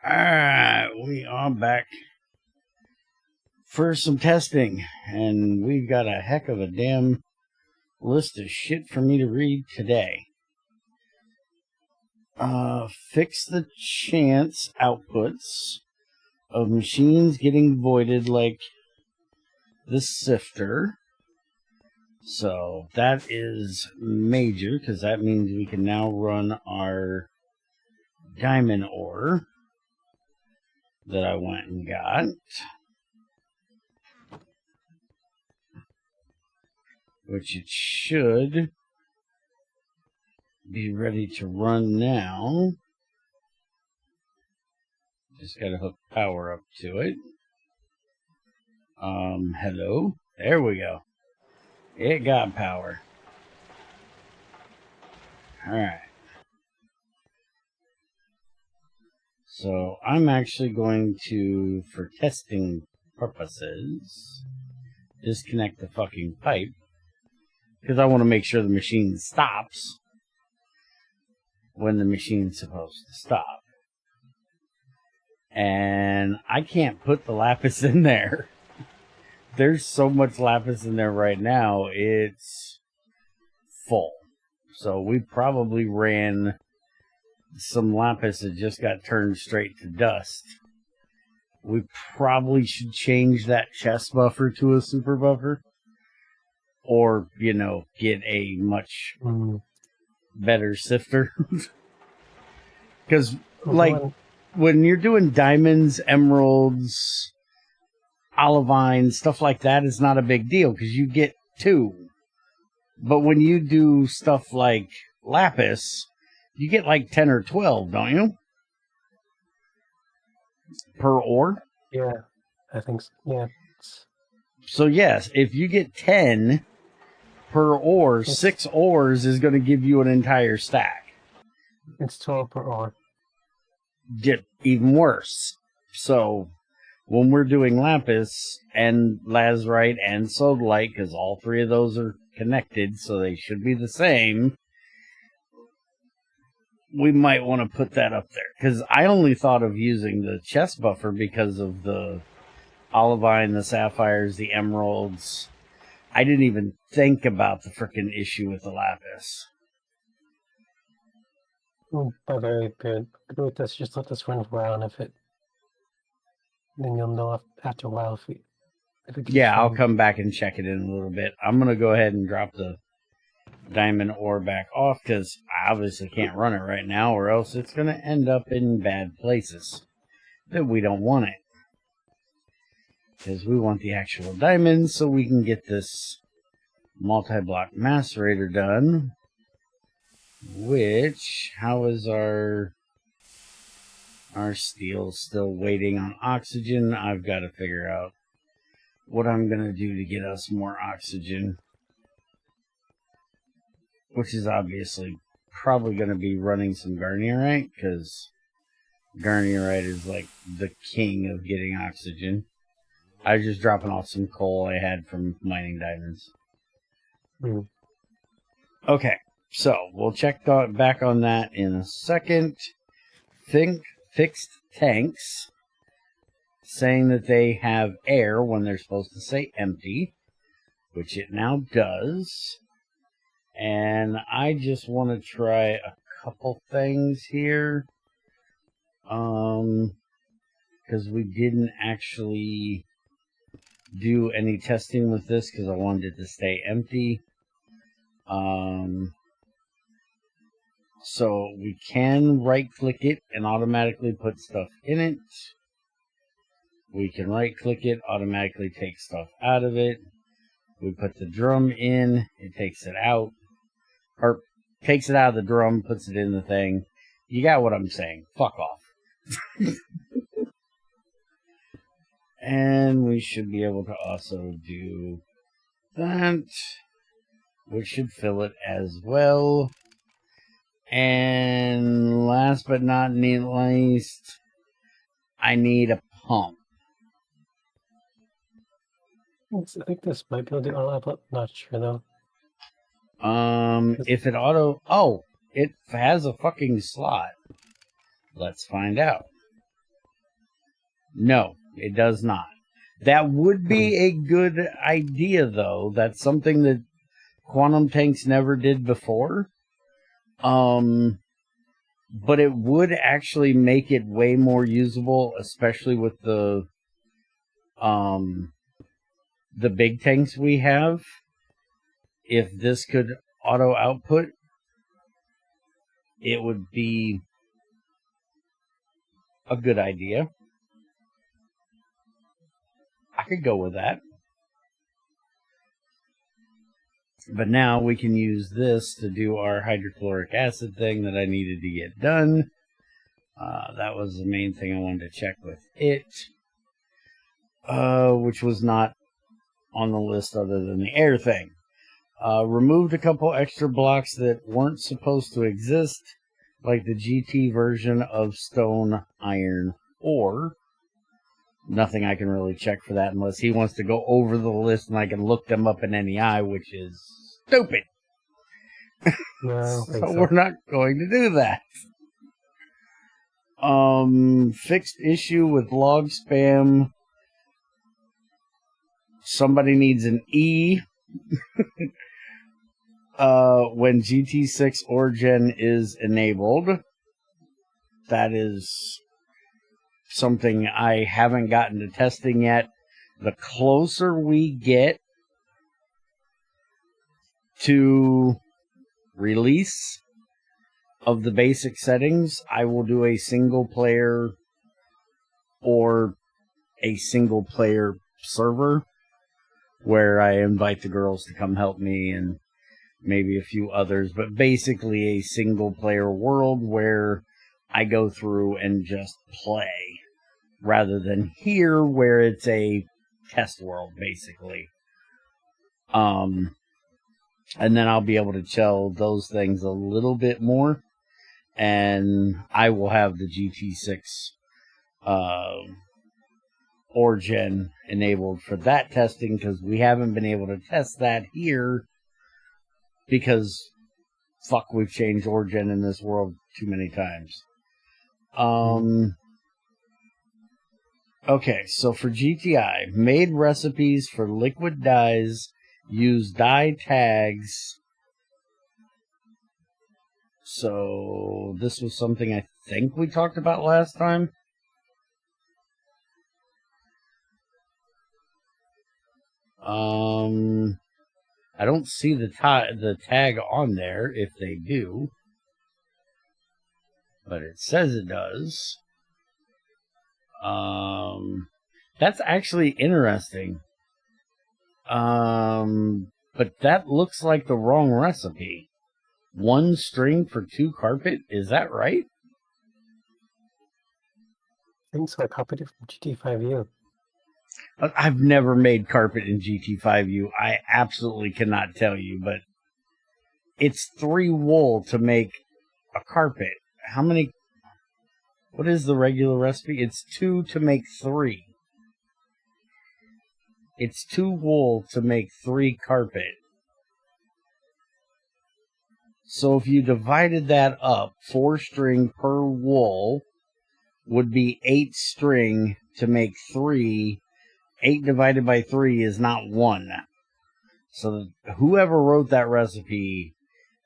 Alright, we are back for some testing, and we've got a heck of a damn list of shit for me to read today. Fix the chance outputs of machines getting voided like the Sifter. So that is major, because that means we can now run our diamond ore that I went and got. Which it should be ready to run now. Just gotta hook power up to it. Hello. There we go. It got power. Alright. So I'm actually going to, for testing purposes, disconnect the fucking pipe. Because I want to make sure the machine stops when the machine's supposed to stop. And I can't put the lapis in there. There's so much lapis in there right now, it's full. So we probably ran some lapis that just got turned straight to dust. We probably should change that chest buffer to a super buffer. Or, you know, get a much better sifter. Because, like, when you're doing diamonds, emeralds, olivine, stuff like that, it's not a big deal because you get 2. But when you do stuff like lapis, you get like 10 or 12, don't you? Per ore? Yeah, I think so. Yeah. So, yes, if you get 10 per ore, 6 ores is going to give you an entire stack. It's 12 per ore. Even worse. So, when we're doing lapis and lazurite and sodalite, because all 3 of those are connected, so they should be the same, we might want to put that up there. Because I only thought of using the chest buffer because of the olivine, the sapphires, the emeralds. I didn't even think about the frickin' issue with the lapis. Very good. Just let this run for a while, and if it... Then you'll know after a while if it yeah, I'll come back and check it in a little bit. I'm going to go ahead and drop the diamond ore back off, because I obviously can't run it right now, or else it's going to end up in bad places that we don't want it. Because we want the actual diamonds so we can get this multi-block macerator done. Which, how is our steel still waiting on oxygen? I've got to figure out what I'm going to do to get us more oxygen. Which is obviously probably going to be running some garnierite, because garnierite is like the king of getting oxygen. I was just dropping off some coal I had from mining diamonds. Okay, so we'll check back on that in a second. Fixed tanks, saying that they have air when they're supposed to say empty, which it now does. And I just want to try a couple things here. Because we didn't actually do any testing with this because I wanted it to stay empty. So we can right click it and automatically put stuff in it. We can right click it, automatically take stuff out of it. We put the drum in, it takes it out. Or takes it out of the drum, puts it in the thing. You got what I'm saying. Fuck off. And we should be able to also do that, which should fill it as well. And last but not least, I need a pump. I think this might be able to auto level up. Not sure though. If it auto... Oh, it has a fucking slot. Let's find out. No, it does not. That would be a good idea, though. That's something that Quantum Tanks never did before. But it would actually make it way more usable, especially with the big tanks we have. If this could auto output, it would be a good idea. I could go with that. But now we can use this to do our hydrochloric acid thing that I needed to get done. That was the main thing I wanted to check with it. Which was not on the list other than the air thing. Removed a couple extra blocks that weren't supposed to exist, like the GT version of stone, iron, ore. Nothing I can really check for that unless he wants to go over the list and I can look them up in NEI, which is stupid. No, So we're not going to do that. Fixed issue with log spam. Somebody needs an E when GT6 Origin is enabled. That is something I haven't gotten to testing yet. The closer we get to release of the basic settings, I will do a single player or a single player server where I invite the girls to come help me and maybe a few others, but basically a single player world where I go through and just play rather than here where it's a test world basically. And then I'll be able to tell those things a little bit more, and I will have the GT6 Origin enabled for that testing because we haven't been able to test that here because fuck, we've changed Origin in this world too many times. Okay, so for GTI, made recipes for liquid dyes, use dye tags. So this was something I think we talked about last time. I don't see the tag on there if they do, but it says it does. That's actually interesting. But that looks like the wrong recipe. 1 string for 2 carpet, is that right? I think so. I copied it from GT5U. I've never made carpet in GT5U. I absolutely cannot tell you, but it's 3 wool to make a carpet. How many? What is the regular recipe? It's 2 to make 3. It's 2 wool to make 3 carpet. So if you divided that up, 4 string per wool would be 8 string to make 3. 8 divided by 3 is not 1. So whoever wrote that recipe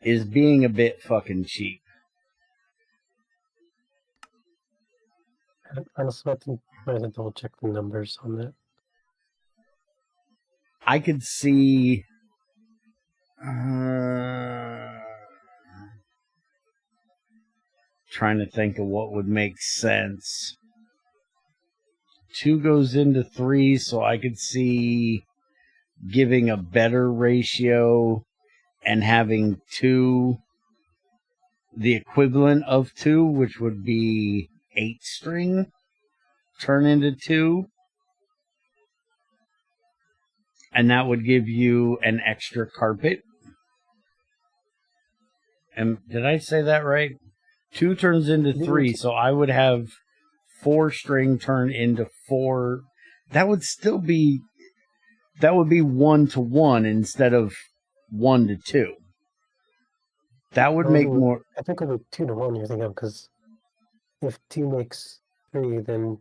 is being a bit fucking cheap. Honestly, I think I have to double check the numbers on that. I could see trying to think of what would make sense. 2 goes into 3, so I could see giving a better ratio and having 2 the equivalent of 2, which would be 8 string, turn into 2. And that would give you an extra carpet. And did I say that right? 2 turns into 3, so I would have 4 string turn into 4. That would still be 1 to 1 instead of 1 to 2. That would make more. I think it would be 2 to 1. You're thinking of, because if 2 makes 3, then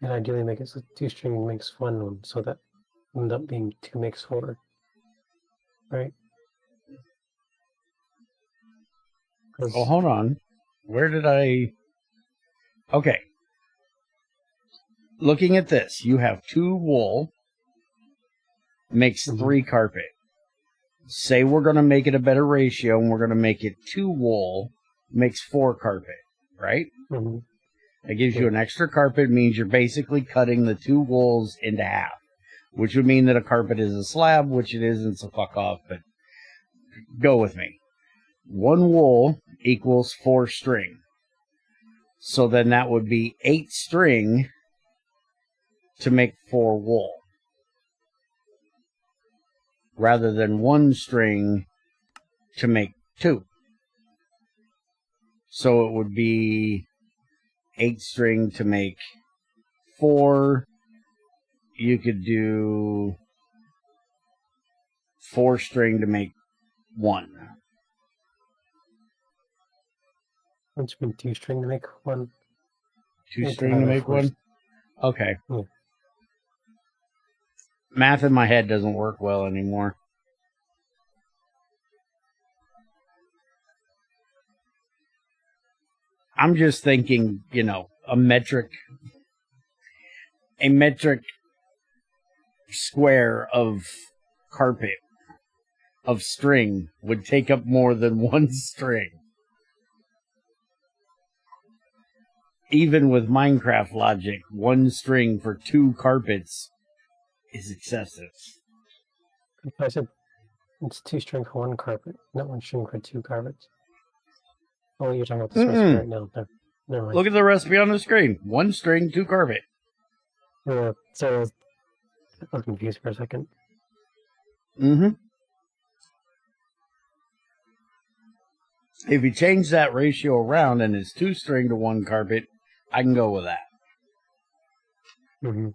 And ideally make it so 2 string makes 1, so that end up being 2 makes 4. Right? Oh, hold on. Where did I... Okay. Looking at this, you have 2 wool, makes 3 carpet. Say we're going to make it a better ratio, and we're going to make it 2 wool, makes 4 carpet, right? Mm-hmm. That gives you an extra carpet, means you're basically cutting the 2 wools into half, which would mean that a carpet is a slab, which it isn't, so fuck off, but go with me. 1 wool equals 4 string. So then that would be 8 string to make 4 wool, rather than 1 string to make 2. So it would be 8 string to make 4. You could do 4 string to make 1. Which means 2 string to make 1. 2 string to make 1? Okay. Yeah. Math in my head doesn't work well anymore. I'm just thinking, a metric square of carpet of string would take up more than 1 string. Even with Minecraft logic, 1 string for 2 carpets is excessive. I said it's 2 string for 1 carpet, not 1 string for 2 carpets. Oh, you're talking about this recipe right now. No, never mind. Look at the recipe on the screen. 1 string, 2 carpet. So I was confused for a second. Mm-hmm. If you change that ratio around and it's 2 string to 1 carpet, I can go with that. Mm-hmm.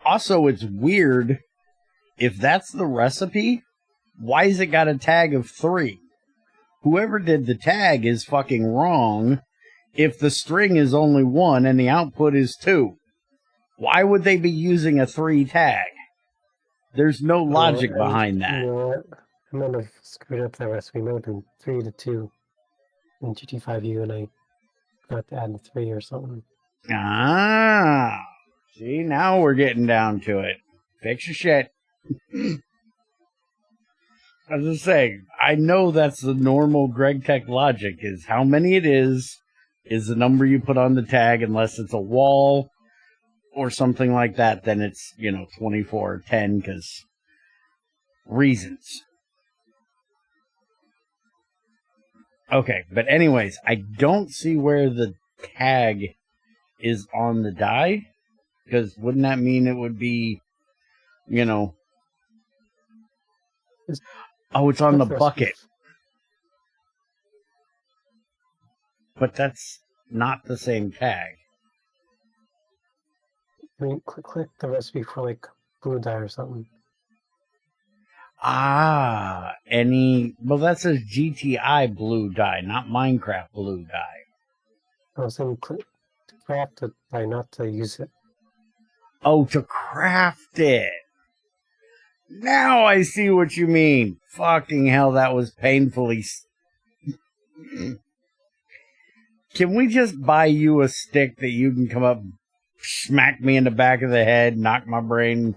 Also, it's weird. If that's the recipe, why has it got a tag of 3? Whoever did the tag is fucking wrong. If the string is only 1 and the output is 2, why would they be using a 3 tag? There's no logic behind that. You know what? I might have screwed up that recipe. It might have been 3 to 2 in GT5U, and I forgot to add the 3 or something. Ah, see, now we're getting down to it. Fix your shit. As I say, I know that's the normal GregTech logic, is how many it is the number you put on the tag, unless it's a wall or something like that, then it's, 24 or 10, because reasons. Okay, but anyways, I don't see where the tag is on the die, because wouldn't that mean it would be, oh, it's on the bucket. But that's not the same tag. I mean, click the recipe for, like, blue dye or something. Ah, well, that says GTI blue dye, not Minecraft blue dye. I was saying click to craft it by not to use it. Oh, to craft it. Now I see what you mean. Fucking hell, that was painfully... Can we just buy you a stick that you can come up, smack me in the back of the head, knock my brain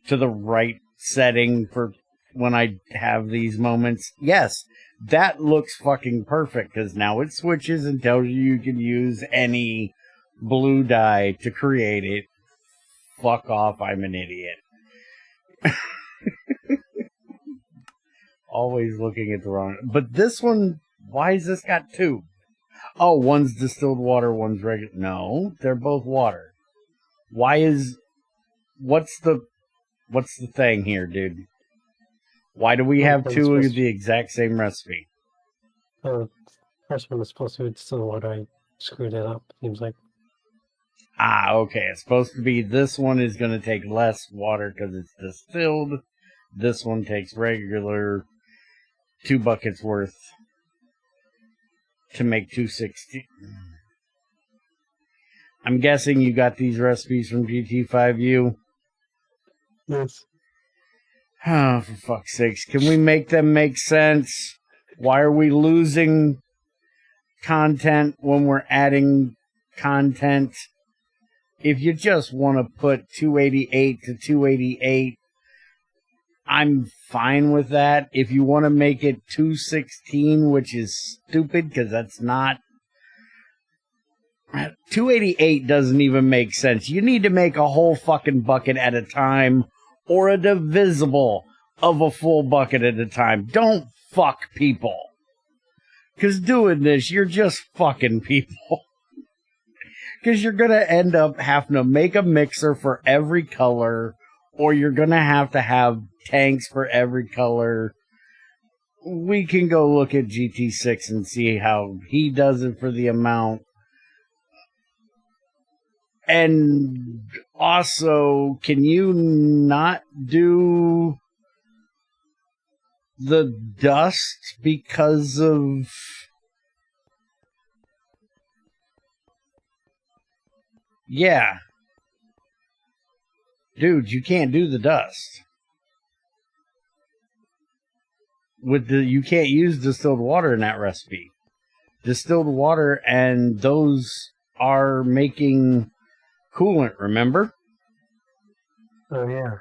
to the right setting for when I have these moments? Yes, that looks fucking perfect, because now it switches and tells you can use any blue dye to create it. Fuck off, I'm an idiot. Always looking at the wrong... But this one, why has this got 2? Oh, one's distilled water, one's regular... No, they're both water. Why is... What's the thing here, dude? Why do we have 2 of the exact same recipe? First one was supposed to be distilled water. I screwed it up, seems like. Ah, okay. It's supposed to be this one is going to take less water because it's distilled. This one takes regular. 2 buckets worth to make 216. I'm guessing you got these recipes from GT5U. Yes. Oh, for fuck's sakes. Can we make them make sense? Why are we losing content when we're adding content? If you just want to put 288 to 288, I'm fine with that. If you want to make it 216, which is stupid because that's not... 288 doesn't even make sense. You need to make a whole fucking bucket at a time, or a divisible of a full bucket at a time. Don't fuck people. Because doing this, you're just fucking people. Because you're going to end up having to make a mixer for every color, or you're going to have tanks for every color. We can go look at GT6 and see how he does it for the amount. And also, can you not do the dust because of... Yeah. Dude, you can't do the dust. You can't use distilled water in that recipe. Distilled water, and those are making coolant, remember? Oh, yeah.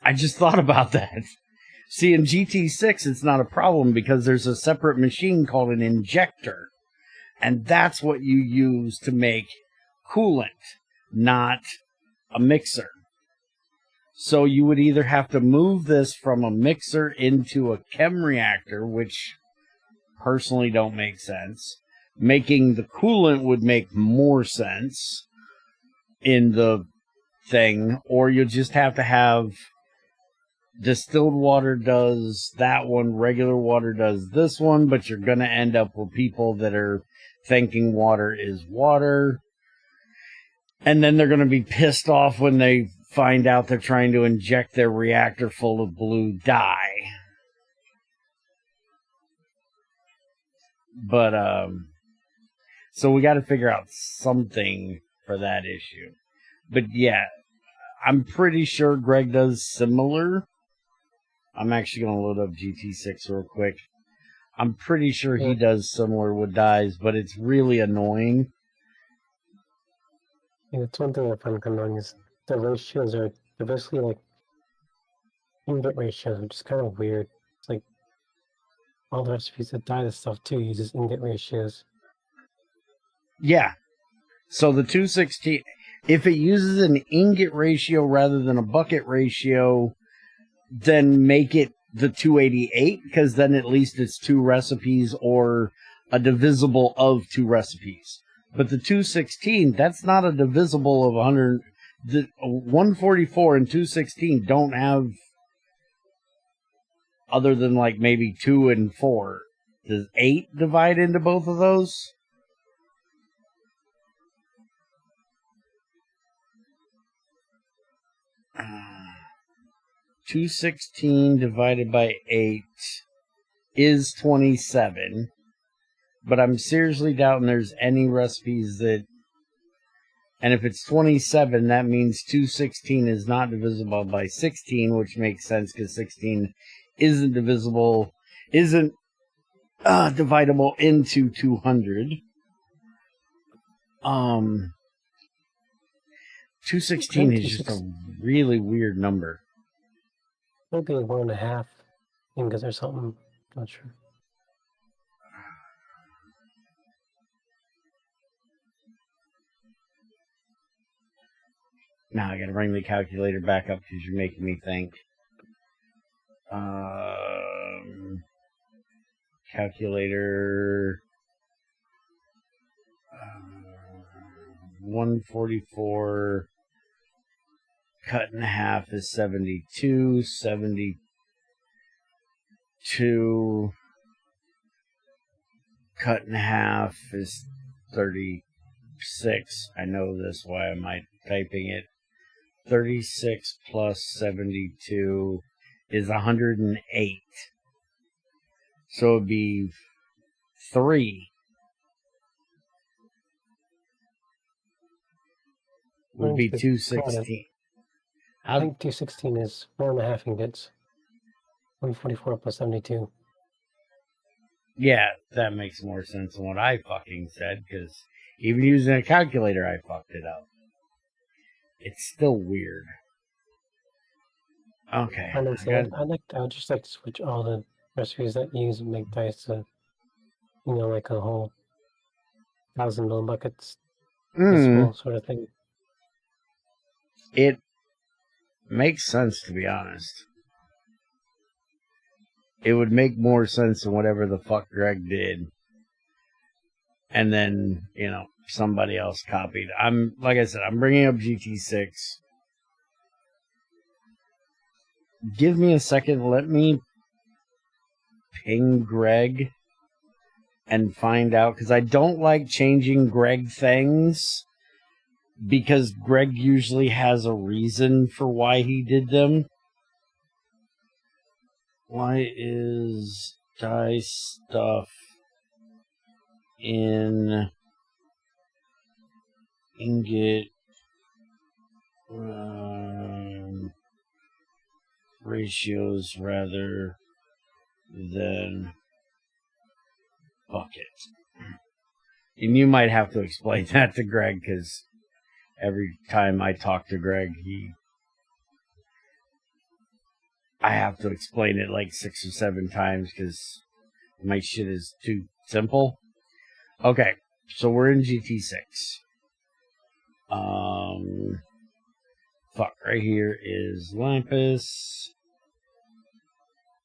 I just thought about that. See, in GT6, it's not a problem because there's a separate machine called an injector. And that's what you use to make coolant, not a mixer. So you would either have to move this from a mixer into a chem reactor, which personally don't make sense. Making the coolant would make more sense in the thing, or you'll just have to have distilled water does that one, regular water does this one, but you're going to end up with people that are thinking water is water. And then they're going to be pissed off when they find out they're trying to inject their reactor full of blue dye. But, so we got to figure out something for that issue. But yeah, I'm pretty sure Greg does similar. I'm actually going to load up GT6 real quick. I'm pretty sure he does similar with dyes, but it's really annoying. Yeah, it's one thing I find kind of annoying is the ratios are basically like ingot ratios, which is kind of weird. It's like all the recipes that dye this stuff too uses ingot ratios. Yeah. So the 216, if it uses an ingot ratio rather than a bucket ratio, then make it the 288, because then at least it's 2 recipes or a divisible of 2 recipes. But the 216, that's not a divisible of 100. The 144 and 216 don't have, other than like maybe 2 and 4. Does 8 divide into both of those? Uh, 216 divided by 8 is 27. But I'm seriously doubting there's any recipes that... And if it's 27, that means 216 is not divisible by 16, which makes sense because 16 isn't divisible, isn't dividable into 200. 216 is just a really weird number. Maybe 1.5 ingots or something. Not sure. Now I gotta bring the calculator back up because you're making me think. Calculator. 144 cut in half is 72. 72 cut in half is 36. I know this. Why am I typing it? 36 plus 72 is 108. So it'd be 3. Would be 216. I think 216 is 4.5 ingots. 144 plus 72. Yeah, that makes more sense than what I fucking said, because even using a calculator, I fucked it up. It's still weird. Okay. I would just like to switch all the recipes that use and make dice to, like a whole 1,000 millibuckets visible sort of thing. It makes sense, to be honest. It would make more sense than whatever the fuck Greg did. And then, somebody else copied. Like I said, I'm bringing up GT6. Give me a second. Let me ping Greg and find out, because I don't like changing Greg things, because Greg usually has a reason for why he did them. Why is die stuff in ingot ratios rather than buckets? And you might have to explain that to Greg, because every time I talk to Greg, I have to explain it like 6 or 7 times because my shit is too simple. Okay, so we're in GT6. Fuck, right here is Lapis.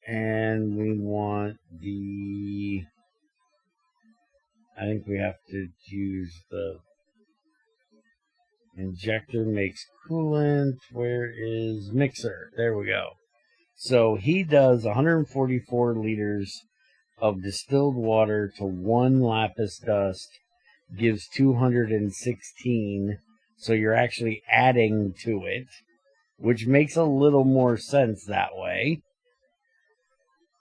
And we want I think we have to use the injector makes coolant. Where is mixer? There we go. So he does 144 liters of distilled water to 1 lapis dust, gives 216. So you're actually adding to it, which makes a little more sense that way.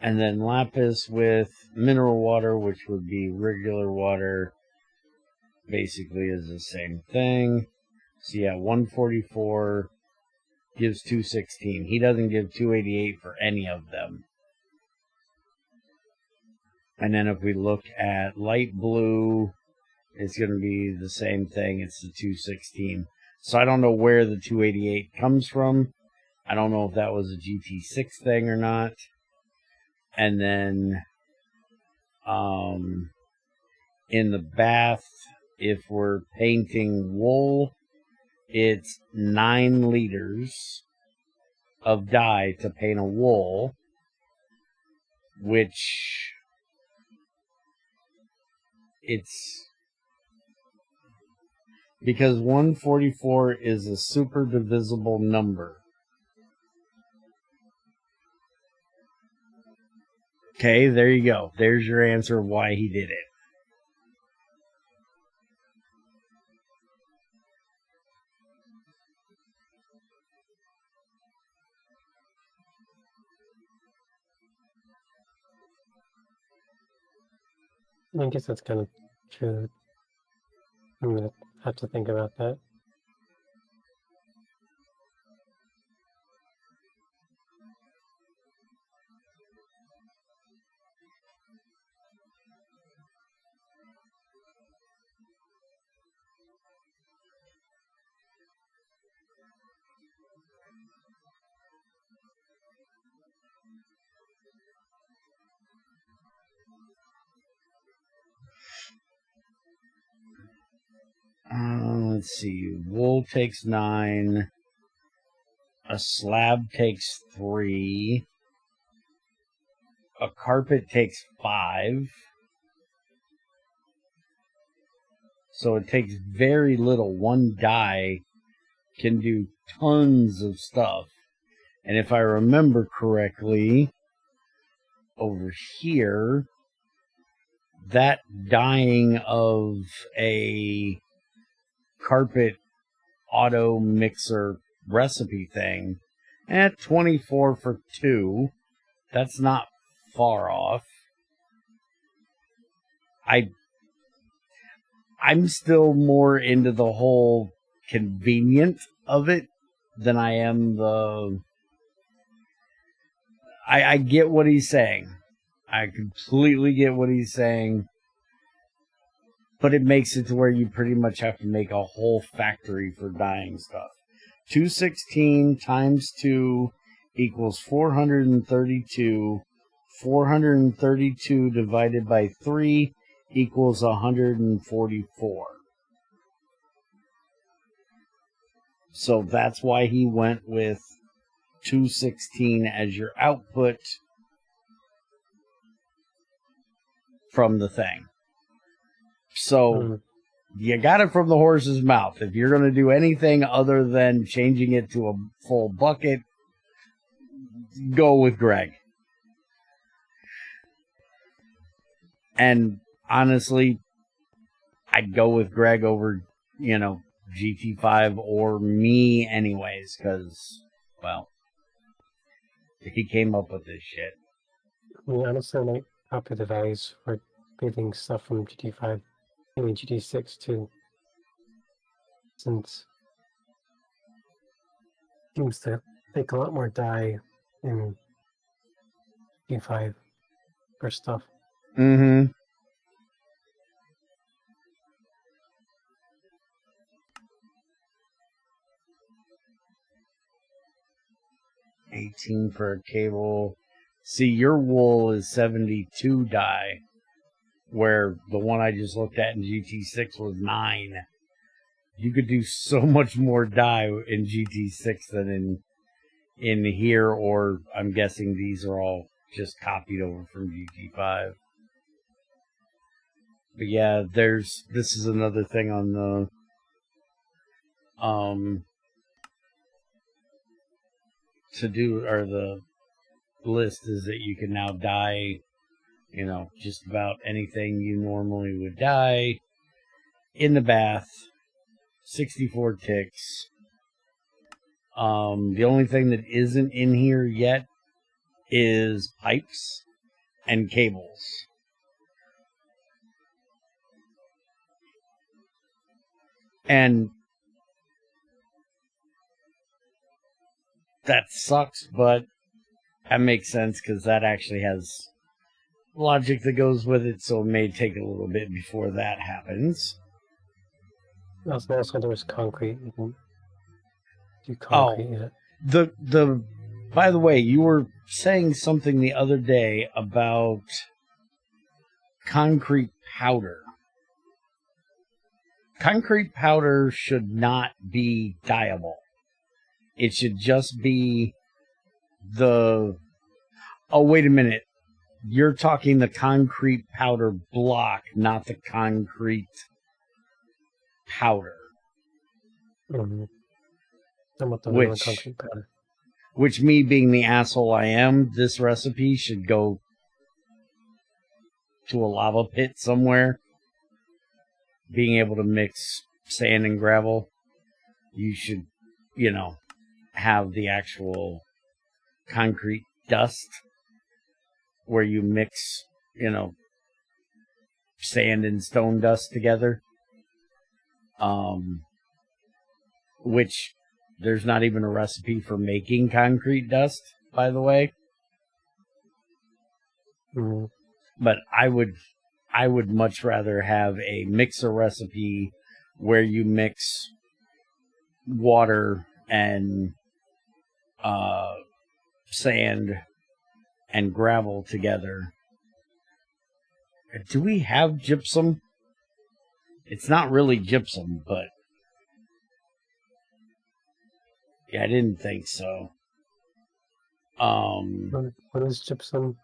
And then lapis with mineral water, which would be regular water, basically is the same thing. So yeah, 144 gives 216. He doesn't give 288 for any of them. And then if we look at light blue, it's going to be the same thing. It's the 216. So I don't know where the 288 comes from. I don't know if that was a GT6 thing or not. And then in the bath, if we're painting wool, it's 9 liters of dye to paint a wool, which it's because 144 is a super divisible number. Okay, there you go. There's your answer of why he did it. I guess that's kind of true. I'm going to have to think about that. Let's see. Wool takes 9. A slab takes 3. A carpet takes 5. So it takes very little. One dye can do tons of stuff. And if I remember correctly, over here, that dyeing of a carpet auto mixer recipe thing at 24 for 2, that's not far off. I'm still more into the whole convenient of it than I am the... I get what he's saying. I completely get what he's saying. But it makes it to where you pretty much have to make a whole factory for dyeing stuff. 216 times 2 equals 432. 432 divided by 3 equals 144. So that's why he went with 216 as your output from the thing. So you got it from the horse's mouth. If you're going to do anything other than changing it to a full bucket, go with Greg. And honestly, I'd go with Greg over, GT5 or me anyways, because, well, he came up with this shit. I mean, honestly, I might copy the values for getting stuff from GT5. I mean, GT6 too. Since it seems to take a lot more dye in GT5 for stuff. Mm-hmm. $18 for a cable. See, your wool is 72 dye, where the one I just looked at in GT6 was 9. You could do so much more dye in GT6 than in here, or I'm guessing these are all just copied over from GT5. But yeah, this is another thing on the to do, or the list, is that you can now dye, just about anything you normally would dye in the bath. 64 ticks. The only thing that isn't in here yet is pipes and cables. And that sucks, but that makes sense because that actually has logic that goes with it, so it may take a little bit before that happens. Also, there's concrete. You can do concrete in it. The by the way, you were saying something the other day about concrete powder. Concrete powder should not be dyeable. It should just be the... Oh, wait a minute. You're talking the concrete powder block, not the concrete powder. Mm-hmm. I'm with the concrete powder. Which, me being the asshole I am, this recipe should go to a lava pit somewhere. Being able to mix sand and gravel, you should, have the actual concrete dust where you mix, sand and stone dust together. Which there's not even a recipe for making concrete dust, by the way. Mm-hmm. But I would much rather have a mixer recipe where you mix water and sand and gravel together. Do we have gypsum? It's not really gypsum, but yeah, I didn't think so. What is gypsum?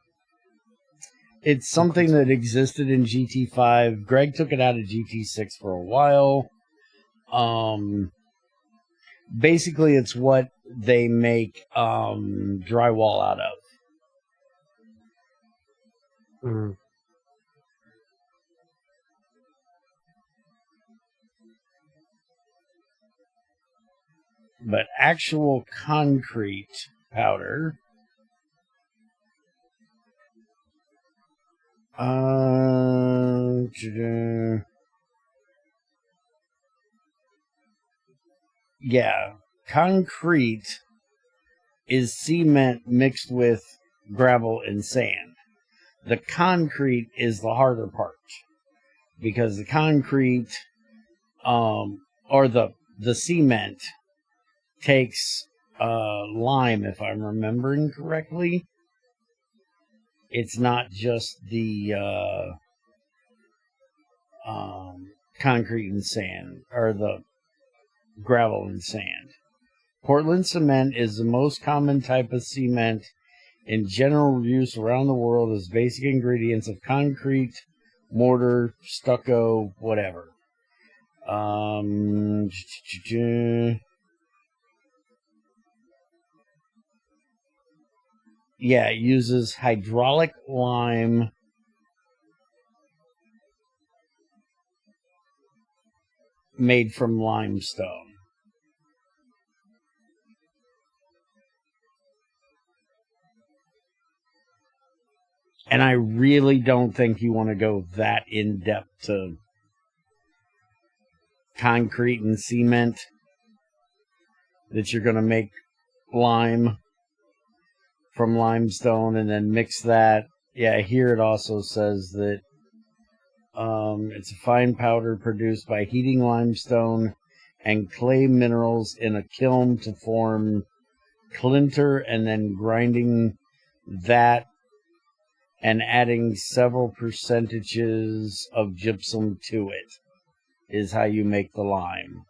It's something that existed in GT5. Greg took it out of GT6 for a while. Basically, it's what they make drywall out of. Mm. But actual concrete powder... Yeah, concrete is cement mixed with gravel and sand. The concrete is the harder part, because the concrete, or the cement takes lime, if I'm remembering correctly. It's not just the concrete and sand, or the gravel and sand. Portland cement is the most common type of cement in general use around the world as basic ingredients of concrete, mortar, stucco, whatever. Yeah, it uses hydraulic lime made from limestone. And I really don't think you want to go that in depth to concrete and cement, that you're going to make lime from limestone and then mix that. Yeah, here it also says that it's a fine powder produced by heating limestone and clay minerals in a kiln to form clinker, and then grinding that and adding several percentages of gypsum to it is how you make the lime.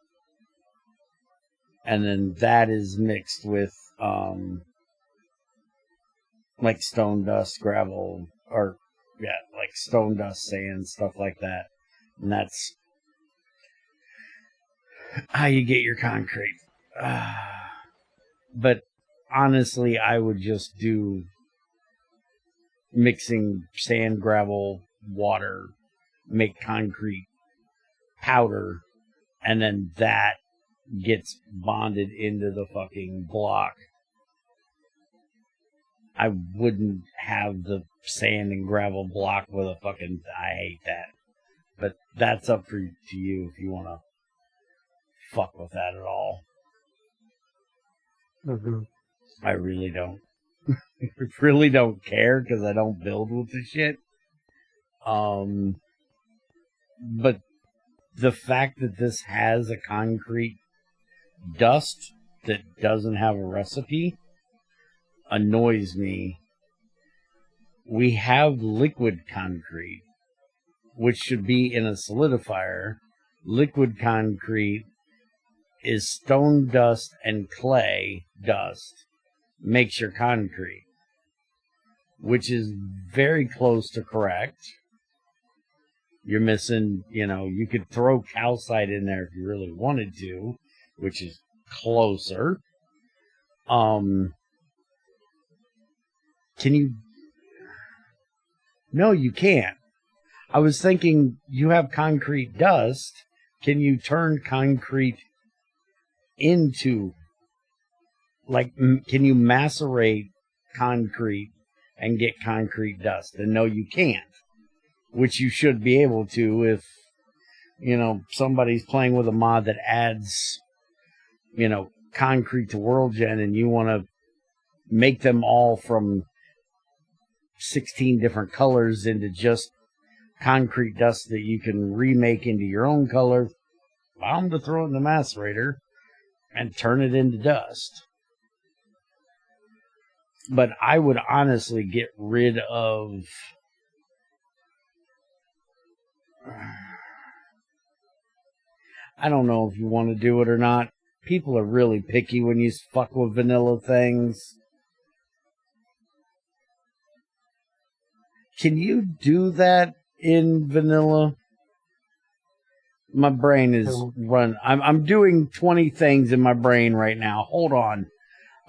And then that is mixed with like stone dust, gravel, or like stone dust, sand, stuff like that. And that's how you get your concrete. But honestly, I would just do mixing sand, gravel, water, make concrete powder, and then that gets bonded into the fucking block. I wouldn't have the sand and gravel block with a fucking... I hate that. But that's up to you if you want to fuck with that at all. Mm-hmm. I really don't. I really don't care, because I don't build with the shit. But the fact that this has a concrete dust that doesn't have a recipe annoys me. We have liquid concrete, which should be in a solidifier. Liquid concrete is stone dust and clay dust makes your concrete, which is very close to correct. You're missing, you could throw calcite in there if you really wanted to, which is closer. Can you? No, you can't. I was thinking, you have concrete dust. Can you turn concrete into, can you macerate concrete and get concrete dust? And no, you can't. Which you should be able to if, somebody's playing with a mod that adds, concrete to World Gen, and you want to make them all from 16 different colors into just concrete dust that you can remake into your own color. Allow them to throw it in the macerator and turn it into dust. But I would honestly get rid of... I don't know if you want to do it or not. People are really picky when you fuck with vanilla things. Can you do that in vanilla? My brain is run. I'm doing 20 things in my brain right now. Hold on.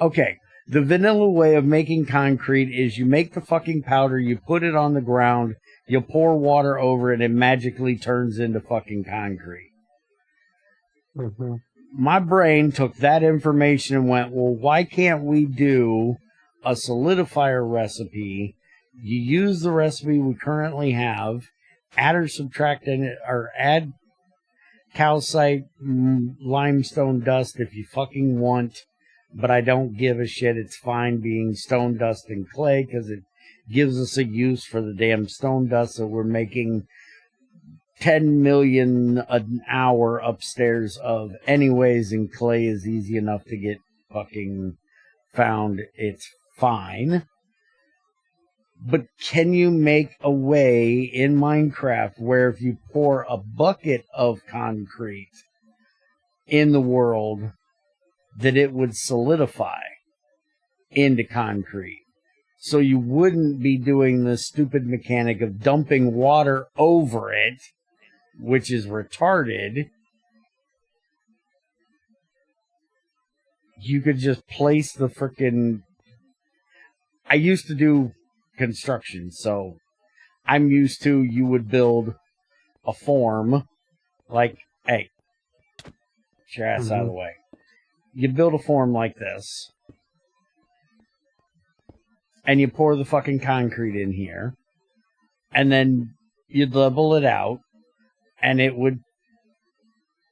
Okay. The vanilla way of making concrete is you make the fucking powder, you put it on the ground, you pour water over it, and it magically turns into fucking concrete. Mm-hmm. My brain took that information and went, well, why can't we do a solidifier recipe? You use the recipe we currently have, add or subtract or add calcite, limestone dust if you fucking want, but I don't give a shit. It's fine being stone dust and clay because it gives us a use for the damn stone dust that we're making 10 million an hour upstairs of anyways, and clay is easy enough to get fucking found. It's fine. But can you make a way in Minecraft where if you pour a bucket of concrete in the world that it would solidify into concrete? So you wouldn't be doing the stupid mechanic of dumping water over it, which is retarded. You could just place the frickin'... I used to do construction, so I'm used to, you would build a form, like, hey, get your ass out of the way. You build a form like this, and you pour the fucking concrete in here, and then you'd level it out, and it would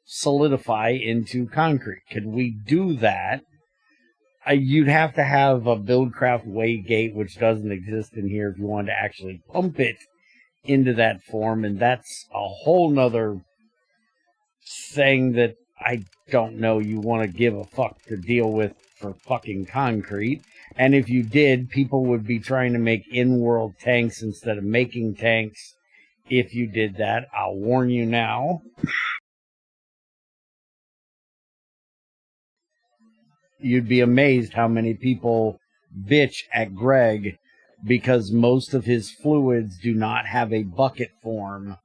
solidify into concrete. Could we do that? You'd have to have a Buildcraft Waygate, which doesn't exist in here, if you wanted to actually pump it into that form, and that's a whole nother thing that I don't know you want to give a fuck to deal with for fucking concrete. And if you did, people would be trying to make in-world tanks instead of making tanks. If you did that, I'll warn you now. You'd be amazed how many people bitch at Greg because most of his fluids do not have a bucket form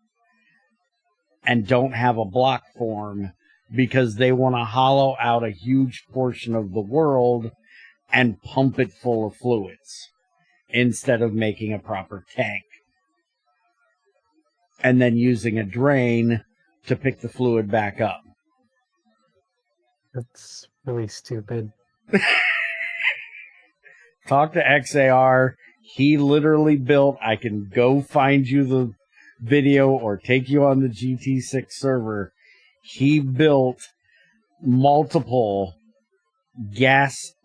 and don't have a block form because they want to hollow out a huge portion of the world and pump it full of fluids instead of making a proper tank and then using a drain to pick the fluid back up. That's really stupid. Talk to XAR. He literally built, I can go find you the video or take you on the GT6 server. He built multiple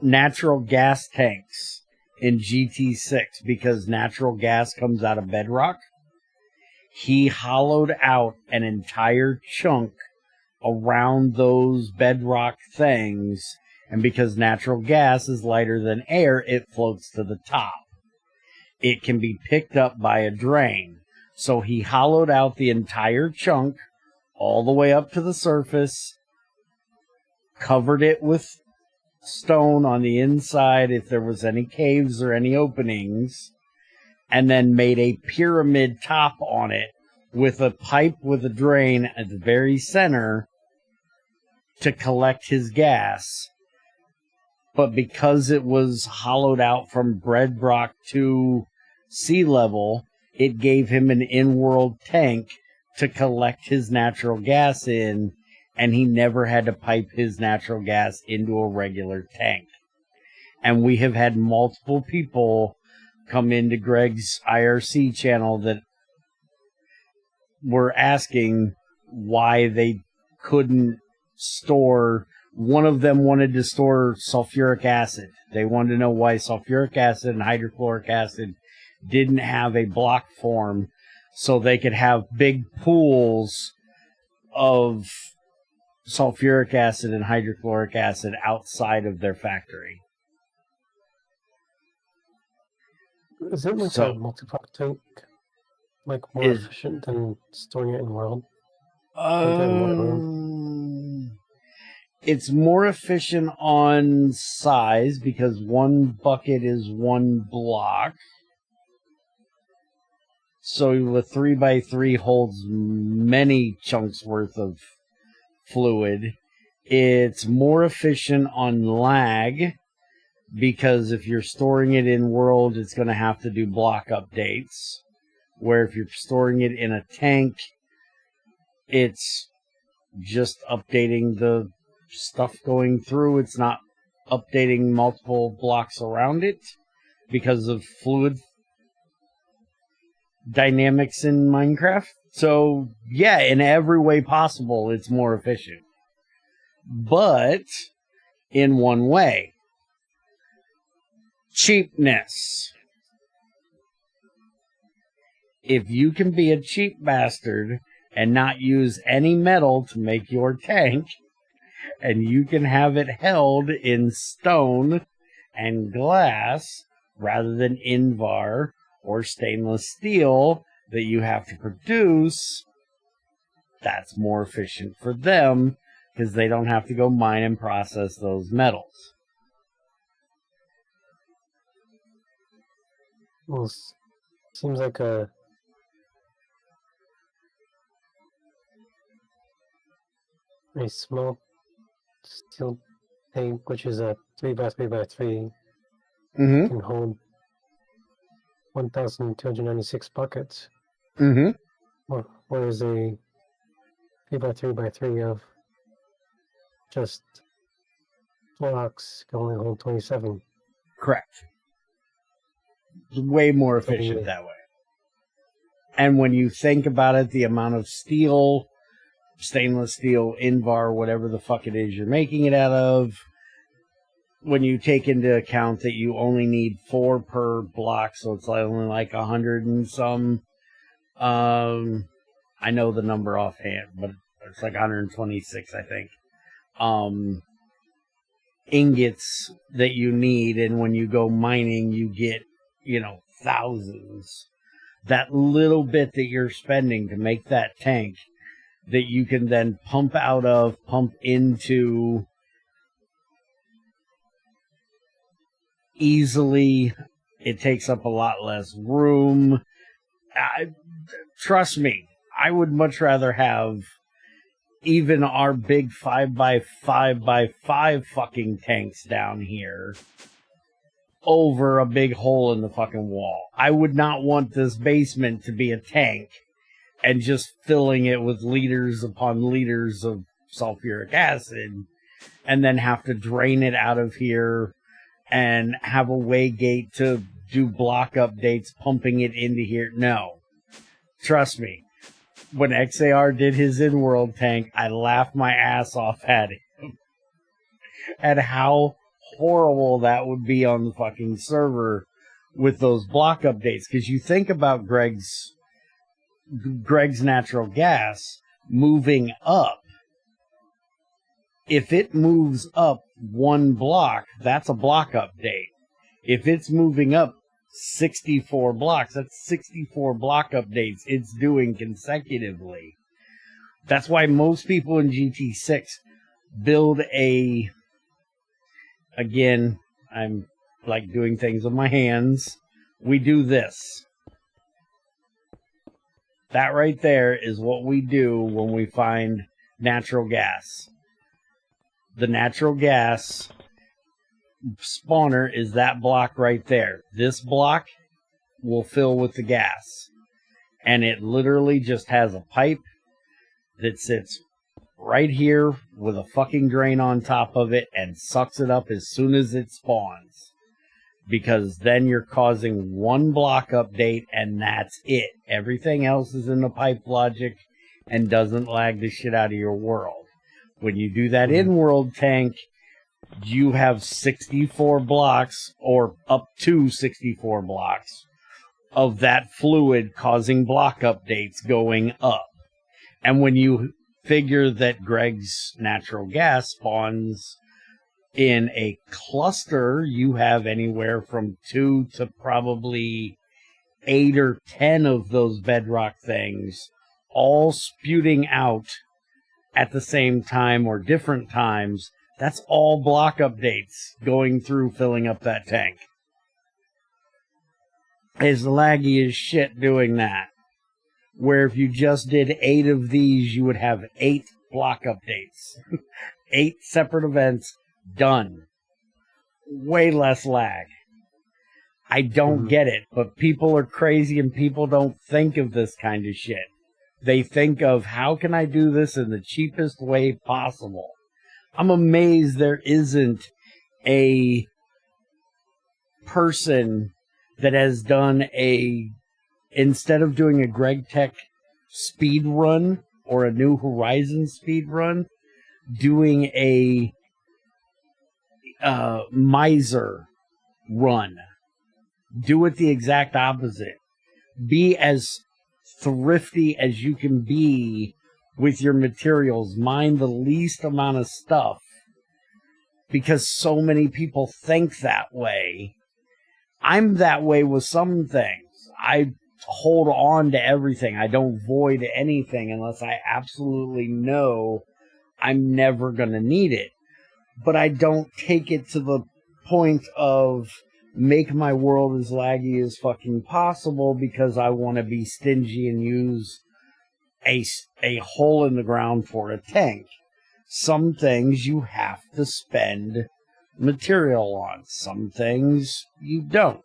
natural gas tanks in GT6 because natural gas comes out of bedrock. He hollowed out an entire chunk around those bedrock things, and because natural gas is lighter than air, it floats to the top. It can be picked up by a drain. So he hollowed out the entire chunk all the way up to the surface, covered it with stone on the inside if there was any caves or any openings, and then made a pyramid top on it with a pipe with a drain at the very center to collect his gas. But because it was hollowed out from bedrock to sea level, it gave him an in-world tank to collect his natural gas in, and he never had to pipe his natural gas into a regular tank. And we have had multiple people come into Greg's IRC channel that were asking why they couldn't store. One of them wanted to store sulfuric acid. They wanted to know why sulfuric acid and hydrochloric acid didn't have a block form so they could have big pools of sulfuric acid and hydrochloric acid outside of their factory. Is it like a multi-block tank? Like more efficient than storing it in world? It's more efficient on size because one bucket is one block. So the 3x3 holds many chunks worth of fluid. It's more efficient on lag because if you're storing it in world, it's going to have to do block updates. Where if you're storing it in a tank, it's just updating the stuff going through. It's not updating multiple blocks around it because of fluid dynamics in Minecraft. So, yeah, in every way possible, it's more efficient. But in one way. Cheapness. If you can be a cheap bastard and not use any metal to make your tank, and you can have it held in stone and glass rather than Invar or stainless steel that you have to produce, that's more efficient for them because they don't have to go mine and process those metals. Well, seems like a small steel tank, which is a 3x3x3, can hold 1,296 buckets. Whereas a 3x3x3 of just blocks can only hold 27. Correct. It's way more efficient that way. And when you think about it, the amount of steel, stainless steel, Invar, whatever the fuck it is you're making it out of, when you take into account that you only need 4 per block, so it's only like 100 and some, I know the number offhand, but it's like 126, I think, ingots that you need, and when you go mining, you get, thousands. That little bit that you're spending to make that tank that you can then pump into easily. It takes up a lot less room. Trust me, I would much rather have even our big 5x5x5 fucking tanks down here over a big hole in the fucking wall. I would not want this basement to be a tank and just filling it with liters upon liters of sulfuric acid and then have to drain it out of here and have a waygate to do block updates pumping it into here. No. Trust me. When XAR did his in-world tank, I laughed my ass off at him. At how horrible that would be on the fucking server with those block updates. Because you think about Greg's natural gas moving up. If it moves up 1 block, that's a block update. If it's moving up 64 blocks, that's 64 block updates it's doing consecutively. That's why most people in GT6 build again, I'm like doing things with my hands. We do this. That right there is what we do when we find natural gas. The natural gas spawner is that block right there. This block will fill with the gas. And it literally just has a pipe that sits right here with a fucking drain on top of it and sucks it up as soon as it spawns. Because then you're causing 1 block update and that's it. Everything else is in the pipe logic and doesn't lag the shit out of your world. When you do that in-world tank, you have 64 blocks or up to 64 blocks of that fluid causing block updates going up. And when you figure that Greg's natural gas spawns in a cluster, you have anywhere from 2 to probably 8 or 10 of those bedrock things all spewing out at the same time or different times. That's all block updates going through filling up that tank. It's laggy as shit doing that. Where if you just did 8 of these, you would have 8 block updates. 8 separate events done. Way less lag. I don't get it, but people are crazy and people don't think of this kind of shit. They think of, how can I do this in the cheapest way possible? I'm amazed there isn't a person that has done instead of doing a GregTech speed run or a New Horizons speed run, doing a miser run. Do it the exact opposite. Be as thrifty as you can be with your materials. Mine the least amount of stuff, because so many people think that way. I'm that way with some things. I hold on to everything. I don't void anything unless I absolutely know I'm never going to need it. But I don't take it to the point of make my world as laggy as fucking possible because I want to be stingy and use a hole in the ground for a tank. Some things you have to spend material on. Some things you don't.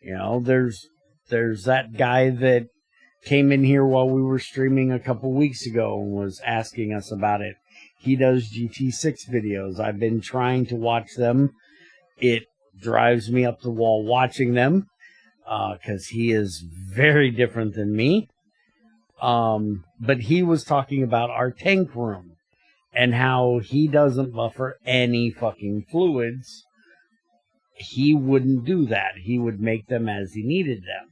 You know, there's that guy that came in here while we were streaming a couple weeks ago and was asking us about it. He does GT6 videos. I've been trying to watch them. It drives me up the wall watching them because he is very different than me. But he was talking about our tank room and how he doesn't buffer any fucking fluids. He wouldn't do that. He would make them as he needed them.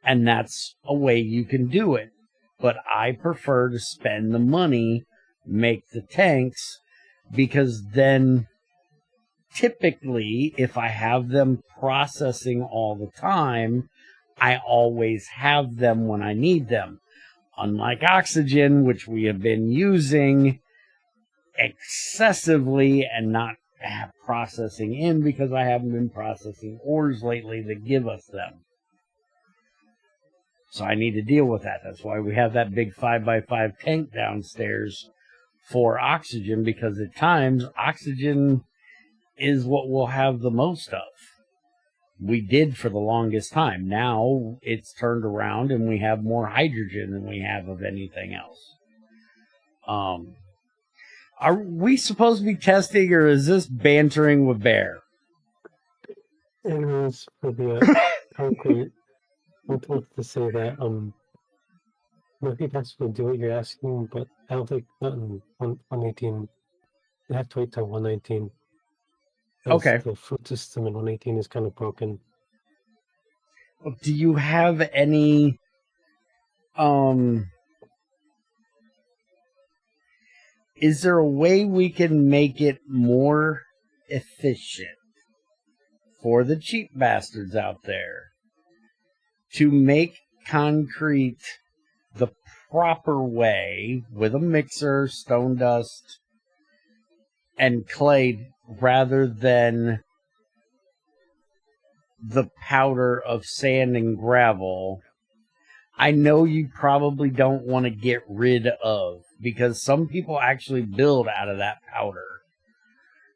And that's a way you can do it. But I prefer to spend the money, make the tanks, because then typically, if I have them processing all the time, I always have them when I need them. Unlike oxygen, which we have been using excessively and not processing in because I haven't been processing ores lately that give us them. So I need to deal with that. That's why we have that big 5x5 tank downstairs for oxygen, because at times oxygen is what we'll have the most of. We did for the longest time. Now it's turned around and we have more hydrogen than we have of anything else. Are we supposed to be testing, or is this bantering with Bear? It was for the concrete. I wanted to say that maybe that's what do what you're asking, but I don't think not in 118. You have to wait till 119. Okay. The food system in 118 is kind of broken. Do you have any is there a way we can make it more efficient for the cheap bastards out there to make concrete the proper way with a mixer, stone dust, and clay, rather than the powder of sand and gravel? I know you probably don't want to get rid of, because some people actually build out of that powder.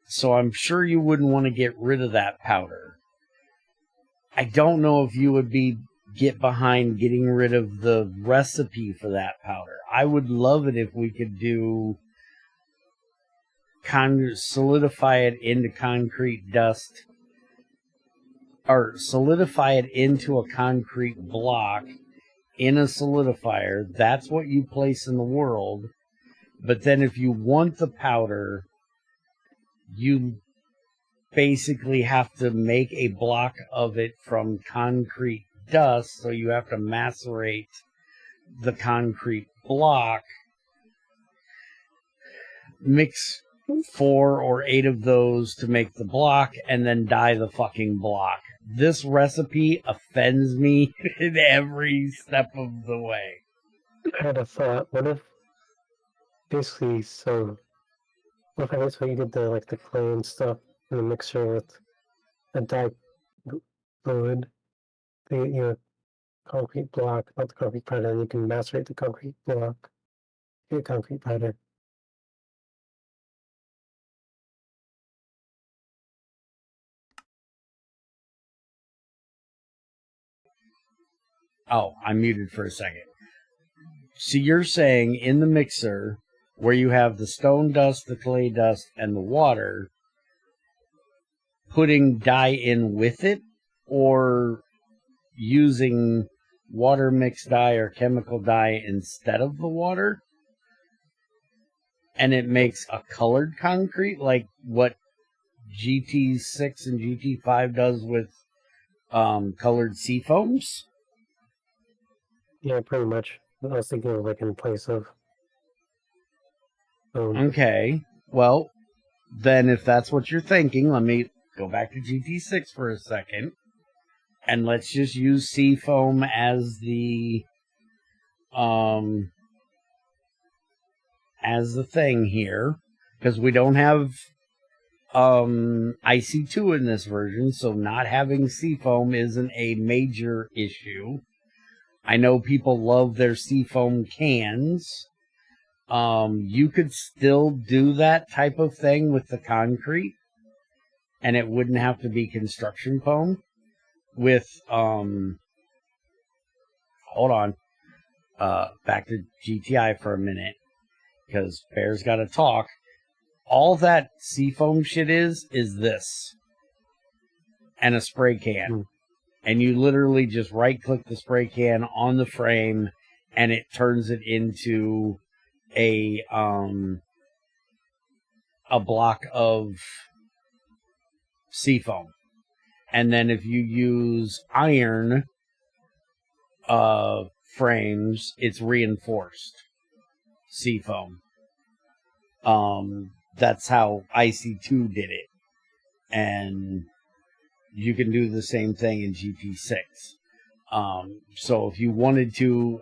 So I'm sure you wouldn't want to get rid of that powder. I don't know if you would get behind getting rid of the recipe for that powder. I would love it if we could do solidify it into concrete dust, or solidify it into a concrete block in a solidifier. That's what you place in the world. But then if you want the powder, you basically have to make a block of it from concrete dust, so you have to macerate the concrete block, mix 4 or 8 of those to make the block, and then dye the fucking block. This recipe offends me in every step of the way. I had a thought. What if basically, what if that's what you did the clay and stuff in the mixer with a dye fluid, the concrete block, not the concrete powder, and you can macerate the concrete block, get concrete powder. Oh, I'm muted for a second. So you're saying in the mixer, where you have the stone dust, the clay dust, and the water, putting dye in with it, or using water mixed dye or chemical dye instead of the water, and it makes a colored concrete like what GT6 and GT5 does with colored sea foams. Yeah, pretty much. I was thinking of like in place of. Okay, well, then if that's what you're thinking, let me go back to GT6 for a second, and let's just use sea foam as the thing here, because we don't have IC2 in this version, so not having sea foam isn't a major issue. I know people love their sea foam cans. You could still do that type of thing with the concrete, and it wouldn't have to be construction foam. With hold on, back to GTI for a minute, because Bear's got to talk. All that seafoam shit is this, and a spray can. And you literally just right-click the spray can on the frame, and it turns it into a block of seafoam. And then if you use iron frames, it's reinforced seafoam. That's how IC2 did it. And you can do the same thing in GT6. So if you wanted to,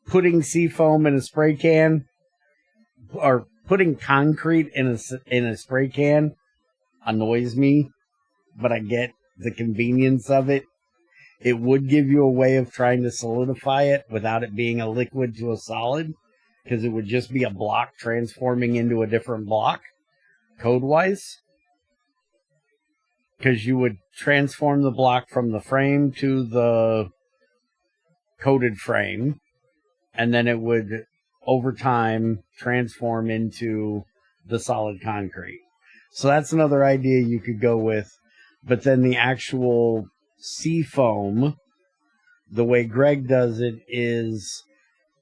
putting seafoam in a spray can, or putting concrete in a spray can, annoys me, but I get the convenience of it. It would give you a way of trying to solidify it without it being a liquid to a solid, because it would just be a block transforming into a different block, code-wise. Because you would transform the block from the frame to the coated frame, and then it would, over time, transform into the solid concrete. So that's another idea you could go with. But then the actual sea foam, the way Greg does it, is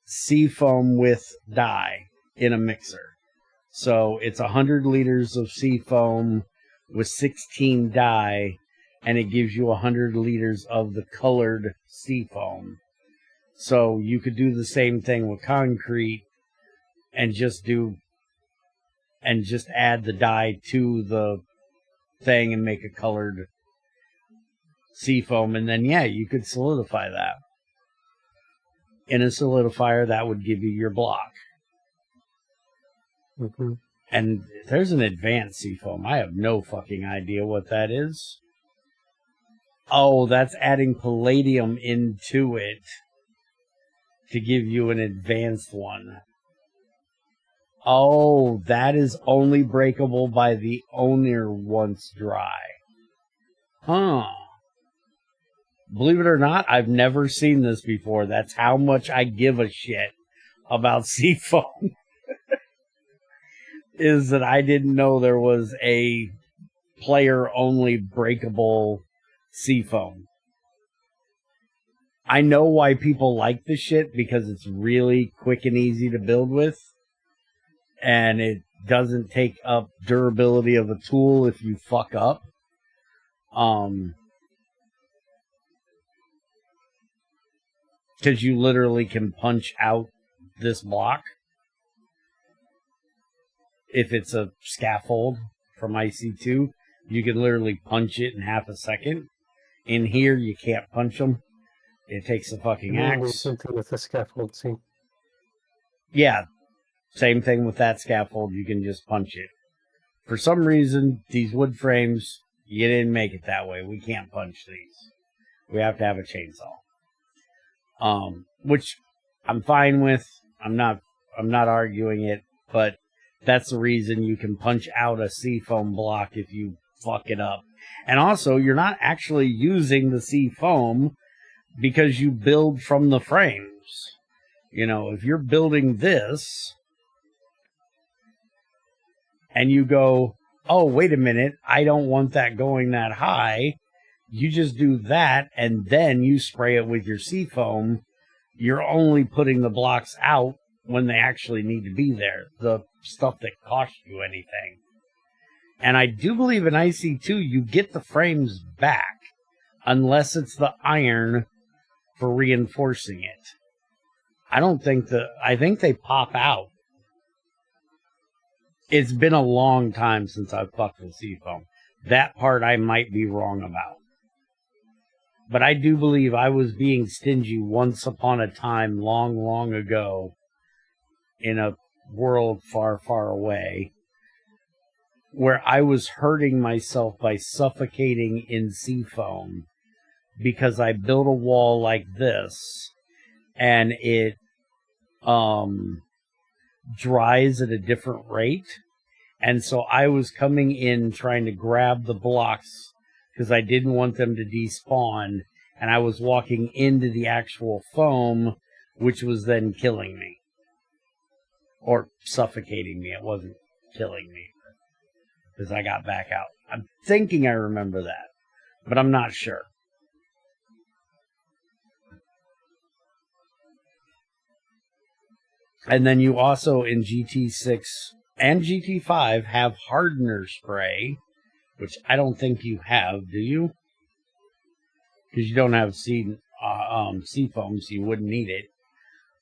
sea foam with dye in a mixer. So it's 100 liters of sea foam with 16 dye, and it gives you 100 liters of the colored sea foam. So you could do the same thing with concrete and just add the dye to the thing and make a colored sea foam, and then you could solidify that. In a solidifier, that would give you your block. Mm-hmm. And there's an advanced seafoam. I have no fucking idea what that is. Oh, that's adding palladium into it to give you an advanced one. Oh, that is only breakable by the owner once dry. Huh. Believe it or not, I've never seen this before. That's how much I give a shit about seafoam. Is that I didn't know there was a player-only breakable seafoam. I know why people like the shit, because it's really quick and easy to build with, and it doesn't take up durability of a tool if you fuck up. Because you literally can punch out this block. If it's a scaffold from IC2, you can literally punch it in half a second. In here, you can't punch them. It takes a fucking axe. Same thing with the scaffold, see? Yeah, same thing with that scaffold. You can just punch it. For some reason, these wood frames, you didn't make it that way. We can't punch these. We have to have a chainsaw. Which I'm fine with. I'm not arguing it, but that's the reason you can punch out a seafoam block if you fuck it up. And also, you're not actually using the seafoam because you build from the frames. You know, if you're building this and you go, oh, wait a minute, I don't want that going that high, you just do that, and then you spray it with your seafoam. You're only putting the blocks out when they actually need to be there, the stuff that costs you anything. And I do believe in IC2, you get the frames back, unless it's the iron for reinforcing it. I think they pop out. It's been a long time since I've fucked with seafoam. That part I might be wrong about. But I do believe I was being stingy once upon a time, long, long ago, in a world far, far away, where I was hurting myself by suffocating in seafoam because I built a wall like this, and it dries at a different rate. And so I was coming in trying to grab the blocks because I didn't want them to despawn, and I was walking into the actual foam, which was then killing me. Or suffocating me. It wasn't killing me, because I got back out. I'm thinking I remember that, but I'm not sure. And then you also, in GT6 and GT5, have hardener spray, which I don't think you have, do you? Because you don't have seafoam, so you wouldn't need it.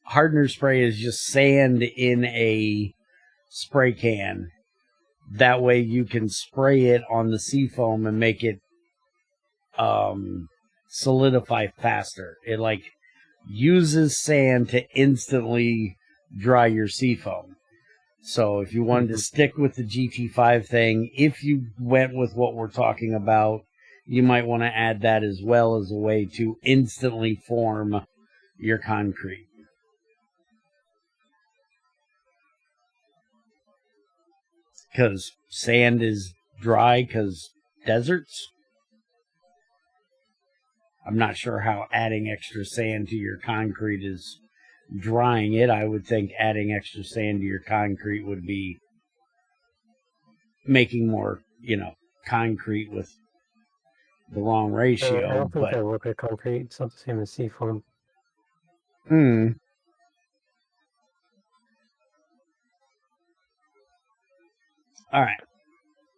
Hardener spray is just sand in a spray can. That way you can spray it on the seafoam and make it solidify faster. It uses sand to instantly dry your seafoam. So if you wanted to stick with the GT5 thing, if you went with what we're talking about, you might want to add that as well as a way to instantly form your concrete. Because sand is dry because deserts. I'm not sure how adding extra sand to your concrete is drying it. I would think adding extra sand to your concrete would be making more, concrete with the wrong ratio. I don't think I work with concrete. It's not the same as seafoam. All right.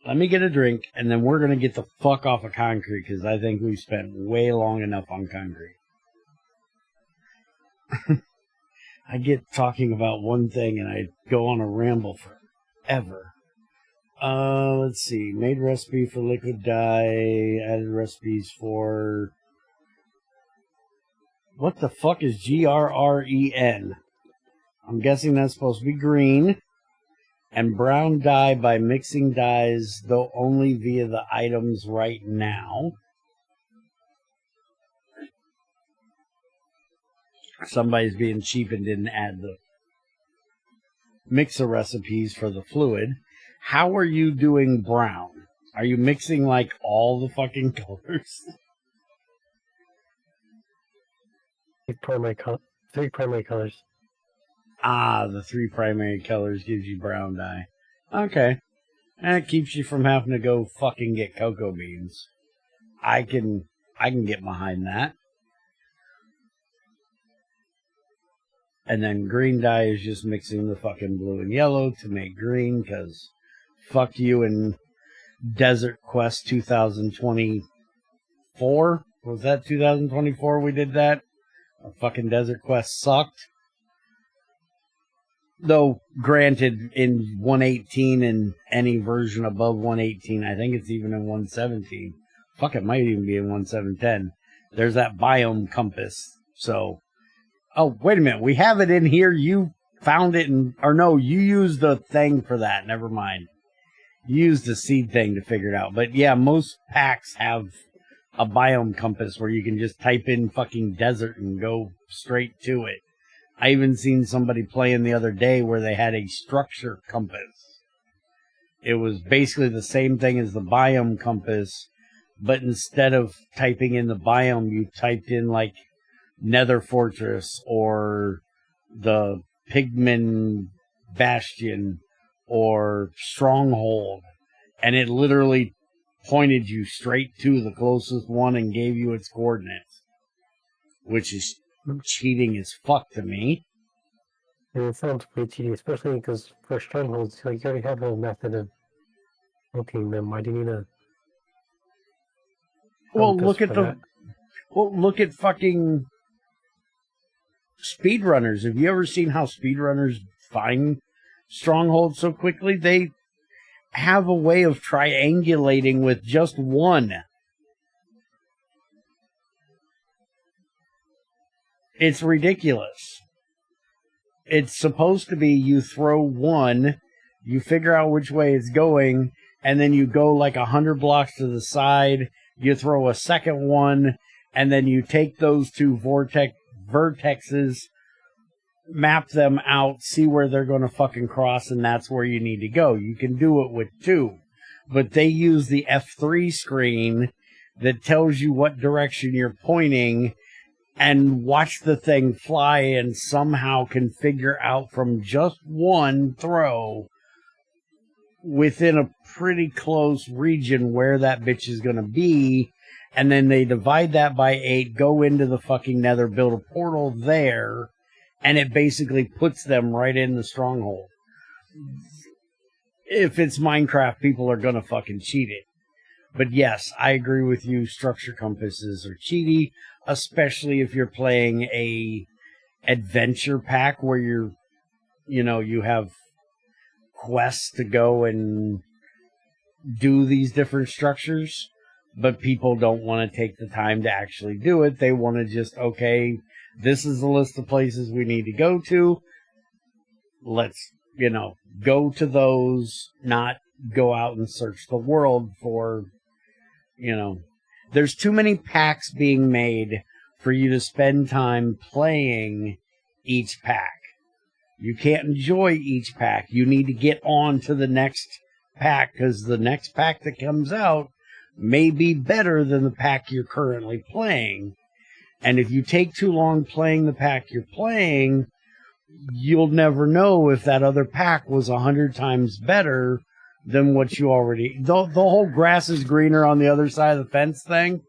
Let me get a drink, and then we're going to get the fuck off of concrete, because I think we've spent way long enough on concrete. I get talking about one thing, and I go on a ramble forever. Let's see. Made recipe for liquid dye. Added recipes for... What the fuck is GRREN? I'm guessing that's supposed to be green. And brown dye by mixing dyes, though only via the items right now. Somebody's being cheap and didn't add the mixer recipes for the fluid. How are you doing brown? Are you mixing all the fucking colors? Three primary colors. Ah, the three primary colors gives you brown dye. Okay. And it keeps you from having to go fucking get cocoa beans. I can get behind that. And then green dye is just mixing the fucking blue and yellow to make green, because fuck you in Desert Quest 2024. Was that 2024 we did that? Fucking Desert Quest sucked. Though, granted, in 118 and any version above 118, I think it's even in 117. Fuck, it might even be in 1710. There's that biome compass. So, oh, wait a minute. We have it in here. You found it, or no, you used the thing for that. Never mind. You used the seed thing to figure it out. But yeah, most packs have a biome compass where you can just type in fucking desert and go straight to it. I even seen somebody playing the other day where they had a structure compass. It was basically the same thing as the biome compass, but instead of typing in the biome, you typed in Nether Fortress or the Pigman Bastion or Stronghold, and it literally pointed you straight to the closest one and gave you its coordinates, which is cheating as fuck to me. And it sounds pretty cheaty, especially because for strongholds, like, you already have a method of looking them. Why do you need a look at fucking speedrunners. Have you ever seen how speedrunners find strongholds so quickly? They have a way of triangulating with just one. It's ridiculous. It's supposed to be you throw one, you figure out which way it's going, and then you go like 100 blocks to the side, you throw a second one, and then you take those two vertexes, map them out, see where they're going to fucking cross, and that's where you need to go. You can do it with two, but they use the F3 screen that tells you what direction you're pointing, and watch the thing fly and somehow can figure out from just one throw within a pretty close region where that bitch is going to be. And then they divide that by 8, go into the fucking nether, build a portal there, and it basically puts them right in the stronghold. If it's Minecraft, people are going to fucking cheat it. But yes, I agree with you, structure compasses are cheaty, especially if you're playing a adventure pack where you have quests to go and do these different structures, but people don't want to take the time to actually do it. They want to just, okay, this is the list of places we need to go to. Let's, go to those, not go out and search the world for, there's too many packs being made for you to spend time playing each pack. You can't enjoy each pack. You need to get on to the next pack, because the next pack that comes out may be better than the pack you're currently playing. And if you take too long playing the pack you're playing, you'll never know if that other pack was 100 times better than what you already... The whole grass is greener on the other side of the fence thing.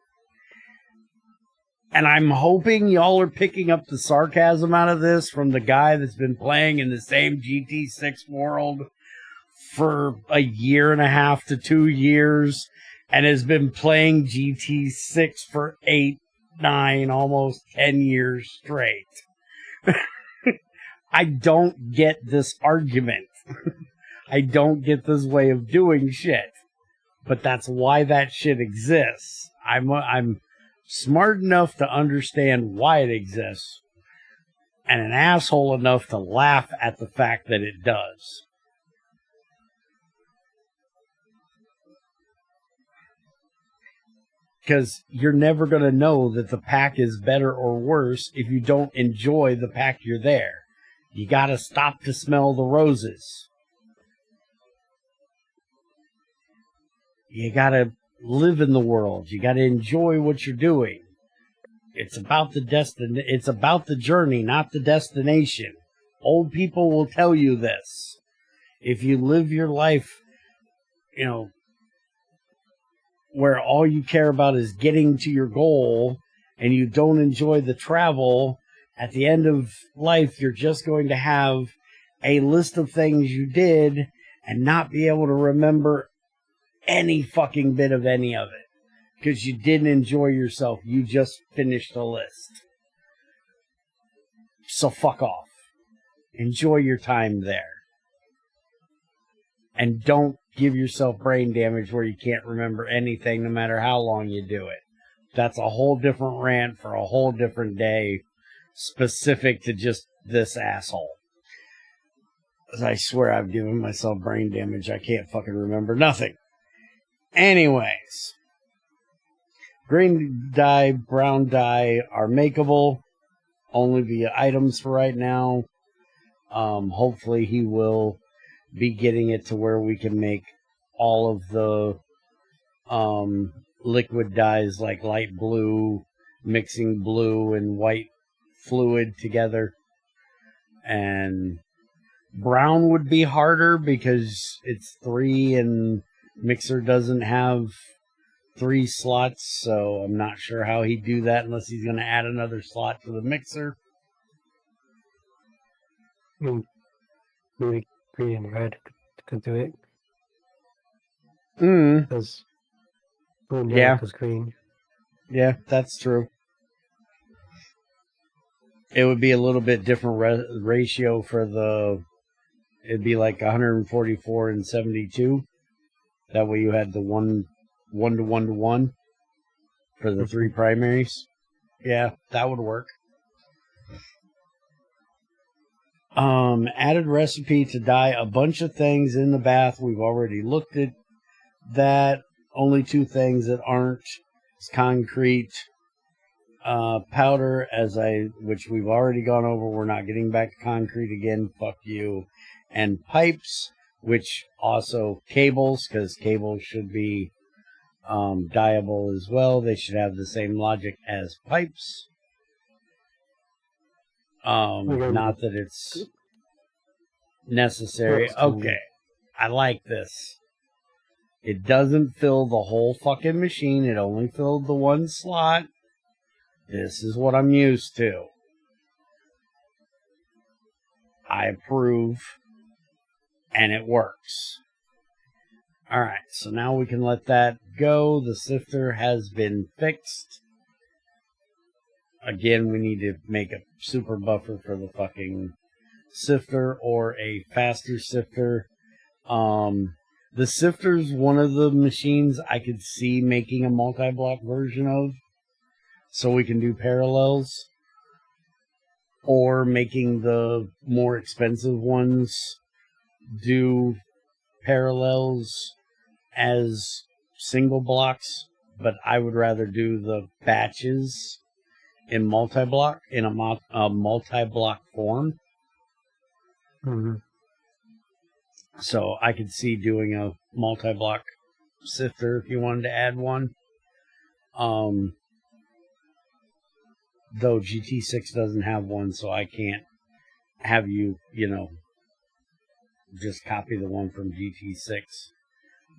And I'm hoping y'all are picking up the sarcasm out of this from the guy that's been playing in the same GT6 world for a year and a half to 2 years and has been playing GT6 for 8, 9, almost 10 years straight. I don't get this argument. I don't get this way of doing shit. But that's why that shit exists. I'm smart enough to understand why it exists, and an asshole enough to laugh at the fact that it does. Because you're never going to know that the pack is better or worse if you don't enjoy the pack you're there. You got to stop to smell the roses. You got to live in the world. You got to enjoy what you're doing. It's about it's about the journey, not the destination. Old people will tell you this. If you live your life, where all you care about is getting to your goal and you don't enjoy the travel, at the end of life, you're just going to have a list of things you did and not be able to remember any fucking bit of any of it because you didn't enjoy yourself. You just finished a list. So fuck off. Enjoy your time there. And don't give yourself brain damage where you can't remember anything no matter how long you do it. That's a whole different rant for a whole different day, specific to just this asshole. I swear I've given myself brain damage. I can't fucking remember nothing. Anyways, green dye, brown dye are makeable only via items for right now. Hopefully he will be getting it to where we can make all of the liquid dyes like light blue, mixing blue and white fluid together. And brown would be harder because it's 3 and Mixer doesn't have 3 slots, so I'm not sure how he'd do that unless he's going to add another slot to the mixer. I mean, maybe green and red could do it. Because blue and yellow goes green. Yeah, that's true. It would be a little bit different ratio for the... It'd be like 144 and 72. That way you had the 1 to 1 to 1 for the 3 primaries. Yeah, that would work. Added recipe to dye a bunch of things in the bath. We've already looked at that. Only 2 things that aren't is concrete powder, which we've already gone over. We're not getting back to concrete again. Fuck you. And pipes, which also cables, because cables should be dyeable as well. They should have the same logic as pipes. Not that it's necessary. Okay, I like this. It doesn't fill the whole fucking machine. It only filled the 1 slot. This is what I'm used to. I approve. And it works. Alright, so now we can let that go. The sifter has been fixed. Again, we need to make a super buffer for the fucking sifter or a faster sifter. The sifter's one of the machines I could see making a multi-block version of. So we can do parallels. Or making the more expensive ones do parallels as single blocks, but I would rather do the batches in multi-block, in a multi-block form. So I could see doing a multi-block sifter if you wanted to add one. Though GT6 doesn't have one, so I can't have you, just copy the one from GT6.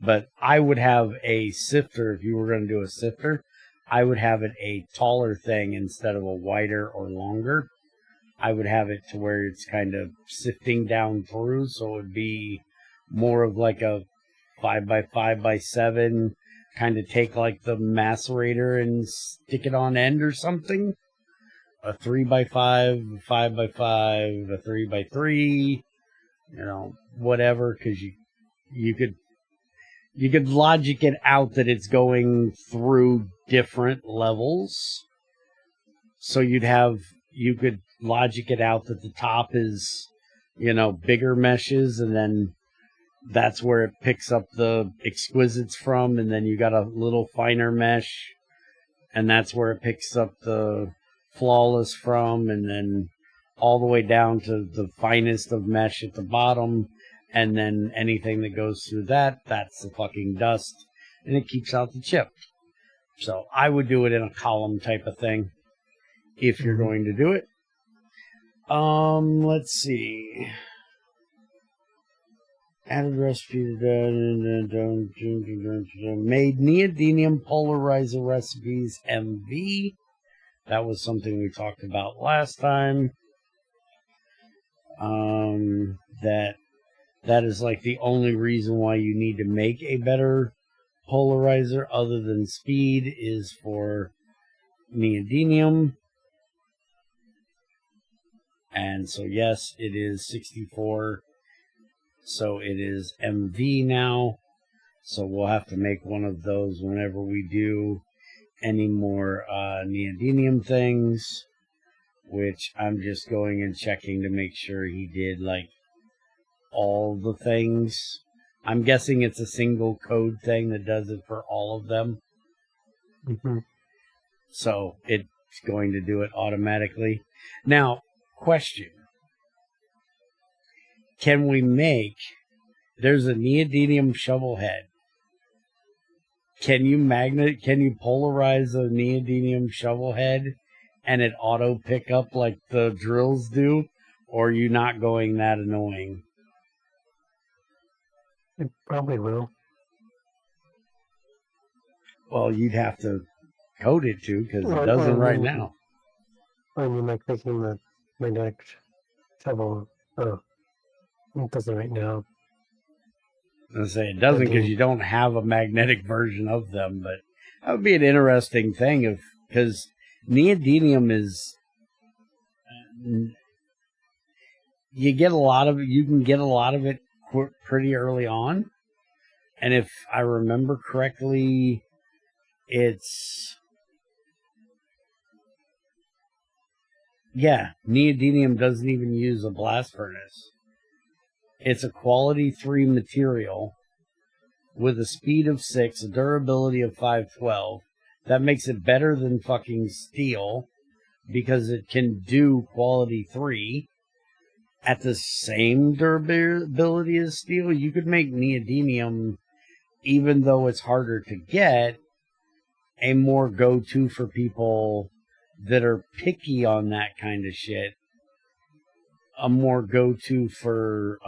But I would have a sifter, if you were going to do a sifter, I would have it a taller thing instead of a wider or longer. I would have it to where it's kind of sifting down through, so it would be more of like a 5x5x7, kind of take like the Macerator and stick it on end or something. A 3x5, 5x5, a 3x3, whatever, because you could logic it out that it's going through different levels. So you could logic it out that the top is, bigger meshes, and then that's where it picks up the exquisites from, and then you got a little finer mesh, and that's where it picks up the flawless from, and then all the way down to the finest of mesh at the bottom, and then anything that goes through that's the fucking dust, and it keeps out the chip. So I would do it in a column type of thing if you're going to do it. Let's see. Added recipe made neodymium polarizer recipes MV. That was something we talked about last time. That is like the only reason why you need to make a better polarizer other than speed is for neodymium. And so yes, it is 64. So it is MV now. So we'll have to make one of those whenever we do any more neodymium things, which I'm just going and checking to make sure he did like all the things. I'm guessing it's a single code thing that does it for all of them. So it's going to do it automatically. Now, question. Can we make, there's a neodymium shovel head. Can you polarize a neodymium shovel head and it auto pick up like the drills do? Or are you not going that annoying? It probably will. Well, you'd have to code it to, because it doesn't right now. I mean, like making the magnetic shovel. Oh, it doesn't right now. I was gonna say it doesn't because you don't have a magnetic version of them, but that would be an interesting thing because neodymium is you can get a lot of it pretty early on, and if I remember correctly, neodymium doesn't even use a blast furnace. It's a quality 3 material with a speed of 6, a durability of 512. That makes it better than fucking steel because it can do quality 3 at the same durability as steel. You could make neodymium, even though it's harder to get, a more go-to for people that are picky on that kind of shit. A more go-to for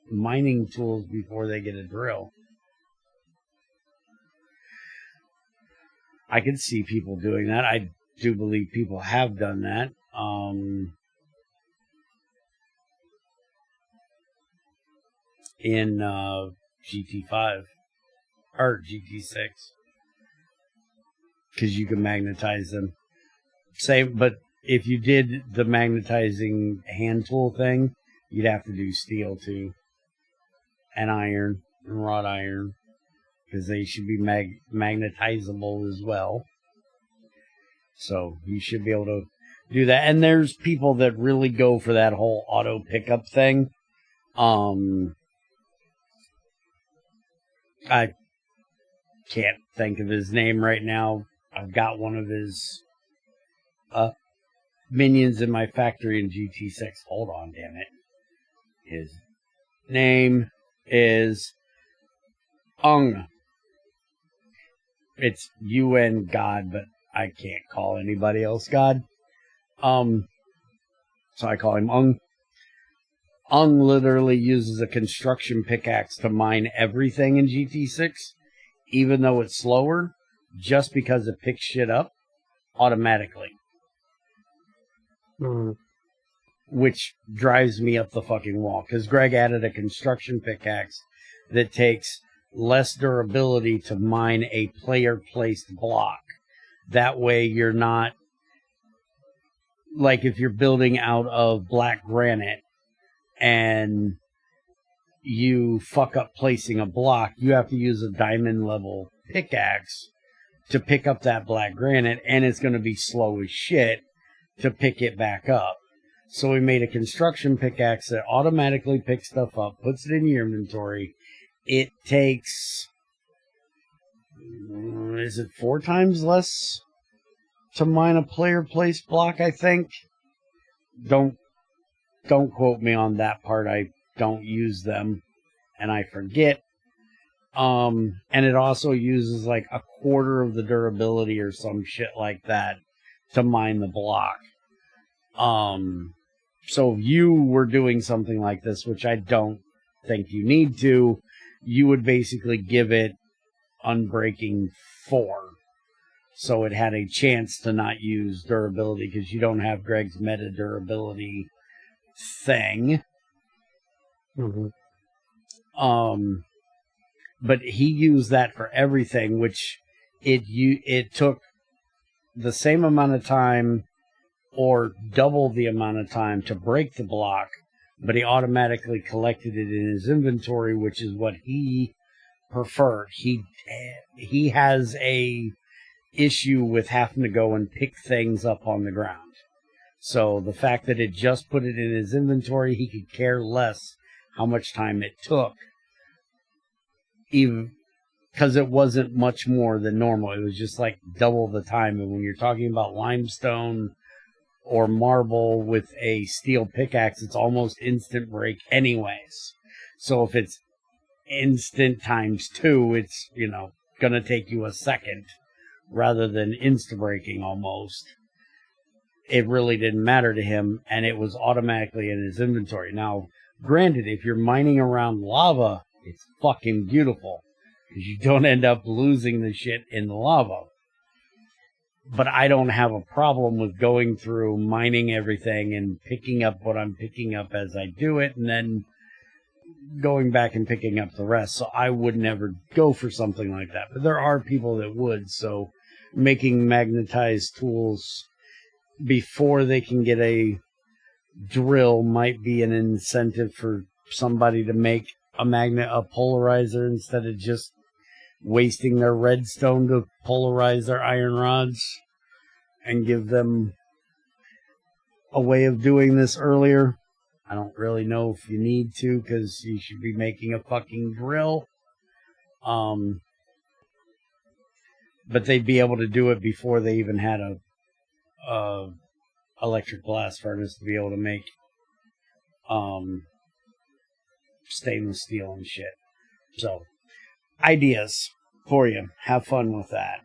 mining tools before they get a drill. I can see people doing that. I do believe people have done that. In GT5 or GT6, because you can magnetize them. But if you did the magnetizing hand tool thing, you'd have to do steel too, and iron, and wrought iron, because they should be magnetizable as well. So you should be able to do that. And there's people that really go for that whole auto pickup thing. I can't think of his name right now. I've got one of his minions in my factory in GT6. Hold on, damn it. His name is Ung. It's UN God, but I can't call anybody else God. So I call him Ung. Ung literally uses a construction pickaxe to mine everything in GT6, even though it's slower, just because it picks shit up automatically. Which drives me up the fucking wall, because Greg added a construction pickaxe that takes less durability to mine a player-placed block. That way you're not, like if you're building out of black granite and you fuck up placing a block, you have to use a diamond level pickaxe to pick up that black granite, and it's going to be slow as shit to pick it back up. So we made a construction pickaxe that automatically picks stuff up, puts it in your inventory. It takes, is it 4 times less to mine a player-placed block, I think? Don't quote me on that part. I don't use them, and I forget. And it also uses like a quarter of the durability or some shit like that to mine the block. So if you were doing something like this, which I don't think you need to, you would basically give it Unbreaking 4. So it had a chance to not use durability, because you don't have Greg's meta durability thing. But he used that for everything, which it took the same amount of time or double the amount of time to break the block, but he automatically collected it in his inventory, which is what he preferred. He has a issue with having to go and pick things up on the ground. So the fact that it just put it in his inventory, he could care less how much time it took, even because it wasn't much more than normal. It was just like double the time. And when you're talking about limestone or marble with a steel pickaxe, it's almost instant break anyways. So if it's instant times 2, it's, going to take you a second rather than insta breaking almost. It really didn't matter to him, and it was automatically in his inventory. Now, granted, if you're mining around lava, it's fucking beautiful. because you don't end up losing the shit in the lava. But I don't have a problem with going through, mining everything, and picking up what I'm picking up as I do it, and then going back and picking up the rest. So I would never go for something like that. But there are people that would, so making magnetized tools before they can get a drill might be an incentive for somebody to make a polarizer instead of just wasting their redstone to polarize their iron rods, and give them a way of doing this earlier. I don't really know if you need to, because you should be making a fucking drill. But they'd be able to do it before they even had a electric blast furnace to be able to make stainless steel and shit. So, ideas for you. Have fun with that.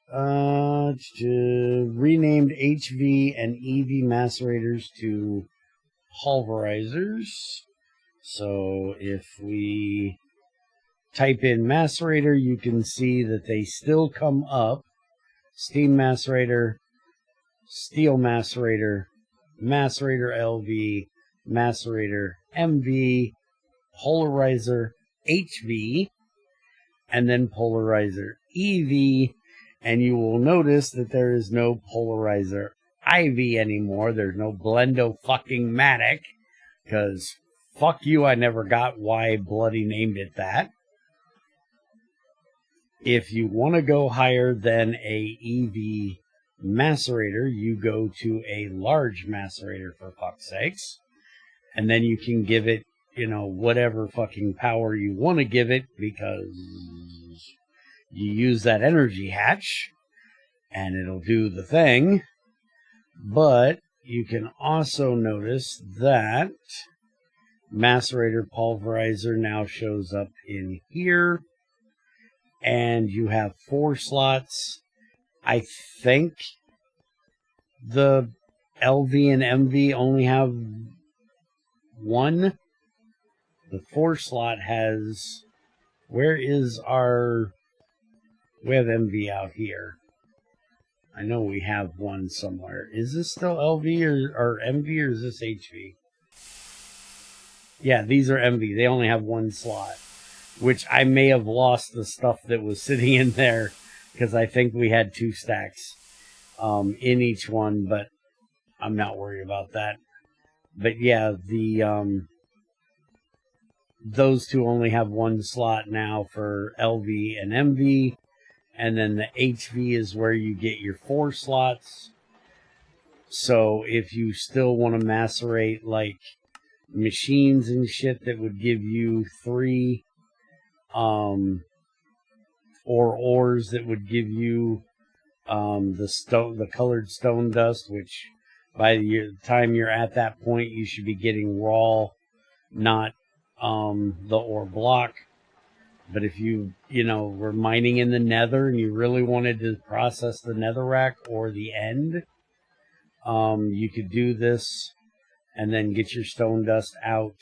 Renamed HV and EV macerators to pulverizers. So if we type in macerator, you can see that they still come up. Steam macerator, steel macerator, macerator LV, macerator MV, polarizer HV, and then polarizer EV. And you will notice that there is no polarizer IV anymore. There's no Blendo fucking Matic, because fuck you, I never got why bloody named it that. If you want to go higher than a EV macerator, you go to a large macerator, for fuck's sakes. And then you can give it, whatever fucking power you want to give it, because you use that energy hatch and it'll do the thing. But you can also notice that macerator pulverizer now shows up in here, and you have 4 slots. I think the LV and MV only have 1. The 4 slot has, where is our, we have MV out here. I know we have one somewhere. Is this still LV or MV, or is this HV? Yeah, these are MV. They only have 1 slot, which I may have lost the stuff that was sitting in there, because I think we had 2 stacks in each one, but I'm not worried about that. But yeah, those 2 only have 1 slot now for LV and MV. And then the HV is where you get your 4 slots. So if you still want to macerate like machines and shit that would give you 3, or ores that would give you the colored stone dust, which by the time you're at that point, you should be getting raw, not the ore block. But if you were mining in the nether and you really wanted to process the netherrack or the end, you could do this and then get your stone dust out.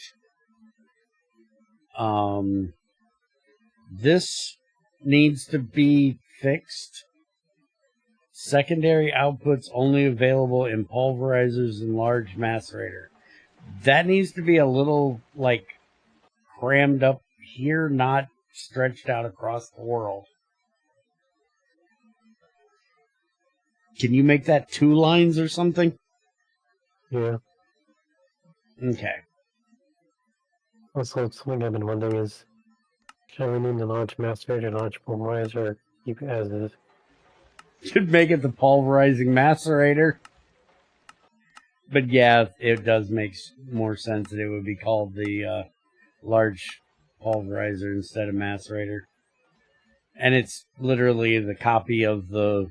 This needs to be fixed. Secondary outputs only available in pulverizers and large macerator. That needs to be a little, crammed up here, not stretched out across the world. Can you make that 2 lines or something? Yeah. Okay. Also, something I've been wondering is, should I rename the large macerator large pulverizer, or keep it as is? Should make it the pulverizing macerator. But yeah, it does make more sense that it would be called the large pulverizer instead of macerator. And it's literally the copy of the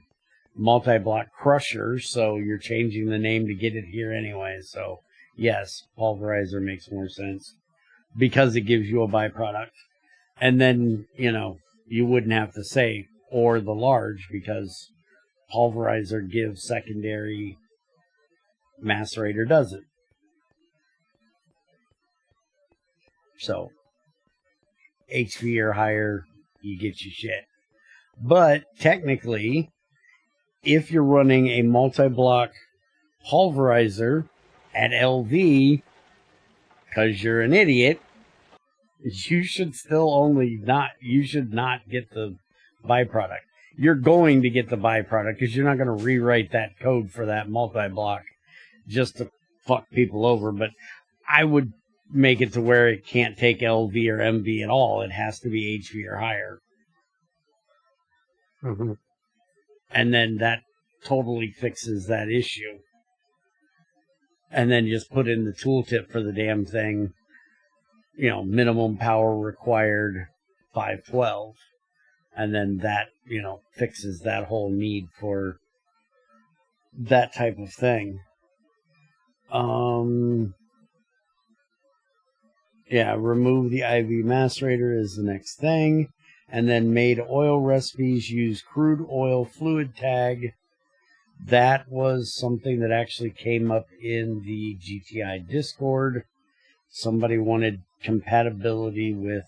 multi-block crusher, so you're changing the name to get it here anyway. So yes, pulverizer makes more sense because it gives you a byproduct. And then, you wouldn't have to say or the large, because pulverizer gives secondary, macerator doesn't. So HP or higher, you get your shit. But technically, if you're running a multi-block pulverizer at LV, because you're an idiot, you should not get the byproduct. You're going to get the byproduct because you're not going to rewrite that code for that multi-block just to fuck people over. But I would make it to where it can't take LV or MV at all. It has to be HV or higher. Mm-hmm. And then that totally fixes that issue. And then just put in the tooltip for the damn thing. You know, minimum power required 512. And then that, you know, fixes that whole need for that type of thing. Yeah, remove the IV macerator is the next thing. And then made oil recipes use crude oil fluid tag. That was something that actually came up in the GTI Discord. Somebody wanted compatibility with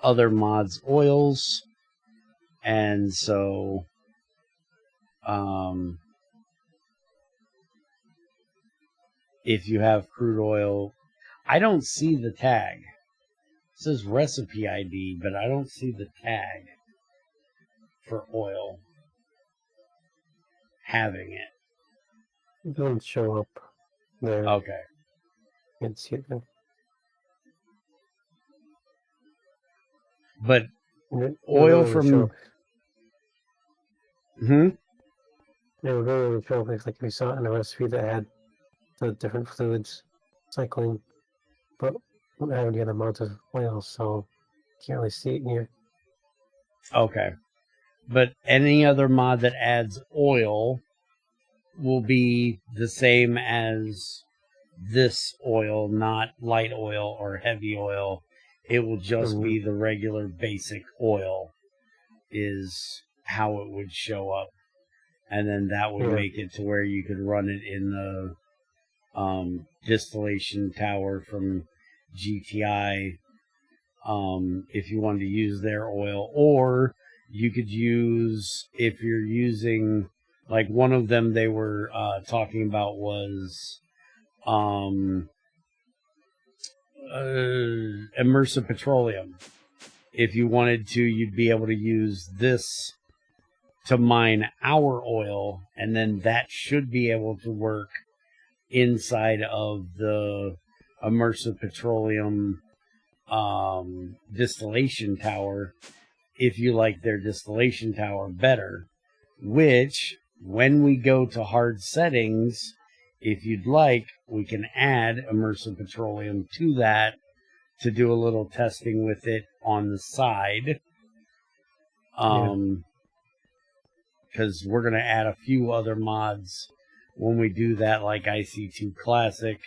other mods' oils. And so if you have crude oil, I don't see the tag. It says recipe ID, but I don't see the tag for oil having it. It doesn't show up there. Okay. You can see it then. But It oil really from... show up. Hmm? It would really show up like we saw it in a recipe that had the different fluids cycling, but we don't have any other amounts of oil, so you can't really see it in here. Okay. But any other mod that adds oil will be the same as this oil, not light oil or heavy oil. It will just be the regular basic oil is how it would show up. And then that would make it to where you could run it in the distillation tower from GTI if you wanted to use their oil. Or you could use, if you're using, like one of them they were talking about was immersive petroleum. If you wanted to, you'd be able to use this to mine our oil, and then that should be able to work inside of the immersive petroleum distillation tower if you like their distillation tower better, which when we go to hard settings, if you'd like, we can add immersive petroleum to that to do a little testing with it on the side. Because we're going to add a few other mods when we do that, like IC2 Classic,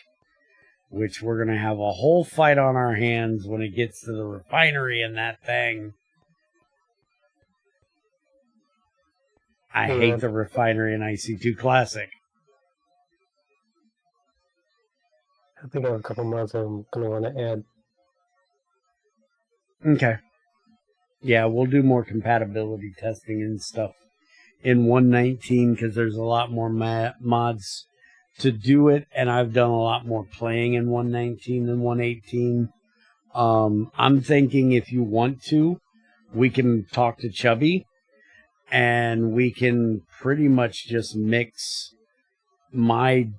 which we're going to have a whole fight on our hands when it gets to the refinery and that thing. I hate the refinery in IC2 Classic. I think I have a couple mods I'm going to want to add. Okay. Yeah, we'll do more compatibility testing and stuff in 1.19 because there's a lot more mods to do it, and I've done a lot more playing in 1.19 than 1.18. I'm thinking if you want to, we can talk to Chubby, and we can pretty much just mix my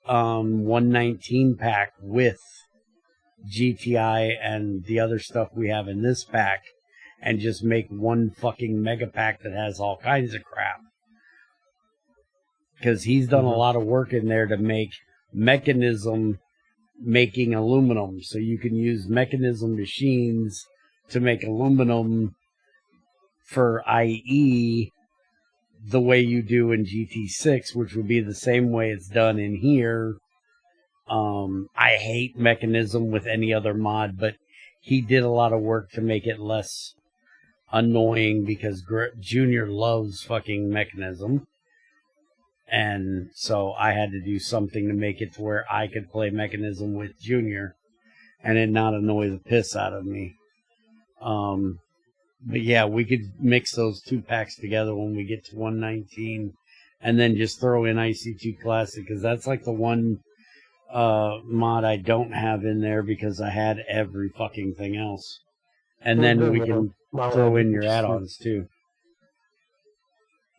1.19 pack with GTI and the other stuff we have in this pack, and just make one fucking mega pack that has all kinds of crap. Because he's done a lot of work in there to make mechanism making aluminum. So you can use mechanism machines to make aluminum for IE the way you do in GT6, which would be the same way it's done in here. I hate mechanism with any other mod, but he did a lot of work to make it less annoying because Junior loves fucking mechanism. And so I had to do something to make it to where I could play mechanism with Junior. and it not annoy the piss out of me. But yeah, we could mix those 2 packs together when we get to 119, and then just throw in IC2 Classic, because that's like the one mod I don't have in there because I had every fucking thing else. And then we can throw in your add-ons too.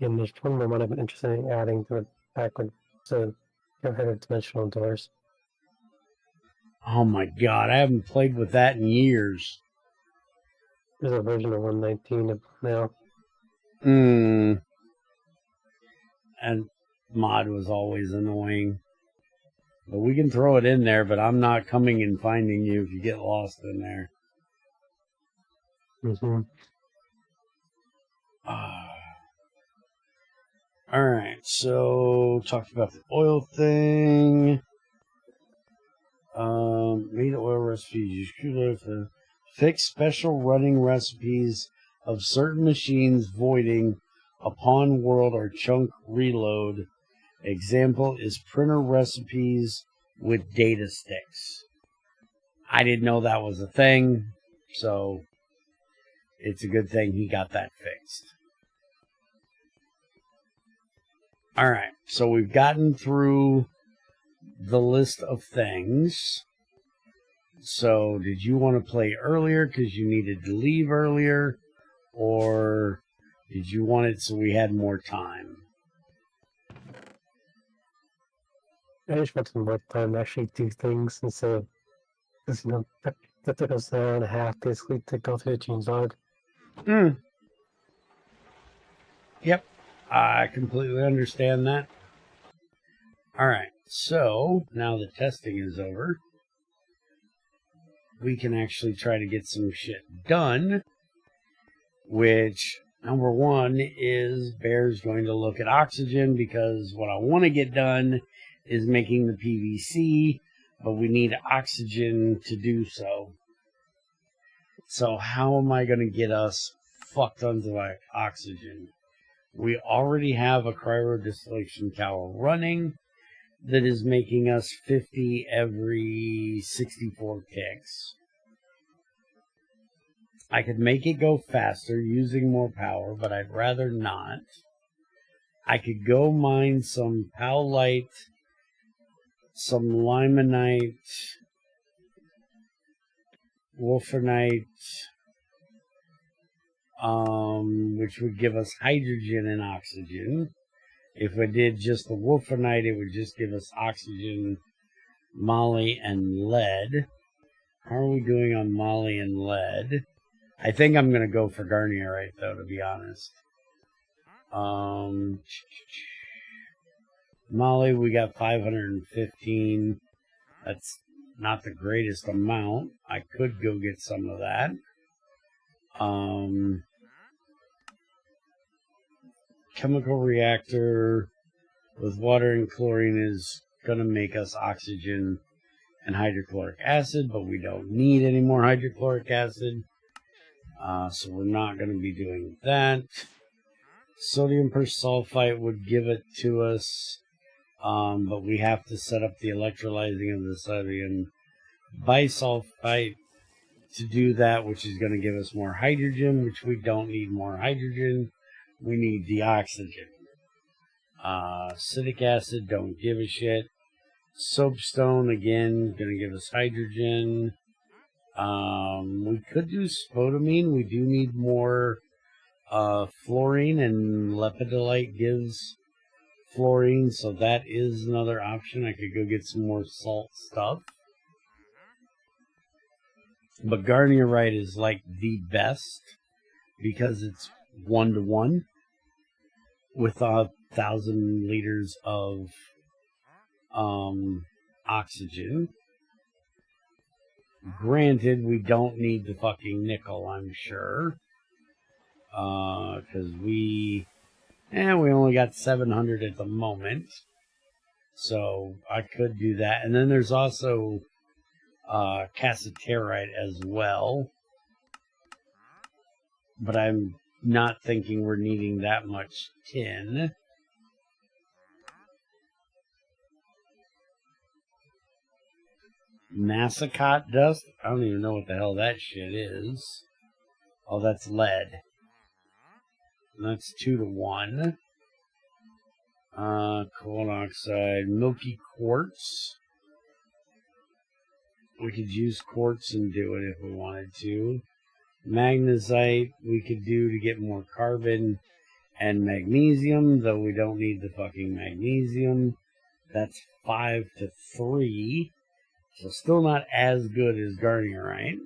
And there's one more one I've been interested in adding to the pack with the dimensional doors. Oh my god, I haven't played with that in years. There's a version of 119 now. And mod was always annoying. But we can throw it in there, but I'm not coming and finding you if you get lost in there. Alright, so talked about the oil thing. Made oil recipes. Use crude to fix special running recipes of certain machines voiding upon world or chunk reload. Example is printer recipes with data sticks. I didn't know that was a thing, so it's a good thing he got that fixed. Alright, so we've gotten through the list of things. So, did you want to play earlier because you needed to leave earlier? Or did you want it so we had more time? I just want some more time to actually do things instead of, because, you know, that took us an hour and a half basically to go through the Gene's log. Yep, I completely understand that. Alright, so now the testing is over, we can actually try to get some shit done, which, number one, is Bear's going to look at oxygen, because what I want to get done is making the PVC, but we need oxygen to do so. So how am I going to get us fuck tons of oxygen? We already have a cryodistillation tower running that is making us 50 every 64 ticks. I could make it go faster using more power, but I'd rather not. I could go mine some powlite, some limonite, wolfenite, which would give us hydrogen and oxygen. If we did just the wolfenite, it would just give us oxygen, moly, and lead. How are we doing on moly and lead? I think I'm going to go for Garnierite, though, to be honest. Moly, we got 515. That's not the greatest amount. I could go get some of that. Chemical reactor with water and chlorine is going to make us oxygen and hydrochloric acid, but we don't need any more hydrochloric acid, so we're not going to be doing that. Sodium persulfite would give it to us, but we have to set up the electrolyzing of the sodium bisulfite to do that, which is going to give us more hydrogen, which we don't need more hydrogen. We need the oxygen. Acidic acid, don't give a shit. Soapstone, again, going to give us hydrogen. We could do spodumene. We do need more fluorine, and lepidolite gives fluorine, so that is another option. I could go get some more salt stuff. But Garnierite is like the best because it's 1-to-1 with 1,000 liters of oxygen. Granted, we don't need the fucking nickel, I'm sure, because we only got 700 at the moment, so I could do that. And then there's also cassiterite as well, but I'm not thinking we're needing that much tin. Massacot dust? I don't even know what the hell that shit is. Oh, that's lead. That's 2 to 1. Coal oxide. Milky quartz. We could use quartz and do it if we wanted to. Magnesite we could do to get more carbon and magnesium, though we don't need the fucking magnesium. That's 5 to 3. So still not as good as garnierite.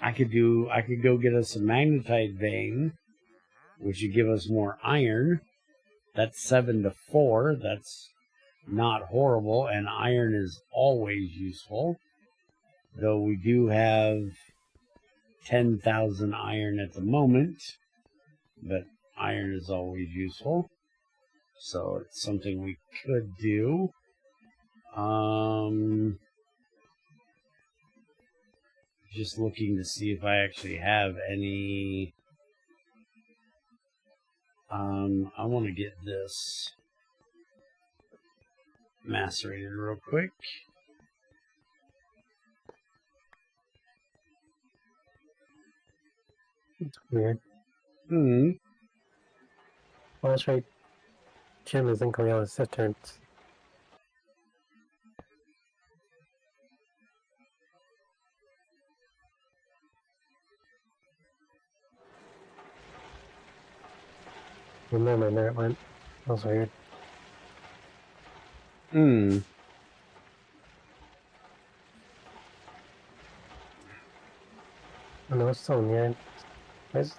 I could go get us a magnetite vein, which would give us more iron. That's 7 to 4. That's not horrible, and iron is always useful. Though we do have 10,000 iron at the moment, but iron is always useful. So it's something we could do. Just looking to see if I actually have any. I want to get this macerated real quick. It's weird. Hmm. Well, that's right. Jim isn't going on the Sifter. Remember where it went. That was weird. Hmm. I know it's still in the end. Where's...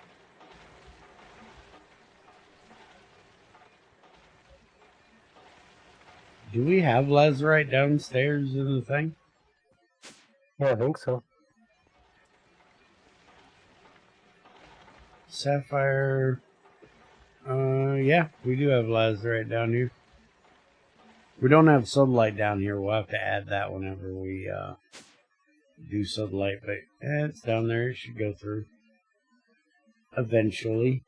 Do we have lazurite downstairs in the thing? Yeah, I think so. Sapphire. Yeah, we do have lazurite down here. We don't have sodalite down here. We'll have to add that whenever we do sodalite, but it's down there. It should go through eventually.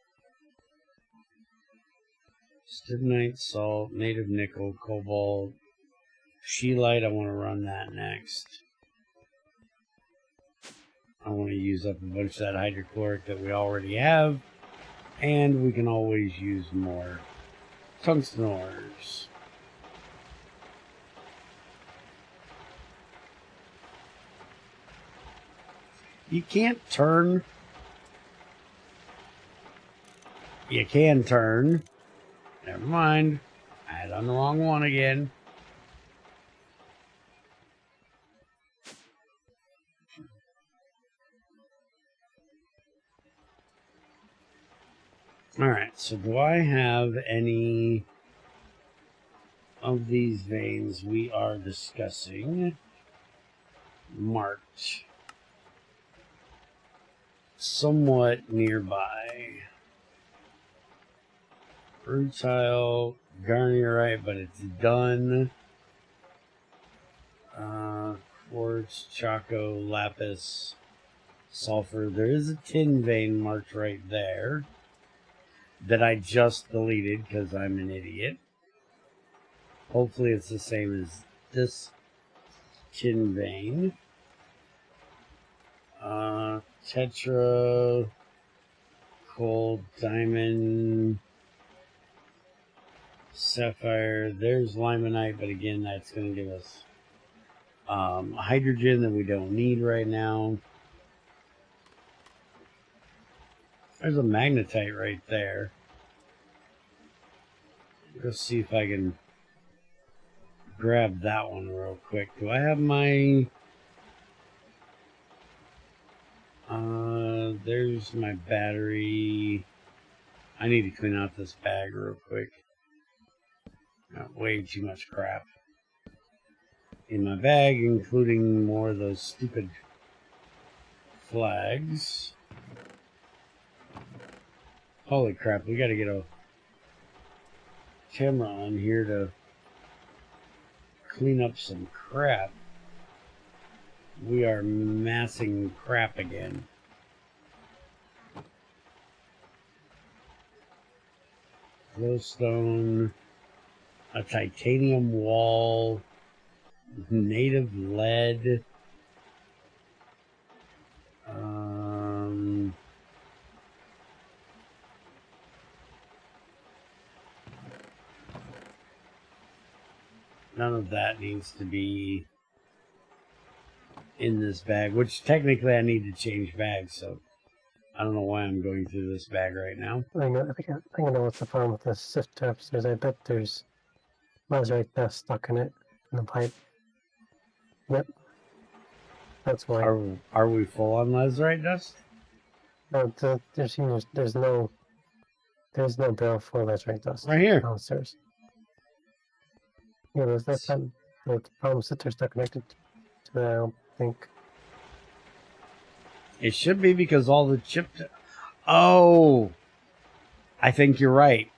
Stibnite, salt, native nickel, cobalt, scheelite. I want to run that next. I want to use up a bunch of that hydrochloric that we already have, and we can always use more tungsten ores. You can't turn. You can turn. Never mind. I had on the wrong one again. Alright, so do I have any of these veins we are discussing marked somewhat nearby? Rutile, garnierite, but it's done. Quartz, Chaco, lapis, sulfur. There is a tin vein marked right there that I just deleted because I'm an idiot. Hopefully it's the same as this tin vein. Tetra, gold, diamond, sapphire. There's limonite, but again, that's going to give us hydrogen that we don't need right now. There's a magnetite right there. Let's see if I can grab that one real quick. Do I have my... there's my battery. I need to clean out this bag real quick. Got way too much crap in my bag, including more of those stupid flags. Holy crap, we gotta get a camera on here to clean up some crap. We are massing crap again. Glowstone. a titanium wall, native lead. None of that needs to be in this bag, which technically I need to change bags, so I don't know why I'm going through this bag right now. I think I know what's the problem with the Sifter upstairs. I bet there's Lazarite dust stuck in it, in the pipe. Yep. That's why. Are we full on Lazarite dust? No, there's no barrel for Lazarite dust. Right here. Downstairs. Yeah, there's that time. The problem Sifter's not connected to that, I don't think. It should be because all the Oh! I think you're right.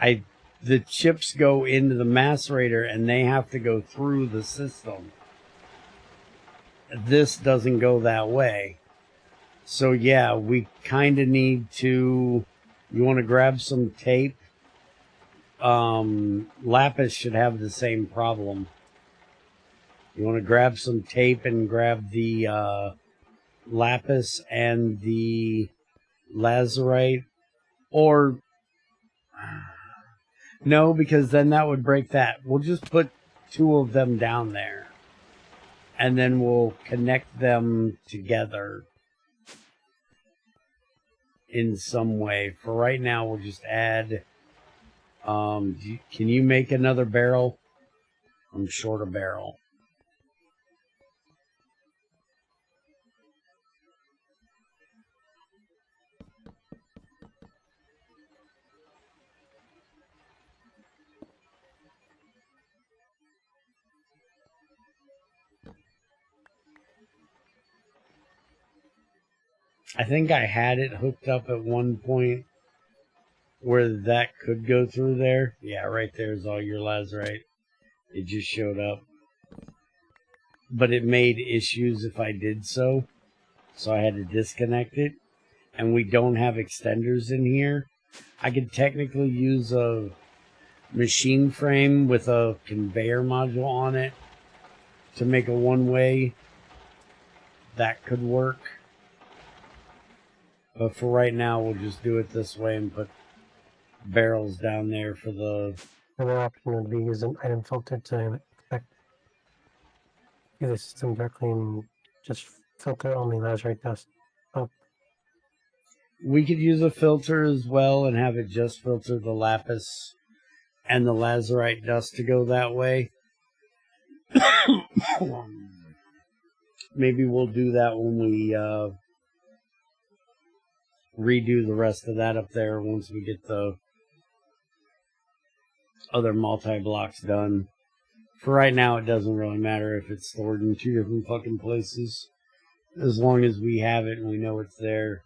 The chips go into the macerator and they have to go through the system. This doesn't go that way. So yeah, we kind of need to... You want to grab some tape? Lapis should have the same problem. You want to grab some tape and grab the lapis and the lazarite, or no, because then that would break that. We'll just put 2 of them down there and then we'll connect them together in some way. For right now, we'll just add can you make another barrel? I'm short a barrel. I think I had it hooked up at one point where that could go through there. Yeah, right there is all your lazarite. It just showed up. But it made issues if I did so. So I had to disconnect it. And we don't have extenders in here. I could technically use a machine frame with a conveyor module on it to make a one-way. That could work. But for right now, we'll just do it this way and put barrels down there for the... Another option would be use an item filter to connect the system directly and just filter only lazarite dust up. We could use a filter as well and have it just filter the lapis and the lazarite dust to go that way. Maybe we'll do that when we redo the rest of that up there once we get the other multi-blocks done. For right now, it doesn't really matter if it's stored in 2 different fucking places. As long as we have it and we know it's there.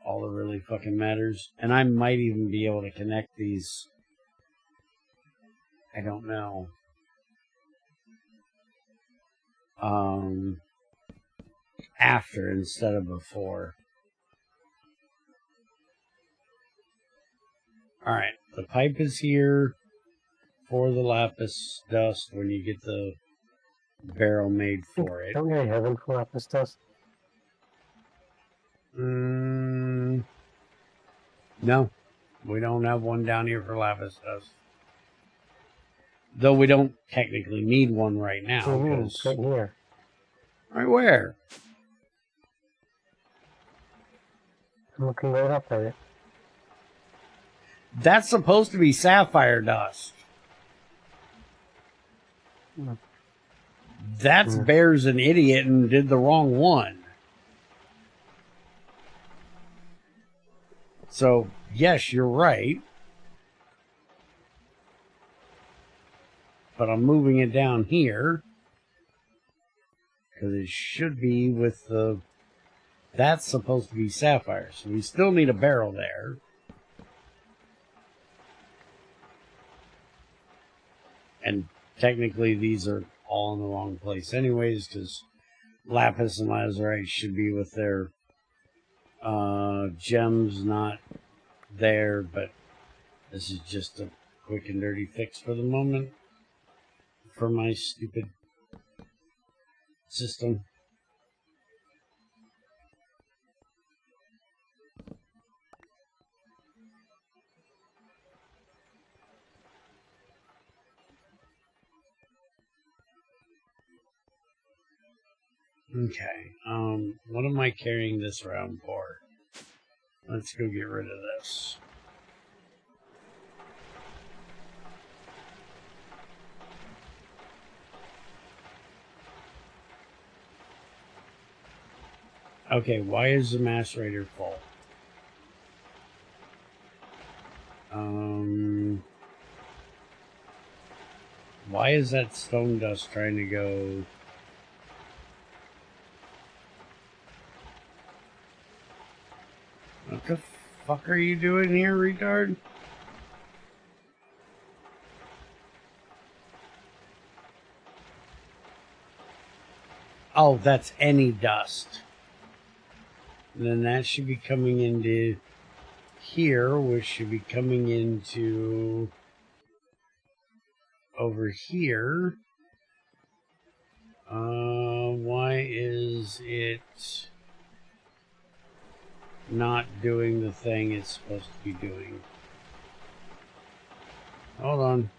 All that really fucking matters. And I might even be able to connect these. I don't know. After instead of before. Alright, the pipe is here for the lapis dust when you get the barrel made for it. Don't really have one for lapis dust. No, we don't have one down here for lapis dust. Though we don't technically need one right now. It's right here. Right where? I'm looking right up at it. That's supposed to be sapphire dust. That's Bear's an idiot and did the wrong one. So, yes, you're right. But I'm moving it down here. Because it should be with the... That's supposed to be sapphire. So we still need a barrel there. And technically these are all in the wrong place anyways, because lapis and lazarite should be with their gems, not there, but this is just a quick and dirty fix for the moment for my stupid system. Okay, what am I carrying this around for? Let's go get rid of this. Okay, why is the Macerator full? Why is that stone dust trying to go? What the fuck are you doing here, retard? Oh, that's any dust. And then that should be coming into here, which should be coming into over here. Why is it not doing the thing it's supposed to be doing? Hold on.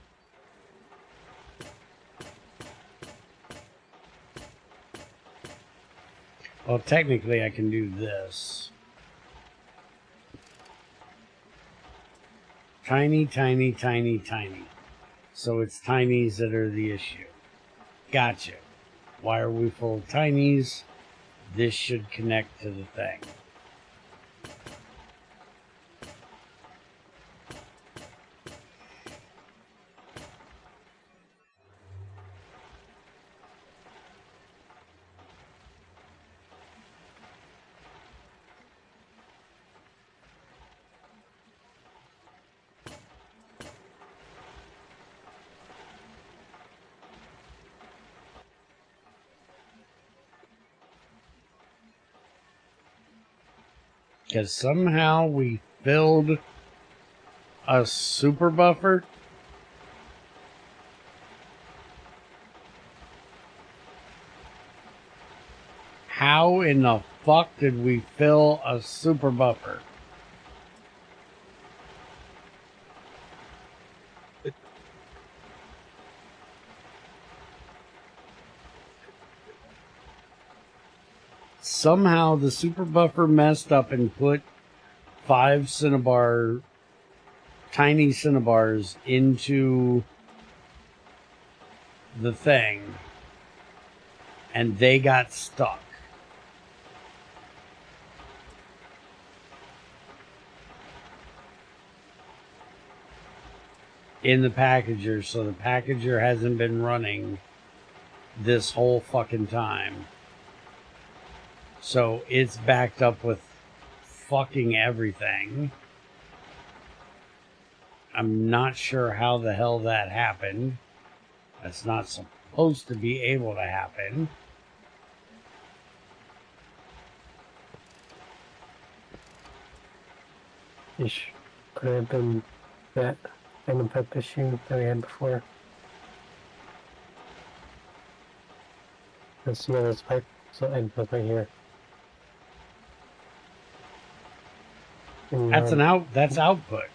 Well, technically I can do this. Tiny, tiny, tiny, tiny. So it's tinies that are the issue. Gotcha. Why are we full of tinies? This should connect to the thing. Because somehow we filled a super buffer. How in the fuck did we fill a super buffer? Somehow the super buffer messed up and put 5 cinnabar, tiny cinnabars into the thing, and they got stuck. In the packager, so the packager hasn't been running this whole fucking time. So it's backed up with fucking everything. I'm not sure how the hell that happened. That's not supposed to be able to happen. Ish. Could have been that random pipe issue that we had before. Let's see this pipe. So end pipe right here. And, That's output.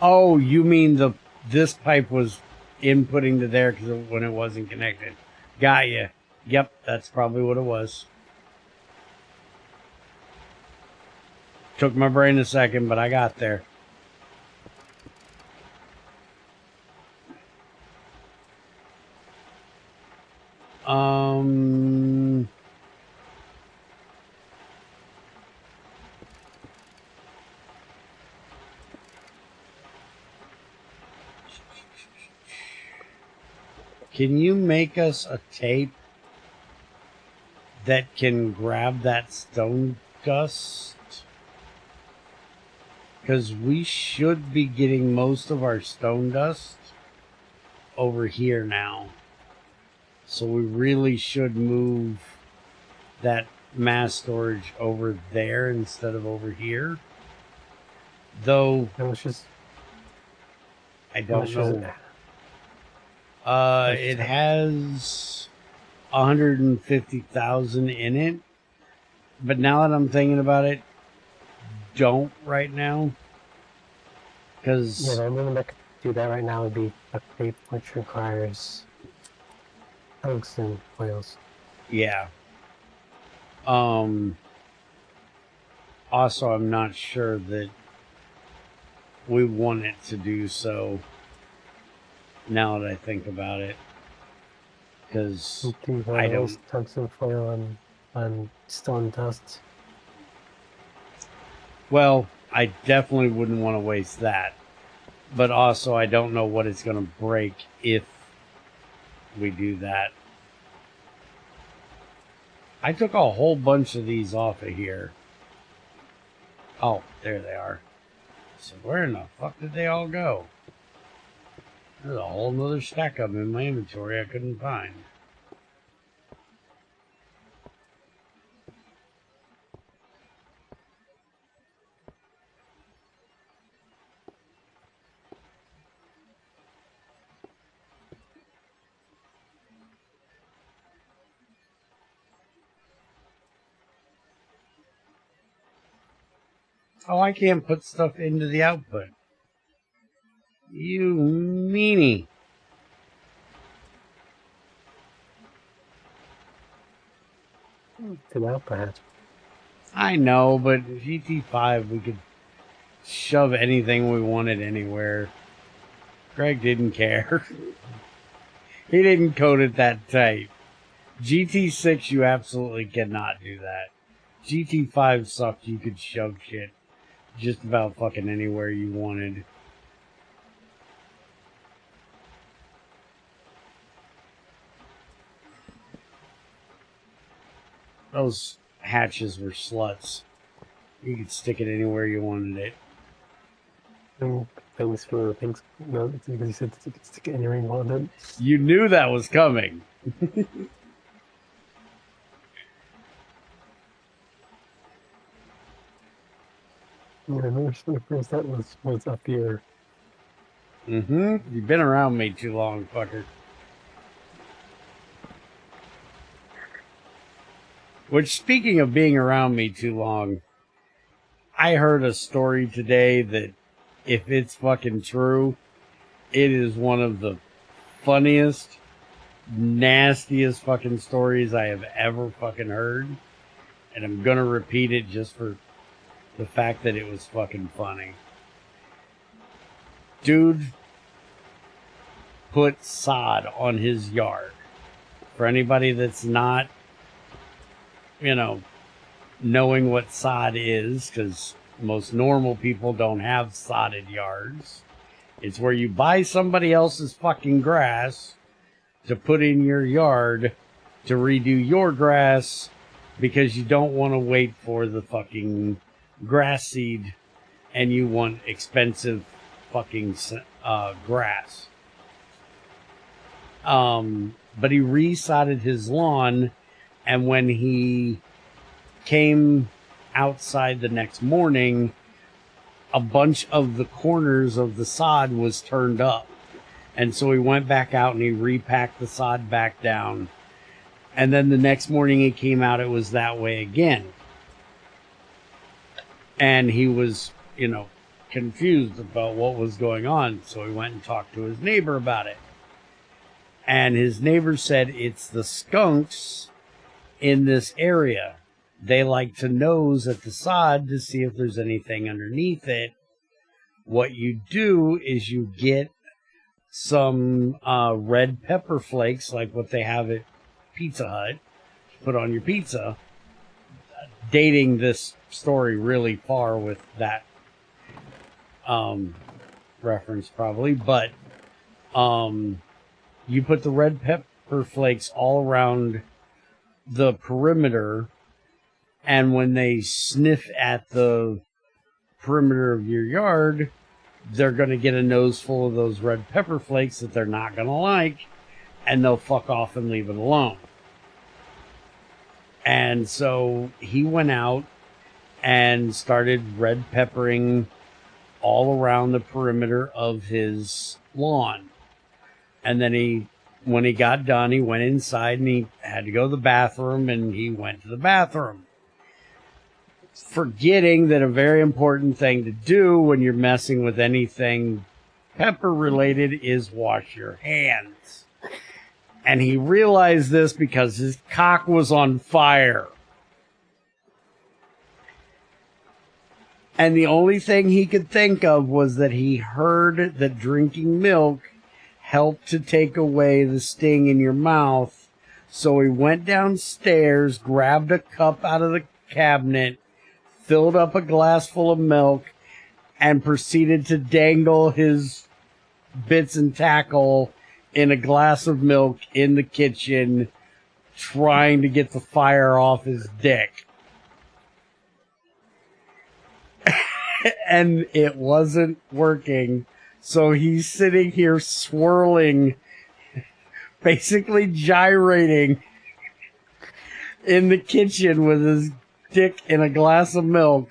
Oh, you mean this pipe was inputting to there because when it wasn't connected. Got ya. Yep, that's probably what it was. Took my brain a second, but I got there. Can you make us a tape that can grab that stone dust? Because we should be getting most of our stone dust over here now. So we really should move that mass storage over there instead of over here. Though How much is? I How don't much is know. in there? It has 150,000 in it. But now that I'm thinking about it, don't right now. Because Yeah, the only thing that could do that right now would be a tape, which requires tungsten coils. yeah. Also, I'm not sure that we want it to do so. Now that I think about it, because Do you I want to don't. waste tungsten foil on stone dust? Well, I definitely wouldn't want to waste that. But also, I don't know what it's going to break if we do that. I took a whole bunch of these off of here. Oh, there they are. So where in the fuck did they all go? There's a whole nother stack of them in my inventory I couldn't find. Oh, I can't put stuff into the output. You meanie. To the perhaps. I know, but GT5 we could shove anything we wanted anywhere. Greg didn't care. He didn't code it that tight. GT6 you absolutely cannot do that. GT5 sucked. You could shove shit just about fucking anywhere you wanted. Those hatches were sluts. You could stick it anywhere you wanted it. Thanks for things. No, it's because you said you could stick it anywhere you wanted. You knew that was coming. Yeah, I remember the first that was up here. You've been around me too long, fucker. Which, speaking of being around me too long, I heard a story today that, if it's fucking true, it is one of the funniest, nastiest fucking stories I have ever fucking heard. And I'm gonna repeat it just for the fact that it was fucking funny. Dude put sod on his yard. For anybody that's not, knowing what sod is, because most normal people don't have sodded yards. It's where you buy somebody else's fucking grass to put in your yard to redo your grass because you don't want to wait for the fucking grass seed and you want expensive fucking grass. But he resodded his lawn, and when he came outside the next morning, a bunch of the corners of the sod was turned up. And so he went back out and he repacked the sod back down. And then the next morning he came out, it was that way again. And he was, confused about what was going on. So he went and talked to his neighbor about it. And his neighbor said, it's the skunks in this area. They like to nose at the sod to see if there's anything underneath it. What you do is you get some red pepper flakes, like what they have at Pizza Hut, put on your pizza. Dating this story really far with that reference probably, but you put the red pepper flakes all around the perimeter, and when they sniff at the perimeter of your yard, they're going to get a nose full of those red pepper flakes that they're not going to like, and they'll fuck off and leave it alone. And so he went out and started red peppering all around the perimeter of his lawn. And then when he got done, he went inside and he had to go to the bathroom, and he went to the bathroom, forgetting that a very important thing to do when you're messing with anything pepper related is wash your hands. And he realized this because his cock was on fire. And the only thing he could think of was that he heard that drinking milk helped to take away the sting in your mouth. So he went downstairs, grabbed a cup out of the cabinet, filled up a glass full of milk, and proceeded to dangle his bits and tackle in a glass of milk in the kitchen, trying to get the fire off his dick. And it wasn't working. So he's sitting here swirling, basically gyrating in the kitchen with his dick in a glass of milk,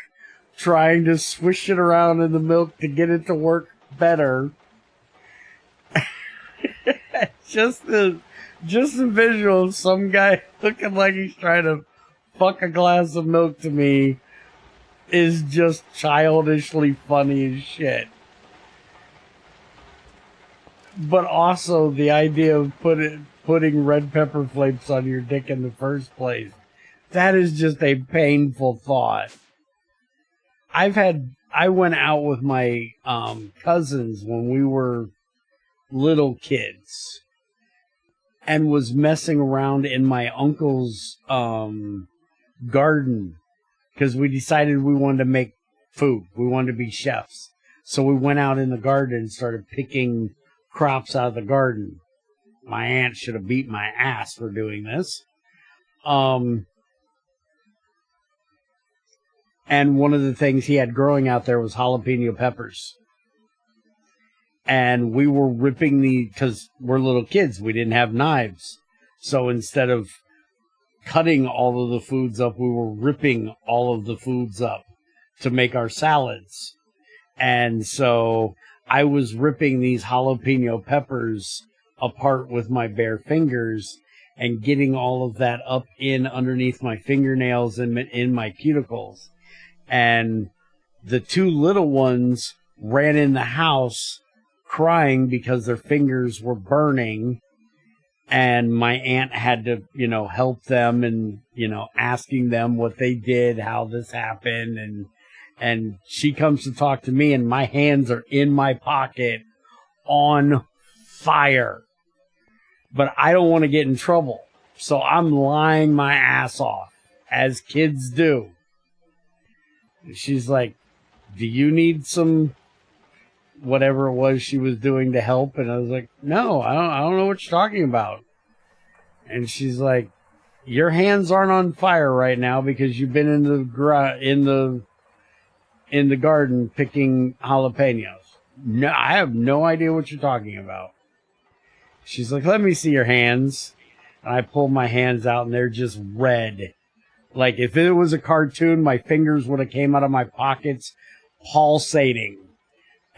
trying to swish it around in the milk to get it to work better. just the visual of some guy looking like he's trying to fuck a glass of milk to me is just childishly funny as shit. But also the idea of putting red pepper flakes on your dick in the first place. That is just a painful thought. I went out with my cousins when we were little kids and was messing around in my uncle's garden because we decided we wanted to make food. We wanted to be chefs. So we went out in the garden and started picking crops out of the garden. My aunt should have beat my ass for doing this. And one of the things he had growing out there was jalapeno peppers. And we were ripping because we're little kids, we didn't have knives. So instead of cutting all of the foods up, we were ripping all of the foods up to make our salads. And so I was ripping these jalapeno peppers apart with my bare fingers and getting all of that up in underneath my fingernails and in my cuticles. And the two little ones ran in the house crying because their fingers were burning. And my aunt had to, help them and, asking them what they did, how this happened. And she comes to talk to me and my hands are in my pocket on fire. But I don't want to get in trouble. So I'm lying my ass off, as kids do. She's like, do you need some whatever it was she was doing to help? And I was like, no, I don't know what you're talking about. And she's like, your hands aren't on fire right now because you've been in the garden picking jalapenos. No, I have no idea what you're talking about. She's like, let me see your hands. And I pull my hands out and they're just red. Like if it was a cartoon, my fingers would have came out of my pockets pulsating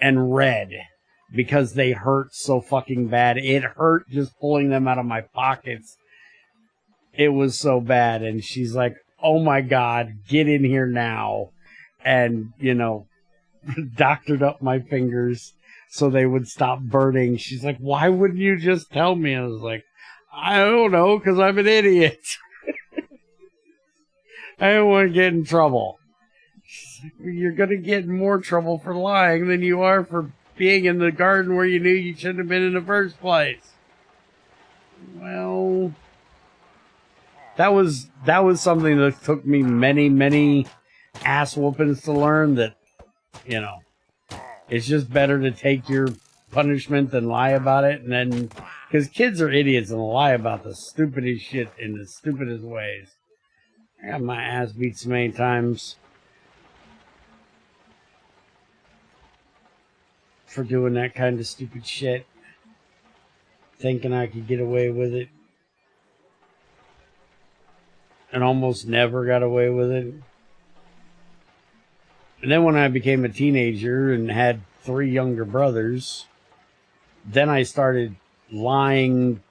and red because they hurt so fucking bad. It hurt just pulling them out of my pockets. It was so bad. And she's like, oh my God, get in here now. And, doctored up my fingers so they would stop burning. She's like, why wouldn't you just tell me? I was like, I don't know, because I'm an idiot. I don't want to get in trouble. You're going to get in more trouble for lying than you are for being in the garden where you knew you shouldn't have been in the first place. Well, that was something that took me many, many ass whoopings to learn that, it's just better to take your punishment than lie about it. And then, because kids are idiots and lie about the stupidest shit in the stupidest ways. I got my ass beat so many times for doing that kind of stupid shit, thinking I could get away with it, and almost never got away with it And then when I became a teenager and had 3 younger brothers, then I started lying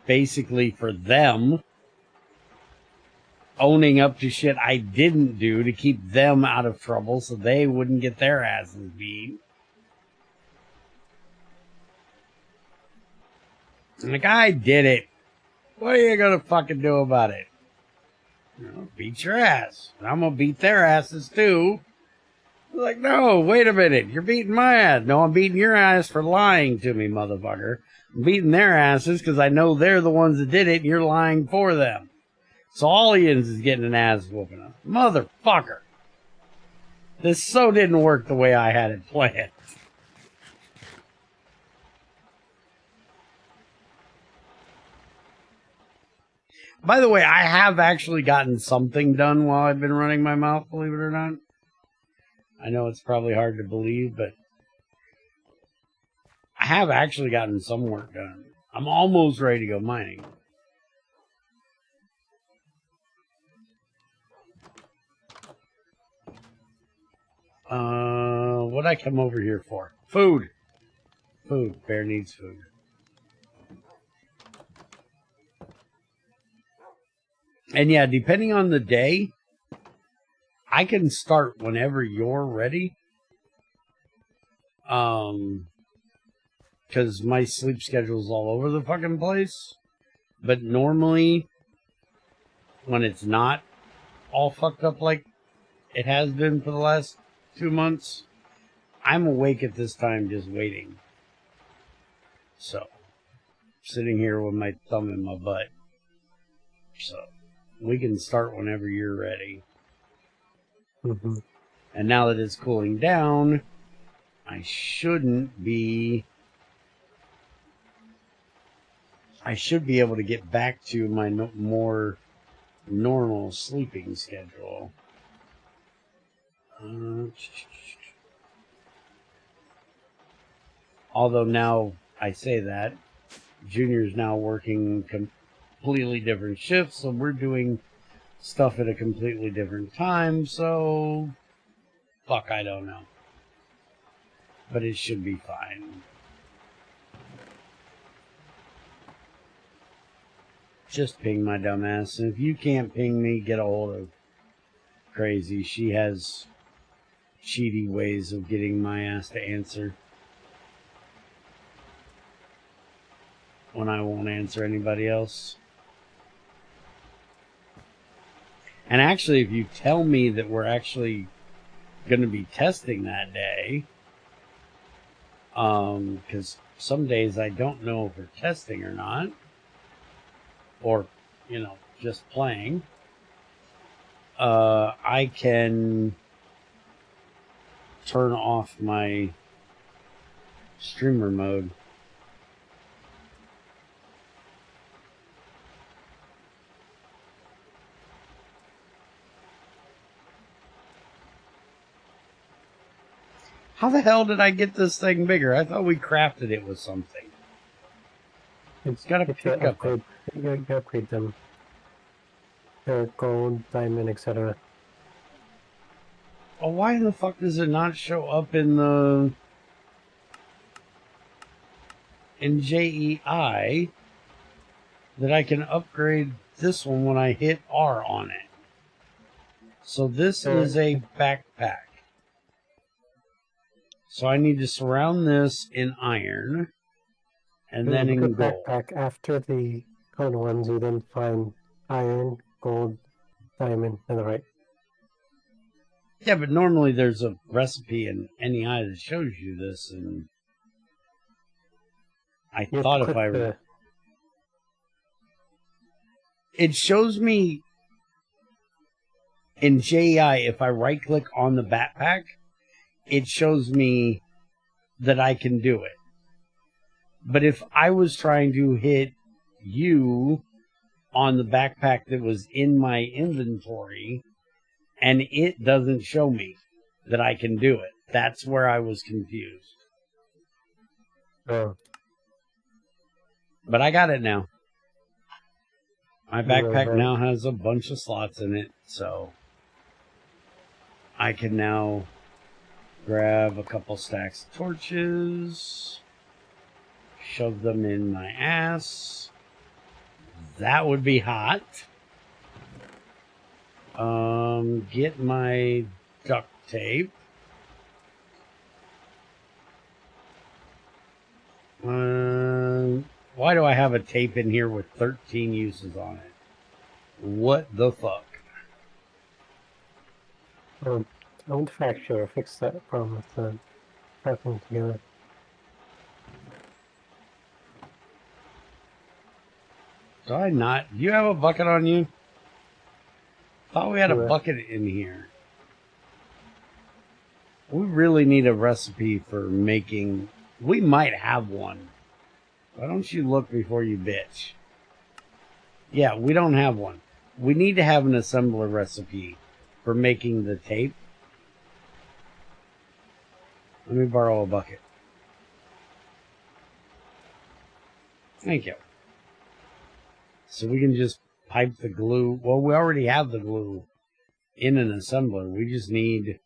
basically for them, owning up to shit I didn't do to keep them out of trouble so they wouldn't get their asses beat. Like, I did it. What are you gonna fucking do about it? You know, beat your ass. I'm gonna beat their asses too. Like, no, wait a minute. You're beating my ass. No, I'm beating your ass for lying to me, motherfucker. I'm beating their asses because I know they're the ones that did it and you're lying for them. So all he is getting an ass whooping. Motherfucker. This so didn't work the way I had it planned. By the way, I have actually gotten something done while I've been running my mouth, believe it or not. I know it's probably hard to believe, but I have actually gotten some work done. I'm almost ready to go mining. What'd I come over here for? Food. Food. Bear needs food. And yeah, depending on the day, I can start whenever you're ready. Because my sleep schedule's all over the fucking place. But normally, when it's not all fucked up like it has been for the last 2 months, I'm awake at this time just waiting. So, sitting here with my thumb in my butt. So, we can start whenever you're ready. Mm-hmm. And now that it's cooling down, I should be able to get back to my more normal sleeping schedule. Although now I say that, Junior's now working completely different shifts, so we're doing stuff at a completely different time, so fuck, I don't know. But it should be fine. Just ping my dumbass, and if you can't ping me, get a hold of Crazy. She has cheaty ways of getting my ass to answer when I won't answer anybody else. And actually, if you tell me that we're actually going to be testing that day, because some days I don't know if we're testing or not, or, you know, just playing, I can turn off my streamer mode. How the hell did I get this thing bigger? I thought we crafted it with something. It's got to pick up. You upgrade them. They're gold, diamond, etc. Oh, why the fuck does it not show up in JEI that I can upgrade this one when I hit R on it? So this is a backpack. So I need to surround this in iron, and then in gold. Backpack after the gold ones, you then find iron, gold, diamond, and the right. Yeah, but normally there's a recipe in NEI that shows you this, and I thought if I... It shows me in JEI, if I right-click on the backpack, it shows me that I can do it. But if I was trying to hit U on the backpack that was in my inventory, and it doesn't show me that I can do it, that's where I was confused. Oh. But I got it now. My backpack now has a bunch of slots in it, so I can now Grab a couple stacks of torches. Shove them in my ass. That would be hot. Get my duct tape. Why do I have a tape in here with 13 uses on it? What the fuck? Manufacturer fixed that problem with the crafting together. Do I not? Do you have a bucket on you? Thought we had a Yeah. bucket in here. We really need a recipe for making... We might have one. Why don't you look before you bitch? Yeah, we don't have one. We need to have an assembler recipe for making the tape. Let me borrow a bucket. Thank you. So we can just pipe the glue. Well, we already have the glue in an assembler. We just need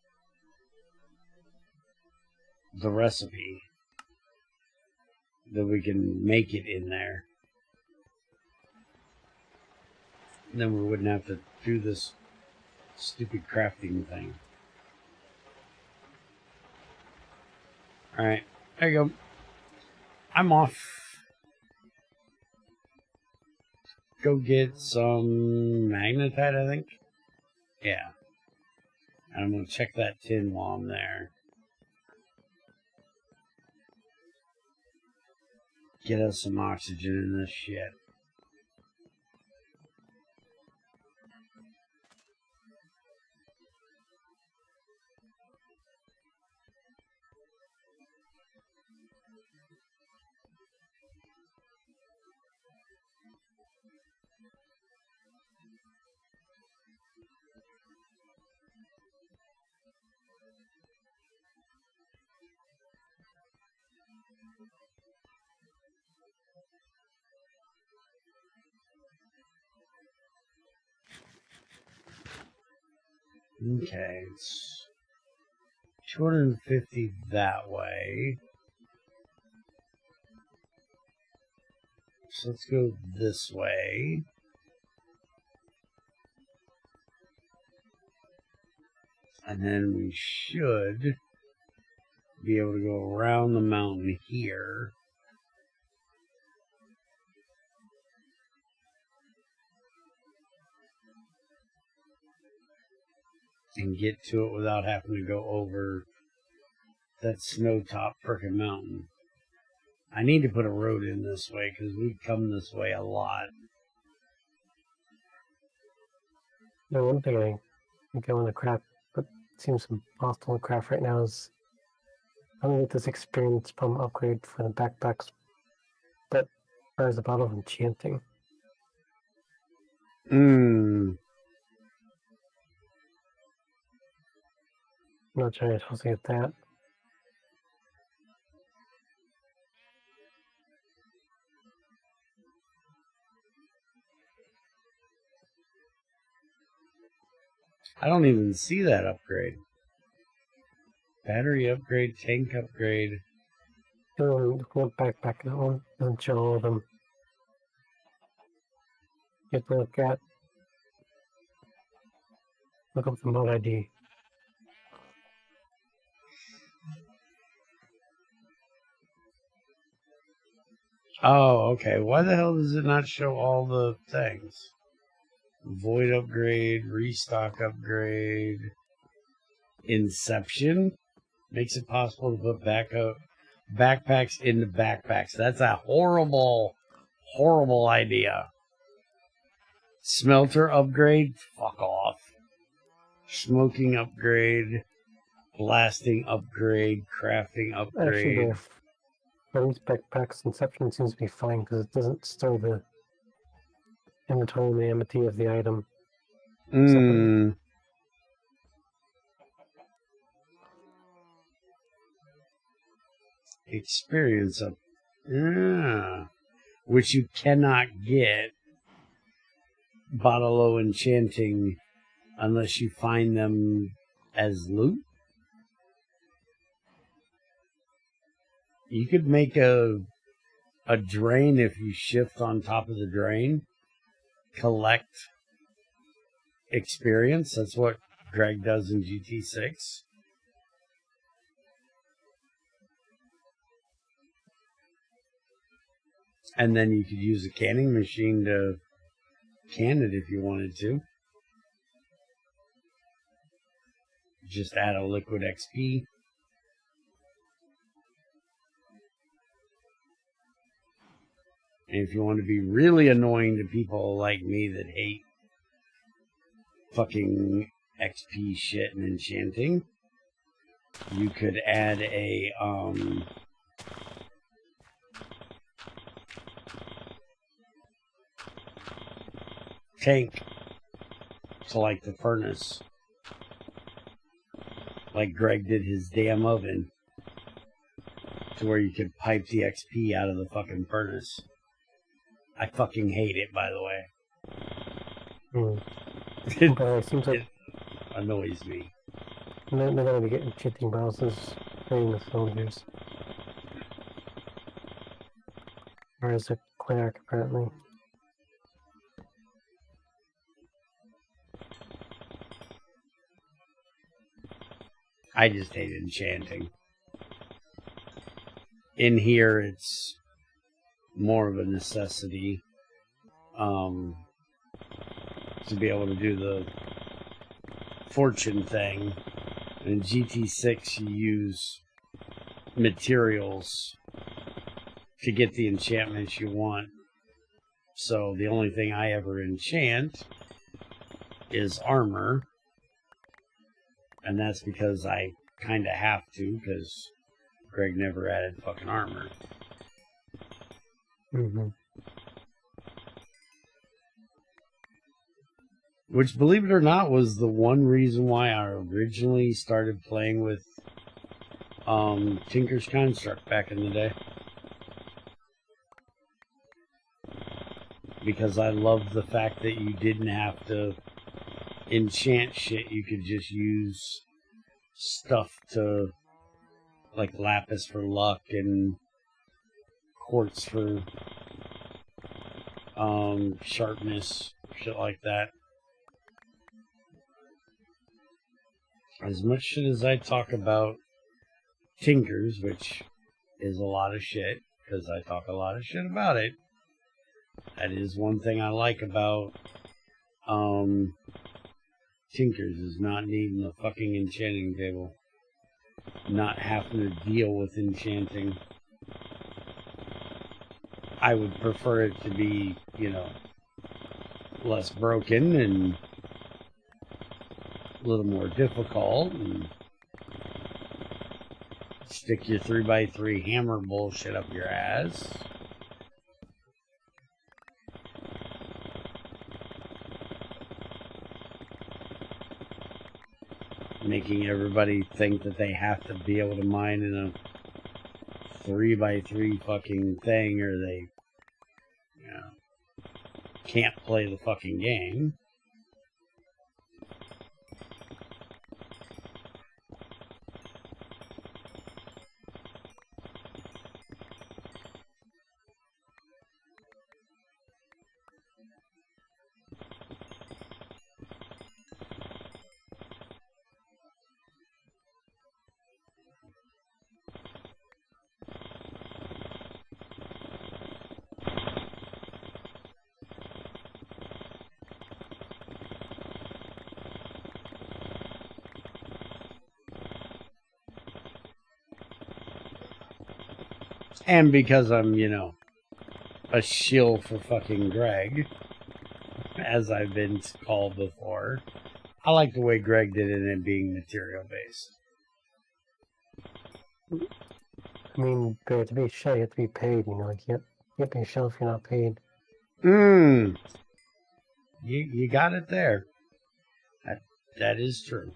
the recipe that we can make it in there. And then we wouldn't have to do this stupid crafting thing. Alright, there you go. I'm off. Go get some magnetite, I think. Yeah. And I'm going to check that tin while I'm there. Get us some oxygen in this shit. Okay, it's 250 that way. So let's go this way. And then we should be able to go around the mountain here. And get to it without having to go over that snow-top frickin' mountain. I need to put a road in this way because we come this way a lot. No, one thing I think I want to craft, but seems impossible to craft right now is I'm gonna get this experience from upgrade for the backpacks, but as a bottle of enchanting. I'm not sure I'm supposed to get that. I don't even see that upgrade. Battery upgrade, tank upgrade. One backpack, that one doesn't show all of them. You have to look up the mod ID. Oh, okay. Why the hell does it not show all the things? Void upgrade, restock upgrade, Inception makes it possible to put backpacks into backpacks. That's a horrible, horrible idea. Smelter upgrade, fuck off. Smoking upgrade, blasting upgrade, crafting upgrade. Actually, for these backpacks, Inception seems to be fine because it doesn't store the inventory name of the item. Experience up, which you cannot get bottle enchanting unless you find them as loot. You could make a drain if you shift on top of the drain. Collect experience. That's what Greg does in GT6. And then you could use a canning machine to can it if you wanted to. Just add a liquid XP. And if you want to be really annoying to people like me that hate fucking XP shit and enchanting, you could add a tank to like the furnace, like Greg did his damn oven, to where you could pipe the XP out of the fucking furnace. I fucking hate it, by the way. It seems like it annoys me. they're going to be getting shitting bosses playing the soldiers. Or is it cleric, apparently? I just hate enchanting. In here, it's more of a necessity to be able to do the fortune thing. In GT6, you use materials to get the enchantments you want. So the only thing I ever enchant is armor. And that's because I kind of have to, because Greg never added fucking armor. Mm-hmm. Which, believe it or not, was the one reason why I originally started playing with Tinker's Construct back in the day. Because I loved the fact that you didn't have to enchant shit. You could just use stuff to, like lapis for luck and quartz for sharpness, shit like that. As much shit as I talk about Tinkers, which is a lot of shit, because I talk a lot of shit about it, that is one thing I like about Tinkers, is not needing a fucking enchanting table. Not having to deal with enchanting. I would prefer it to be, you know, less broken and a little more difficult, and stick your 3x3 hammer bullshit up your ass. Making everybody think that they have to be able to mine in a 3x3 fucking thing, or they, you know, can't play the fucking game. And because I'm, you know, a shill for fucking Greg, as I've been called before, I like the way Greg did it in being material-based. I mean, to be a shell, you have to be paid, you know, like, you can't be a shell if you're not paid. You got it there. That is true.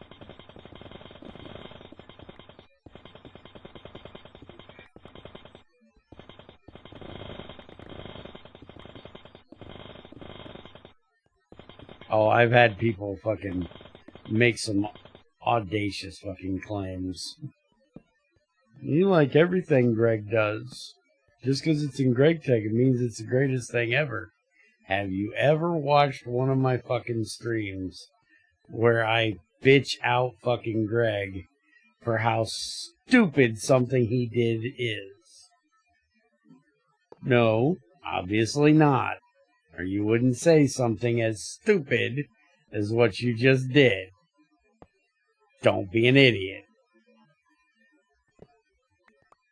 Oh, I've had people fucking make some audacious fucking claims You like everything Greg does. Just because it's in GregTech, it means it's the greatest thing ever. Have you ever watched one of my fucking streams where I bitch out fucking Greg for how stupid something he did is? No, obviously not. Or you wouldn't say something as stupid as what you just did. Don't be an idiot.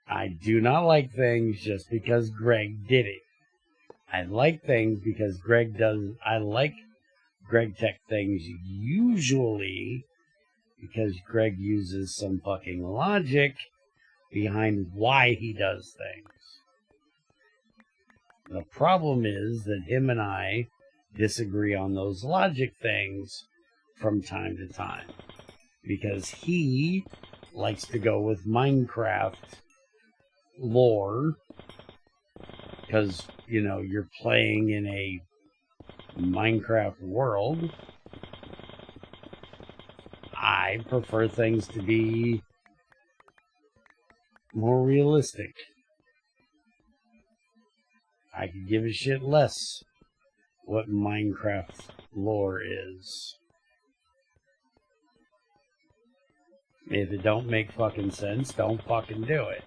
I do not like things just because Greg did it. I like things because Greg does. I like GregTech things usually because Greg uses some fucking logic behind why he does things. The problem is that him and I disagree on those logic things from time to time because he likes to go with Minecraft lore because, you know, you're playing in a Minecraft world. I prefer things to be more realistic. I could give a shit less what Minecraft lore is. If it don't make fucking sense, don't fucking do it.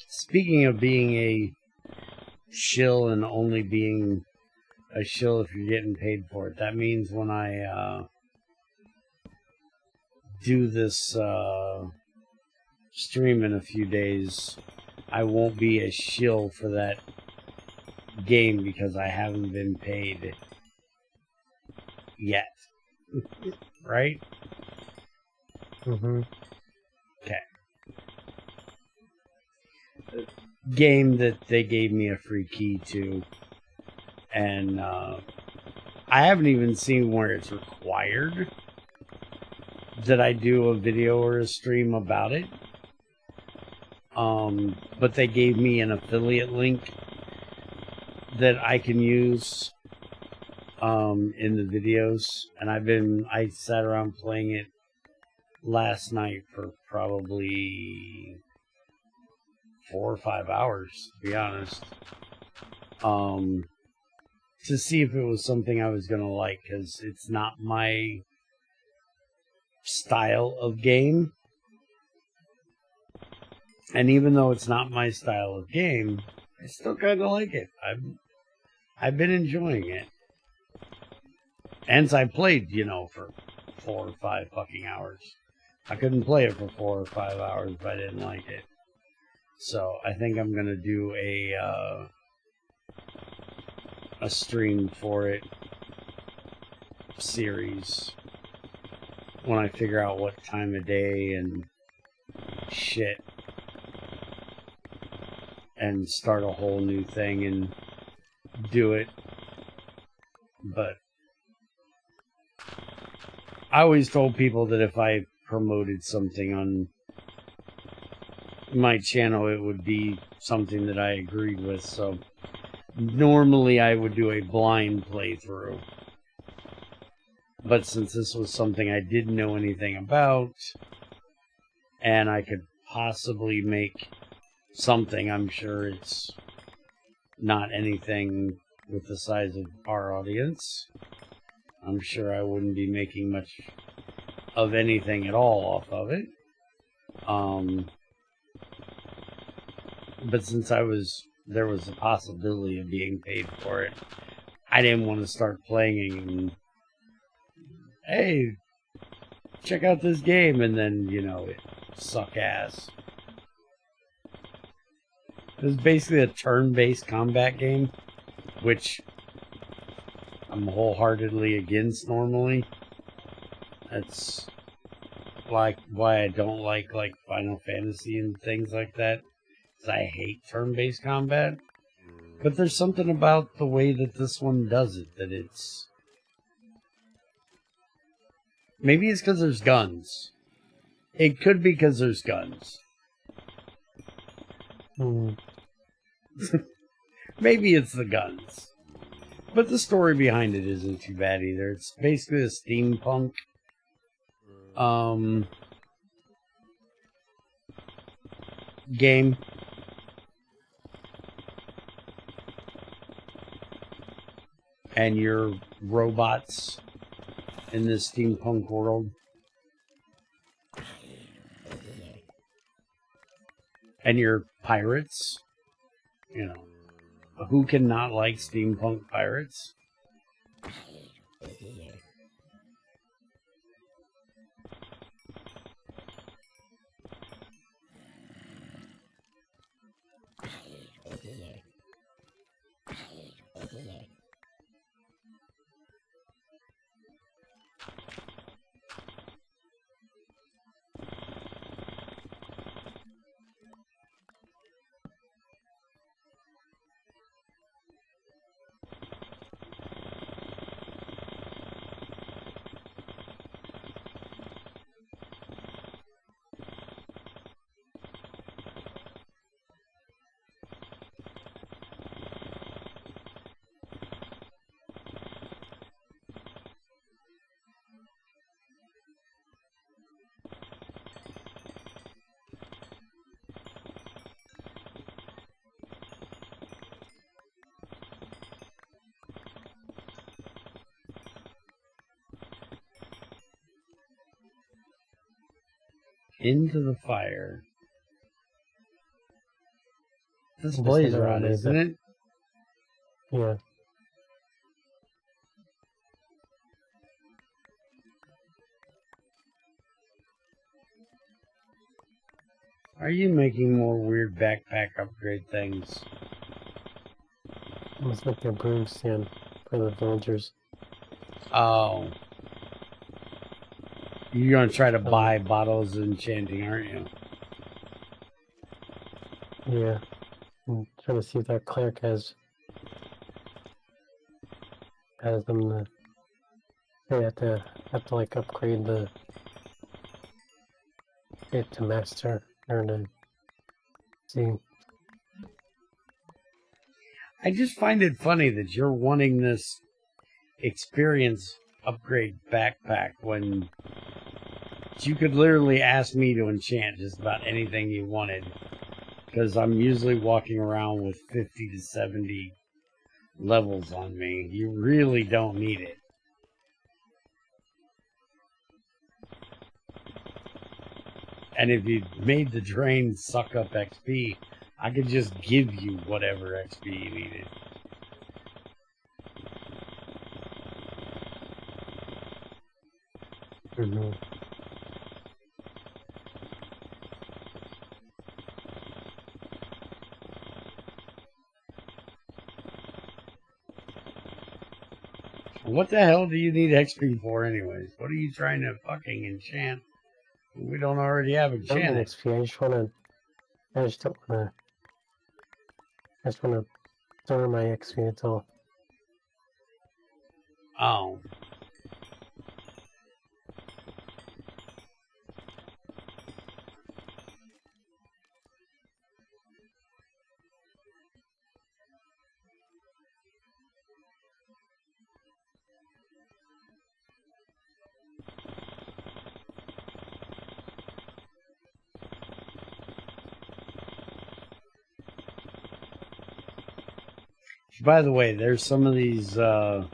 Speaking of being a shill and only being a shill if you're getting paid for it, that means when I do this stream in a few days, I won't be a shill for that game because I haven't been paid yet. Right? Mm-hmm. Okay. Game that they gave me a free key to, and I haven't even seen where it's required that I do a video or a stream about it, but they gave me an affiliate link that I can use in the videos, and I sat around playing it last night for probably 4 or 5 hours, to be honest, to see if it was something I was going to like, because it's not my style of game. And even though it's not my style of game, I still kind of like it. I've been enjoying it. And I played, you know, for 4 or 5 fucking hours. I couldn't play it for 4 or 5 hours if I didn't like it. So I think I'm gonna do a stream for it series when I figure out what time of day and shit, and start a whole new thing and do it. But I always told people that if I promoted something on my channel, it would be something that I agreed with. So normally I would do a blind playthrough, but since this was something I didn't know anything about and I could possibly make something, I'm sure it's not anything with the size of our audience. I'm sure I wouldn't be making much of anything at all off of it. But since there was a possibility of being paid for it, I didn't want to start playing and, hey, check out this game, and then, you know, it suck ass. It was basically a turn-based combat game, which I'm wholeheartedly against normally. That's like why I don't like Final Fantasy and things like that. Because I hate turn-based combat. But there's something about the way that this one does it that it's... Maybe it's because there's guns. It could be because there's guns. Maybe it's the guns. But the story behind it isn't too bad either. It's basically a steampunk game. And you're robots in this steampunk world. And you're pirates. You know, who can not like steampunk pirates? Into the fire. This blaze rod, isn't it? Yeah. Are you making more weird backpack upgrade things? I must make their broom stand for the villagers. Oh. You're gonna try to buy bottles of enchanting, aren't you? Yeah. I'm trying to see if that cleric has them. They have to like upgrade it to master or to see. I just find it funny that you're wanting this experience upgrade backpack when you could literally ask me to enchant just about anything you wanted, because I'm usually walking around with 50 to 70 levels on me. You really don't need it. And if you made the drain suck up XP, I could just give you whatever XP you needed. Mm-hmm. What the hell do you need XP for anyways? What are you trying to fucking enchant? We don't already have enchanted. XP. I just wanna store my XP until. Oh. By the way, there's some of these backpack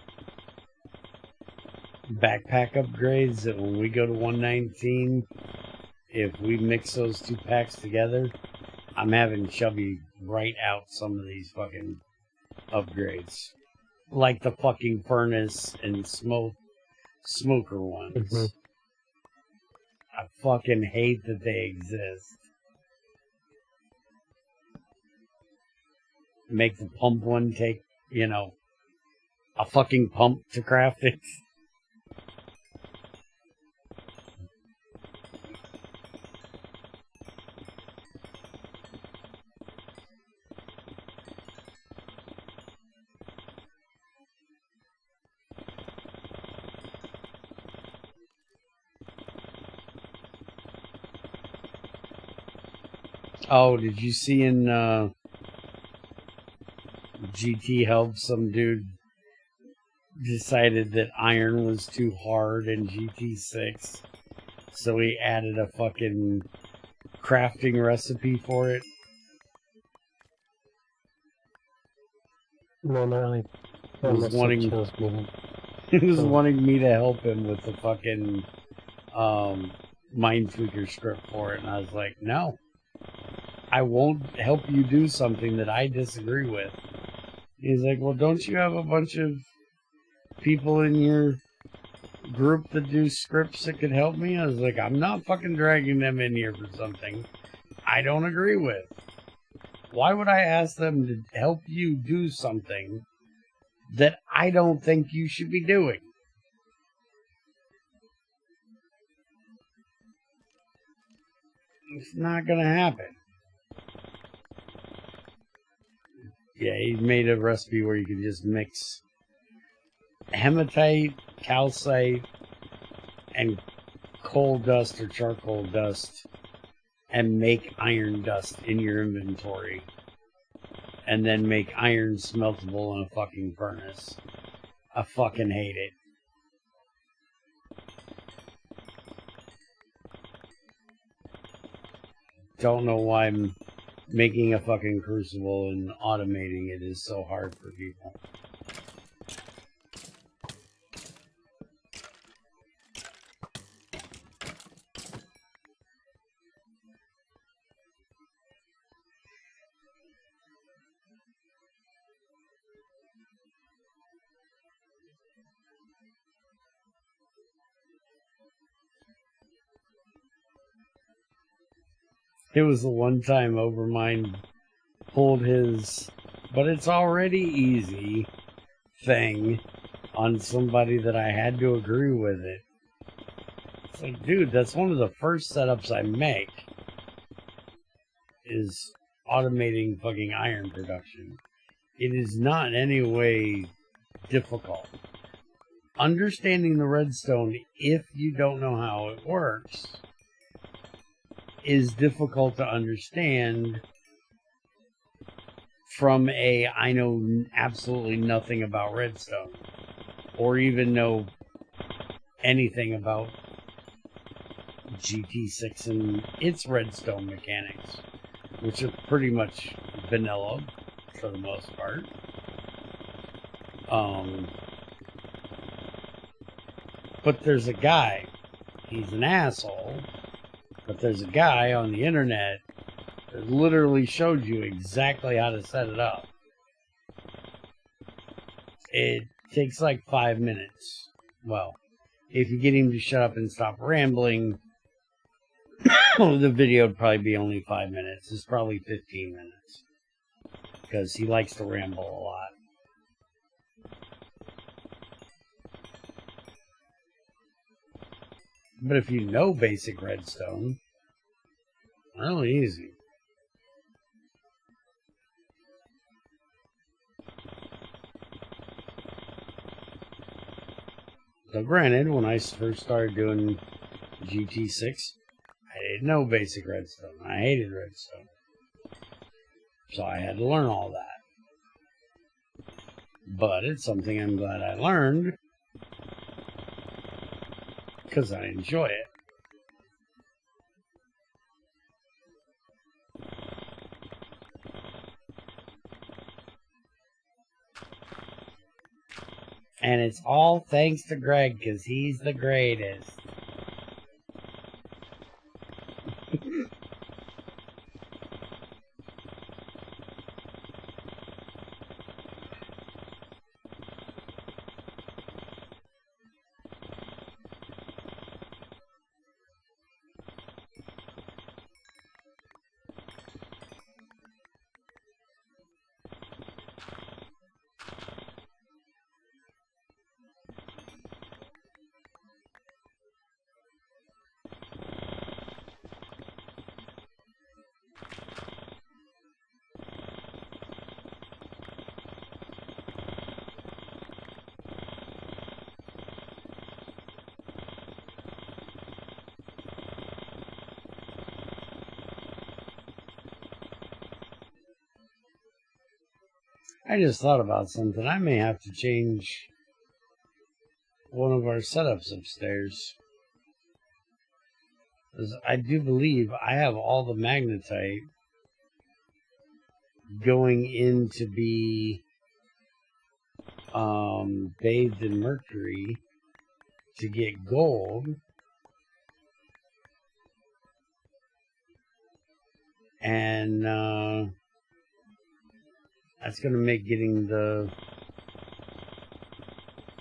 upgrades that when we go to 119, if we mix those two packs together, I'm having Chubby write out some of these fucking upgrades. Like the fucking furnace and smoker ones. Mm-hmm. I fucking hate that they exist. Make the pump one take, a fucking pump to craft it. Oh, did you see in GT Help some dude decided that iron was too hard in GT6, so he added a fucking crafting recipe for it? No, not really. He was wanting me to help him with the fucking Mind Tweaker script for it, and I was like, no, I won't help you do something that I disagree with. He's like, well, don't you have a bunch of people in your group that do scripts that could help me? I was like, I'm not fucking dragging them in here for something I don't agree with. Why would I ask them to help you do something that I don't think you should be doing? It's not gonna happen. Yeah, he made a recipe where you can just mix hematite, calcite, and coal dust or charcoal dust and make iron dust in your inventory. And then make iron smeltable in a fucking furnace. I fucking hate it. Don't know why I'm making a fucking crucible and automating it is so hard for people. It was the one time Overmind pulled his "but it's already easy" thing on somebody that I had to agree with it. It's like, dude, that's one of the first setups I make, is automating fucking iron production. It is not in any way difficult. Understanding the redstone, if you don't know how it works, is difficult to understand from I know absolutely nothing about redstone, or even know anything about GT6 and its redstone mechanics, which are pretty much vanilla for the most part. But there's a guy, he's an asshole, but there's a guy on the internet that literally showed you exactly how to set it up. It takes like 5 minutes. Well, if you get him to shut up and stop rambling, the video would probably be only 5 minutes. It's probably 15 minutes. Because he likes to ramble a lot. But if you know basic redstone, really easy. So granted, when I first started doing GT6, I didn't know basic redstone. I hated redstone. So I had to learn all that. But it's something I'm glad I learned, because I enjoy it. And it's all thanks to Greg, because he's the greatest. I just thought about something. I may have to change one of our setups upstairs. Because I do believe I have all the magnetite going in to be bathed in mercury to get gold. And that's going to make getting the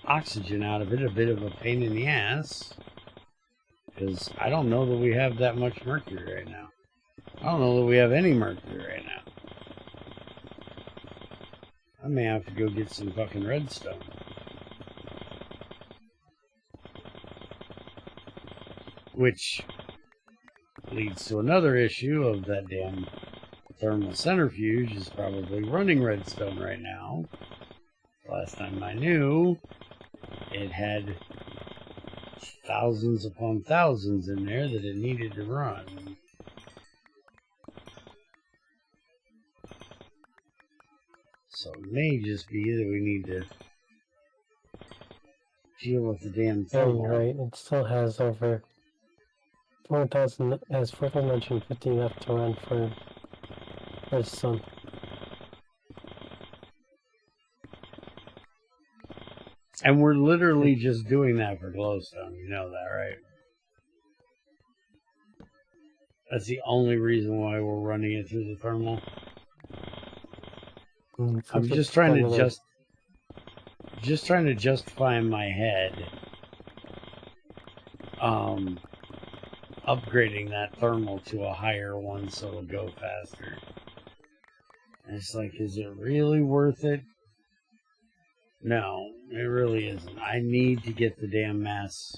oxygen out of it a bit of a pain in the ass. Because I don't know that we have that much mercury right now. I don't know that we have any mercury right now. I may have to go get some fucking redstone. Which leads to another issue of that damn thermal centrifuge is probably running redstone right now. Last time I knew, it had thousands upon thousands in there that it needed to run. So it may just be that we need to deal with the damn thing. Oh, right. It still has over 4,000, has 4,950 left to run for sun. And we're literally just doing that for glowstone. You know that, right? That's the only reason why we're running it through the thermal. I'm just trying to justify in my head upgrading that thermal to a higher one so it'll go faster. And it's like, is it really worth it? No, it really isn't. I need to get the damn mass,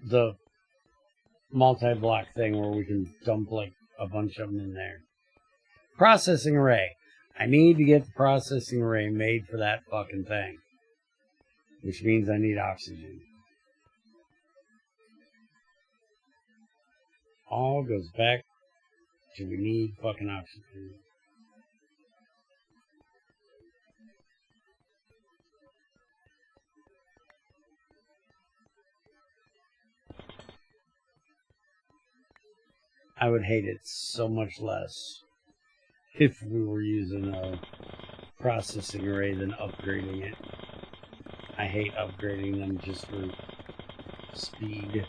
the multi-block thing where we can dump like a bunch of them in there. Processing array. I need to get the processing array made for that fucking thing. Which means I need oxygen. All goes back to we need fucking oxygen. I would hate it so much less if we were using a processing array than upgrading it. I hate upgrading them just for speed.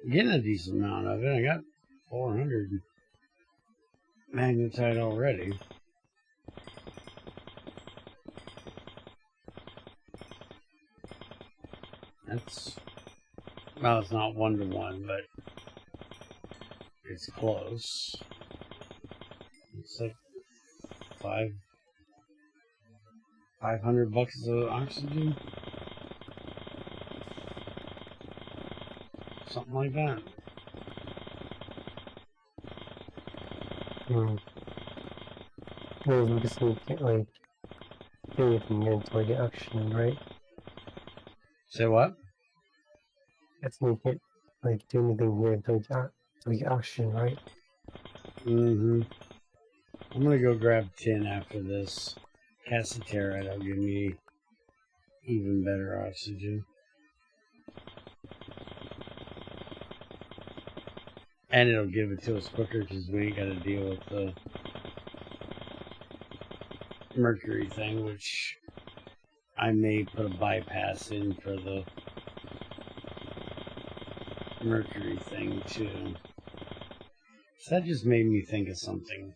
Getting a decent amount of it. I got 400 magnetite already. That's, well, it's not 1-to-1, but it's close. It's like 500 bucks of oxygen. Something like that. I guess you can't like do anything here until I get oxygen, right? Say what? Guess you can't like do anything here until you get oxygen, right? Mm-hmm. I'm gonna go grab tin after this. Macerator will give me even better oxygen. And it'll give it to us quicker because we ain't got to deal with the mercury thing, which I may put a bypass in for the mercury thing too. So that just made me think of something.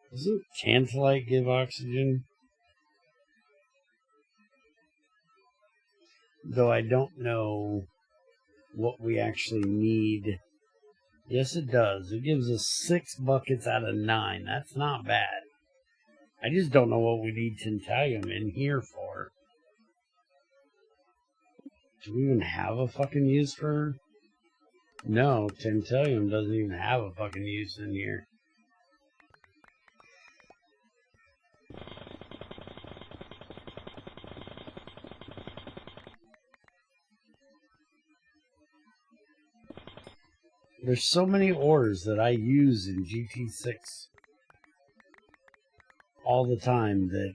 Doesn't tantalite give oxygen? Though I don't know what we actually need. Yes, it does. It gives us 6 buckets out of 9. That's not bad. I just don't know what we need tantalum in here for. Do we even have a fucking use for... No, tantalum doesn't even have a fucking use in here. There's so many ores that I use in GT6 all the time that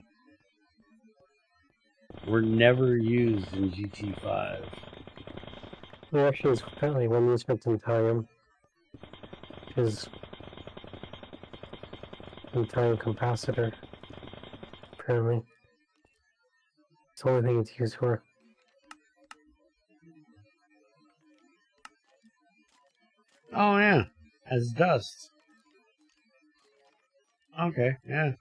were never used in GT5. Well, actually, it's apparently one use for tantalum is tantalum capacitor. Apparently, it's the only thing it's used for. Oh yeah, as dust. Okay, yeah.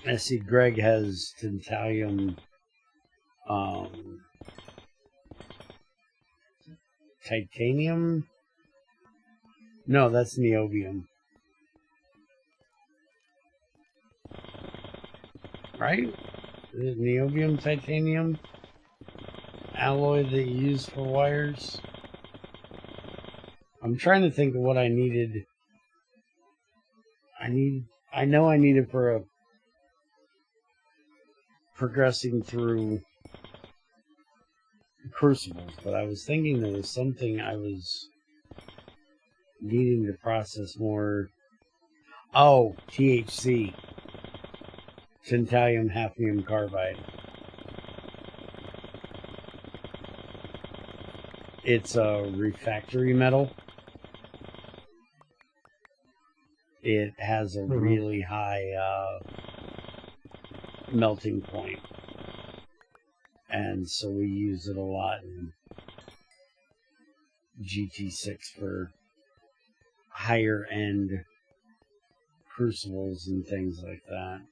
I see Greg has tantalum, titanium? No, that's niobium. Right? Is it niobium titanium alloy that you use for wires? I'm trying to think of what I needed. I know I need it for a progressing through crucibles, but I was thinking there was something I was needing to process more. Oh, THC. Tantalum hafnium carbide. It's a refractory metal. It has a really high melting point, and so we use it a lot in GT6 for higher end crucibles and things like that.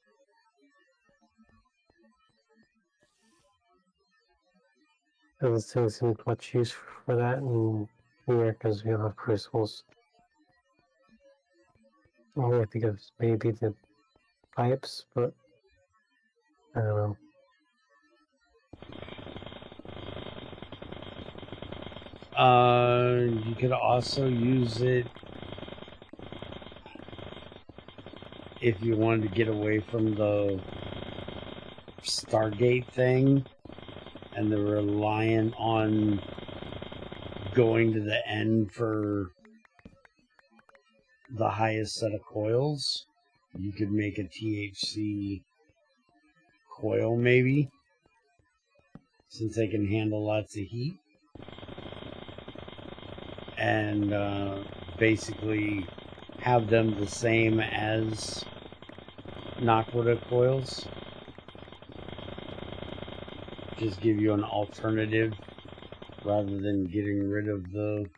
Doesn't seem much use for that in here because we don't have crucibles. I think of maybe the pipes, but I don't know. You could also use it if you wanted to get away from the Stargate thing and the reliant on going to the end for the highest set of coils. You could make a THC coil maybe, since they can handle lots of heat, and basically have them the same as Naquita coils. just give you an alternative rather than getting rid of the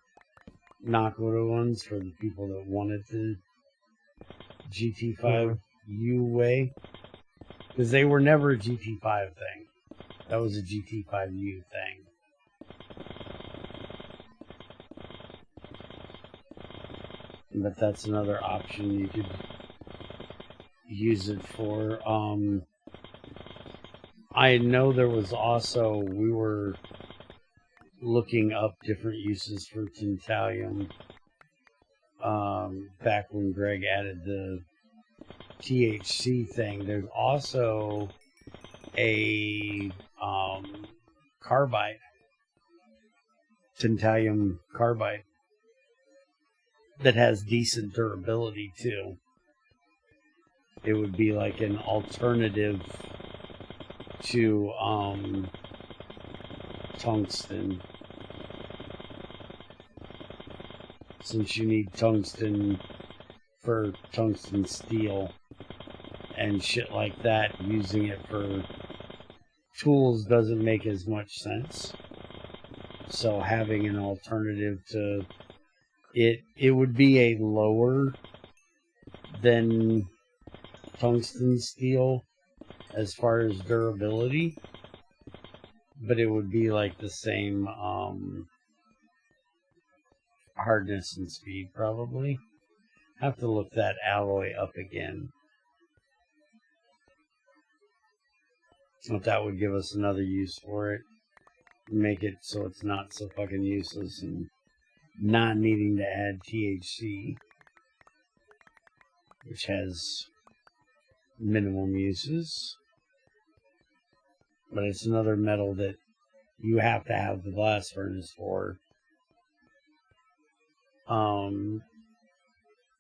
Nakoda ones for the people that wanted the GT5U way. Because they were never a GT5 thing. That was a GT5U thing. But that's another option you could use it for. I know there was also, we were looking up different uses for Tantalium back when Greg added the THC thing. There's also a carbide, Tantalium carbide, that has decent durability too. It would be like an alternative to tungsten, since you need tungsten for tungsten steel and shit like that. Using it for tools doesn't make as much sense. So having an alternative to it would be a lower than tungsten steel as far as durability, but it would be like the same hardness and speed probably. Have to look that alloy up again. So that would give us another use for it. Make it so it's not so fucking useless and not needing to add THC, which has minimum uses. But it's another metal that you have to have the blast furnace for.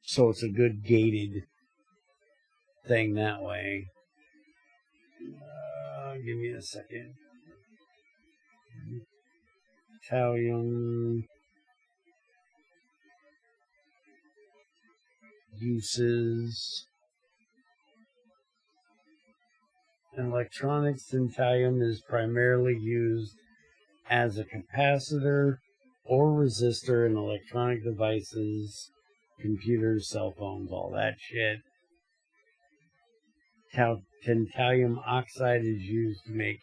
So it's a good gated thing that way. Give me a second. Italian uses. In electronics, Tantalium is primarily used as a capacitor or resistor in electronic devices, computers, cell phones, all that shit. Tantalium oxide is used to make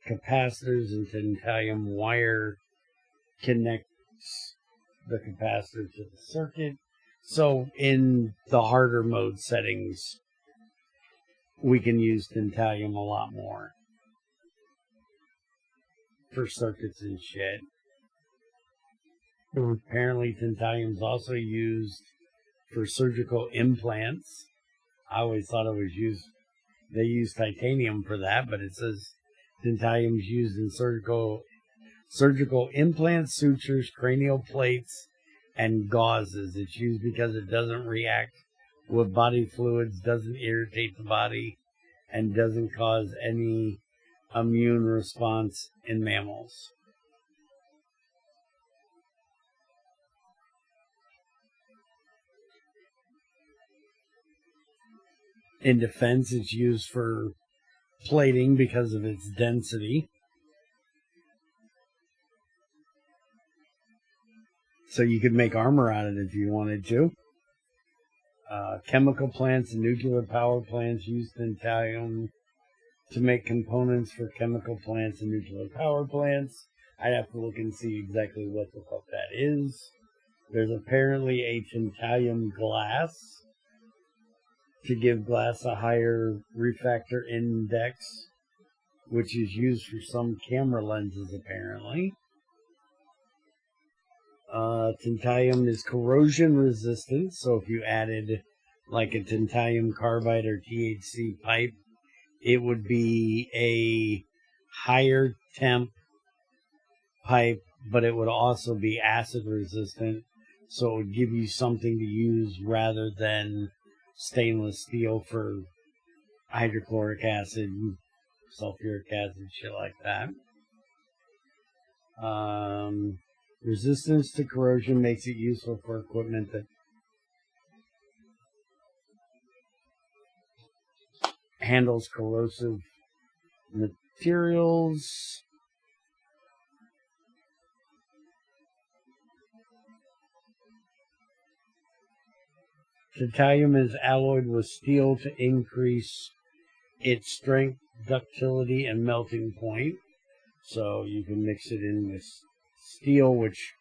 capacitors, and Tantalium wire connects the capacitor to the circuit. So in the harder mode settings, we can use Tantalium a lot more for circuits and shit. Apparently Tantalium is also used for surgical implants. I always thought it was used, they use titanium for that, but it says Tantalium is used in surgical implants, sutures, cranial plates, and gauzes. It's used because it doesn't react with body fluids, doesn't irritate the body, and doesn't cause any immune response in mammals. In defense, it's used for plating because of its density. So you could make armor out of it if you wanted to. Chemical plants and nuclear power plants use Tantalium to make components for chemical plants and nuclear power plants. I'd have to look and see exactly what the fuck that is. There's apparently a Tantalium glass to give glass a higher refractor index, which is used for some camera lenses apparently. Tantalium is corrosion resistant, so if you added like a Tantalium carbide or THC pipe, it would be a higher temp pipe, but it would also be acid resistant, so it would give you something to use rather than stainless steel for hydrochloric acid, sulfuric acid, shit like that. Resistance to corrosion makes it useful for equipment that handles corrosive materials. Titanium is alloyed with steel to increase its strength, ductility, and melting point. So you can mix it in with steel, which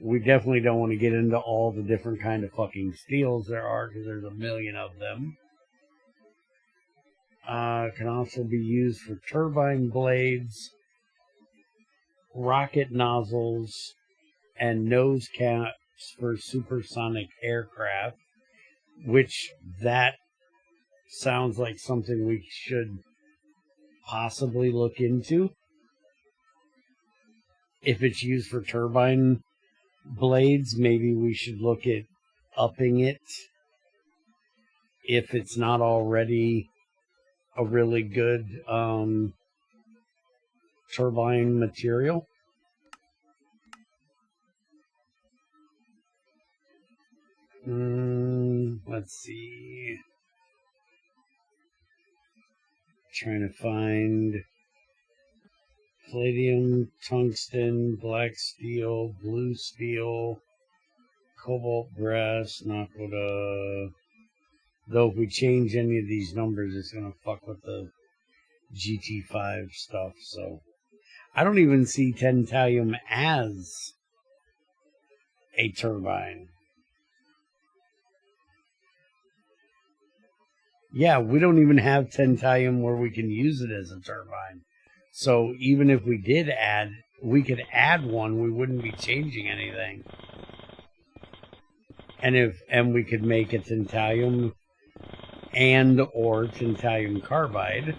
we definitely don't want to get into all the different kind of fucking steels there are, because there's a million of them. Can also be used for turbine blades, rocket nozzles, and nose caps for supersonic aircraft, which that sounds like something we should possibly look into. If it's used for turbine blades, maybe we should look at upping it if it's not already a really good turbine material. Let's see. Trying to find palladium, tungsten, black steel, blue steel, cobalt brass, nakoda. Though if we change any of these numbers, it's going to fuck with the GT5 stuff. So I don't even see titanium as a turbine. Yeah, we don't even have titanium where we can use it as a turbine. So even if we did add, we could add one, we wouldn't be changing anything. And we could make a titanium and or titanium carbide.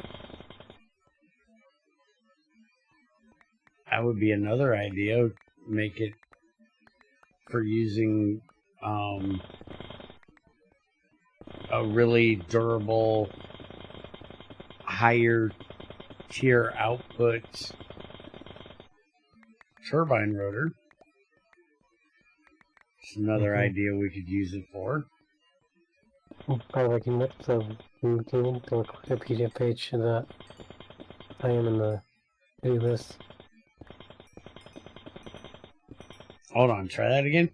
That would be another idea. Make it for using a really durable, higher tier output turbine rotor. It's another idea we could use it for. By looking up the Wikipedia page that I am in the to-do list. Hold on, try that again.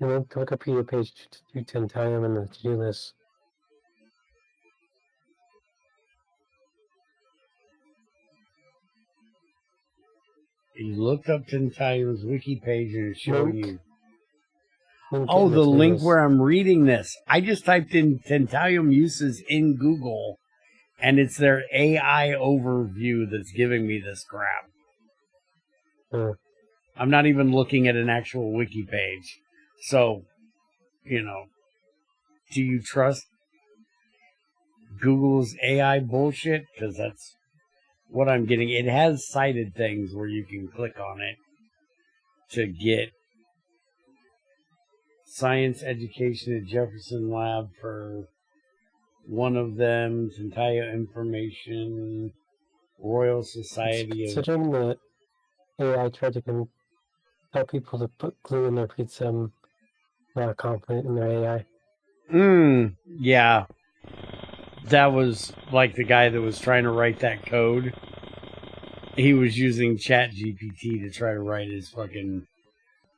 And then the Wikipedia page to titanium in the to-do list. You looked up titanium's wiki page and it's showing you. Link Oh, in the to-do link list. where I'm reading this. I just typed in titanium uses in Google, and it's their AI overview that's giving me this crap. I'm not even looking at an actual wiki page. So, you know, do you trust Google's AI bullshit? Because that's what I'm getting. It has cited things where you can click on it to get science education at Jefferson Lab for one of them, Titanium information, Royal Society of... Considering that AI tried to tell people to put glue in their pizza, I'm not confident in their AI. Yeah. That was like the guy that was trying to write that code. He was using ChatGPT to try to write his fucking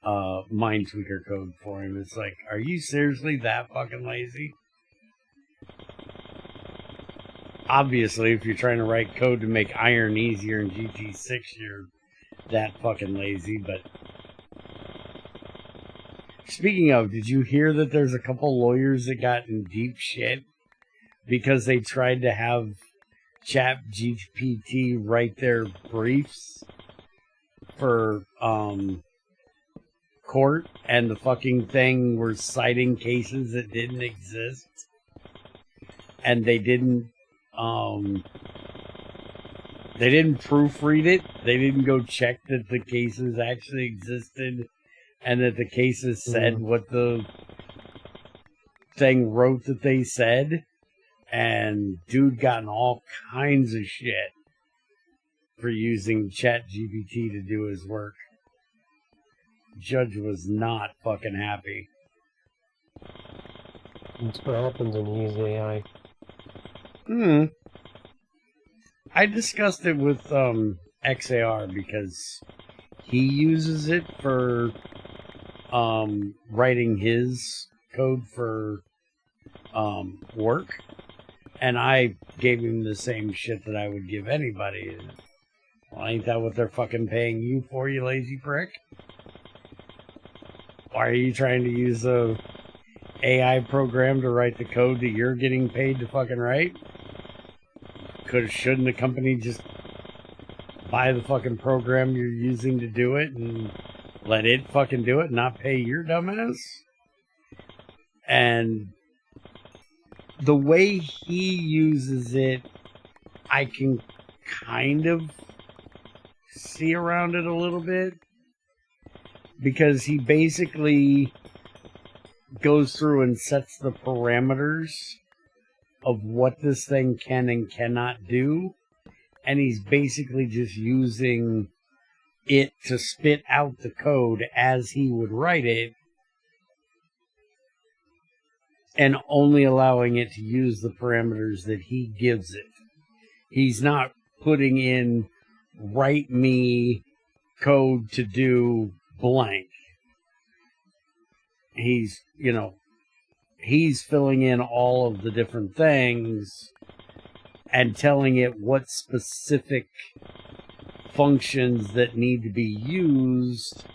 mind tweaker code for him. It's like, are you seriously that fucking lazy? Obviously, if you're trying to write code to make iron easier in GT6, you're that fucking lazy. But speaking of, did you hear that there's a couple lawyers that got in deep shit because they tried to have ChatGPT write their briefs for court, and the fucking thing were citing cases that didn't exist, and they didn't proofread it. They didn't go check that the cases actually existed and that the cases said what the thing wrote that they said. And dude got in all kinds of shit for using ChatGPT to do his work. Judge was not fucking happy. That's what happens when you use AI. I discussed it with XAR because he uses it for writing his code for work, and I gave him the same shit that I would give anybody. Well, ain't that what they're fucking paying you for, you lazy prick? Why are you trying to use a AI program to write the code that you're getting paid to fucking write? Shouldn't the company just buy the fucking program you're using to do it and let it fucking do it and not pay your dumbass? And the way he uses it, I can kind of see around it a little bit, because he basically goes through and sets the parameters of what this thing can and cannot do, and he's basically just using it to spit out the code as he would write it, and only allowing it to use the parameters that he gives it. He's not putting in, write me code to do blank. He's filling in all of the different things and telling it what specific functions that need to be used,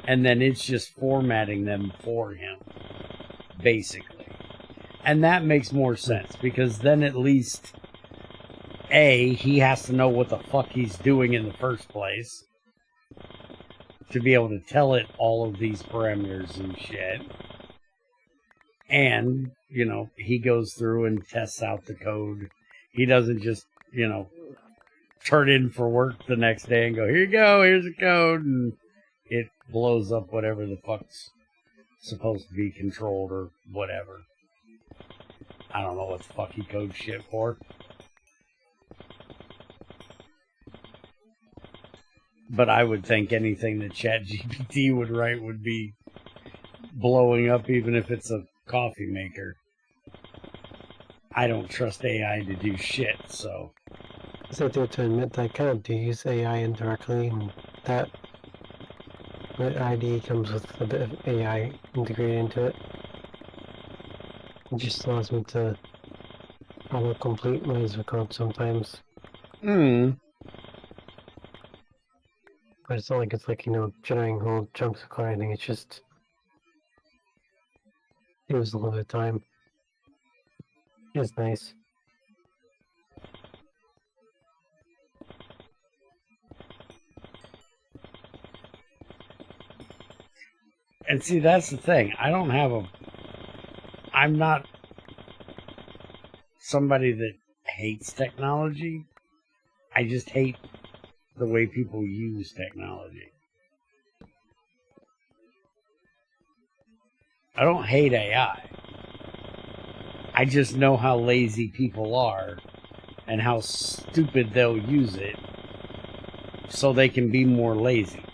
and then it's just formatting them for him, basically. And that makes more sense, because then at least, A, he has to know what the fuck he's doing in the first place to be able to tell it all of these parameters and shit. And, he goes through and tests out the code. He doesn't just, turn in for work the next day and go, here you go, here's the code, and it blows up whatever the fuck's supposed to be controlled or whatever. I don't know what the fuck he codes shit for. But I would think anything that ChatGPT would write would be blowing up, even if it's a coffee maker. I don't trust AI to do shit, so. I have to admit that I kind of do use AI indirectly, and that ID comes with a bit of AI integrated into it. It just allows me to auto-complete my user code sometimes. Mm. But it's not like it's like, generating whole chunks of code or anything. It's just, it was a little bit of time. It's nice. And see, that's the thing. I'm not somebody that hates technology. I just hate the way people use technology. I don't hate AI. I just know how lazy people are and how stupid they'll use it so they can be more lazy.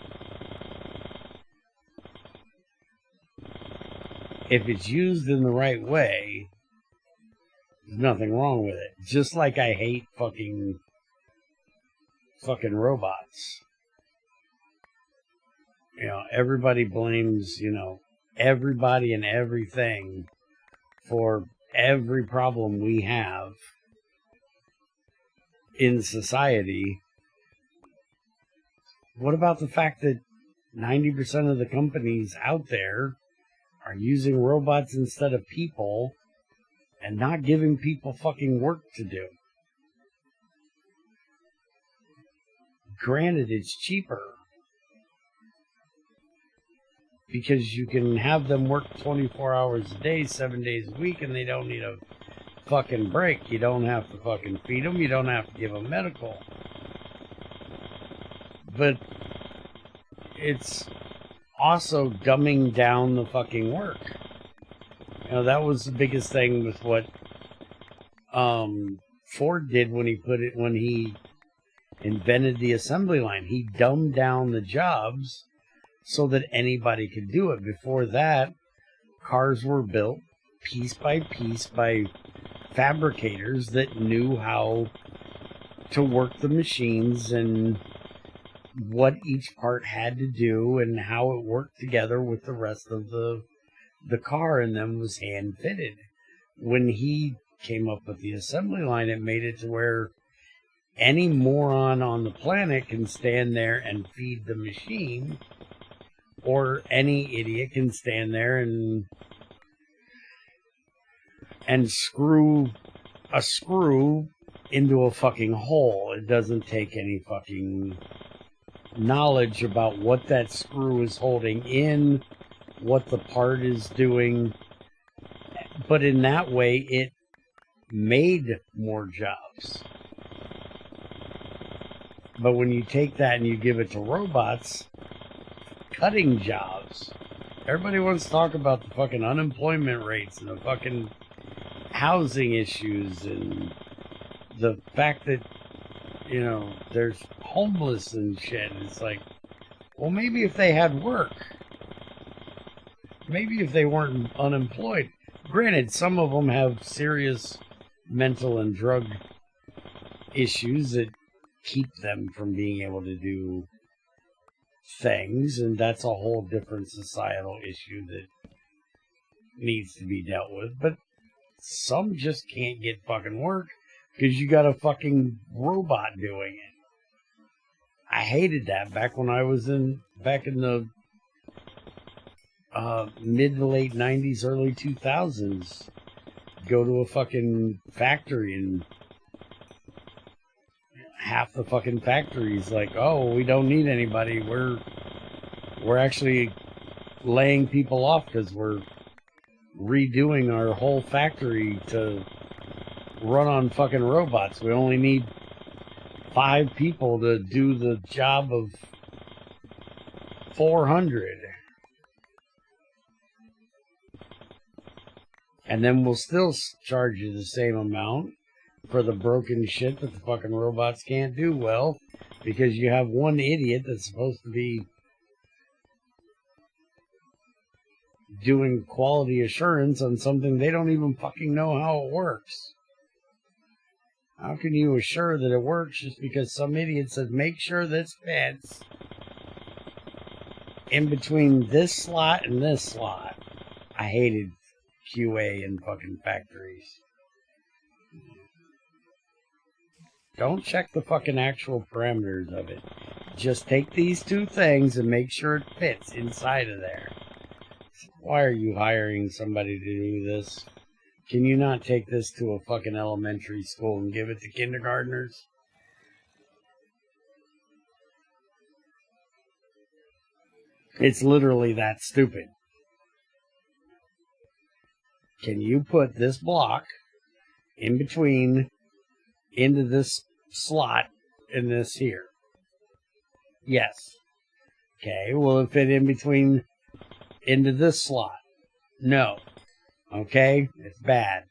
If it's used in the right way, there's nothing wrong with it. Just like I hate fucking robots. Everybody blames, everybody and everything for every problem we have in society. What about the fact that 90% of the companies out there are using robots instead of people and not giving people fucking work to do? Granted, it's cheaper because you can have them work 24 hours a day, 7 days a week, and they don't need a fucking break. You don't have to fucking feed them. You don't have to give them medical. But it's also dumbing down the fucking work. That was the biggest thing with what Ford did when he invented the assembly line. He dumbed down the jobs so that anybody could do it. Before that, cars were built piece by piece by fabricators that knew how to work the machines and what each part had to do and how it worked together with the rest of the car, and then was hand fitted. When he came up with the assembly line, it made it to where any moron on the planet can stand there and feed the machine, or any idiot can stand there and screw a screw into a fucking hole. It doesn't take any fucking knowledge about what that screw is holding in, what the part is doing, but in that way it made more jobs. But when you take that and you give it to robots cutting jobs, everybody wants to talk about the fucking unemployment rates and the fucking housing issues and the fact that, you know, there's homeless and shit. And it's like, well, maybe if they had work, maybe if they weren't unemployed. Granted, some of them have serious mental and drug issues that keep them from being able to do things, and that's a whole different societal issue that needs to be dealt with. But some just can't get fucking work because you got a fucking robot doing it. I hated that back when I was back in the mid to late 90s, early 2000s. Go to a fucking factory and half the fucking factory's like, oh, we don't need anybody. We're actually laying people off because we're redoing our whole factory to run on fucking robots. We only need 5 people to do the job of 400. And then we'll still charge you the same amount for the broken shit that the fucking robots can't do well, because you have one idiot that's supposed to be doing quality assurance on something they don't even fucking know how it works. How can you assure that it works just because some idiot said make sure this fits in between this slot and this slot? I hated QA in fucking factories. Don't check the fucking actual parameters of it. Just take these 2 things and make sure it fits inside of there. Why are you hiring somebody to do this? Can you not take this to a fucking elementary school and give it to kindergartners? It's literally that stupid. Can you put this block in between into this slot in this here? Yes. Okay, will it fit in between into this slot? No. Okay, it's bad.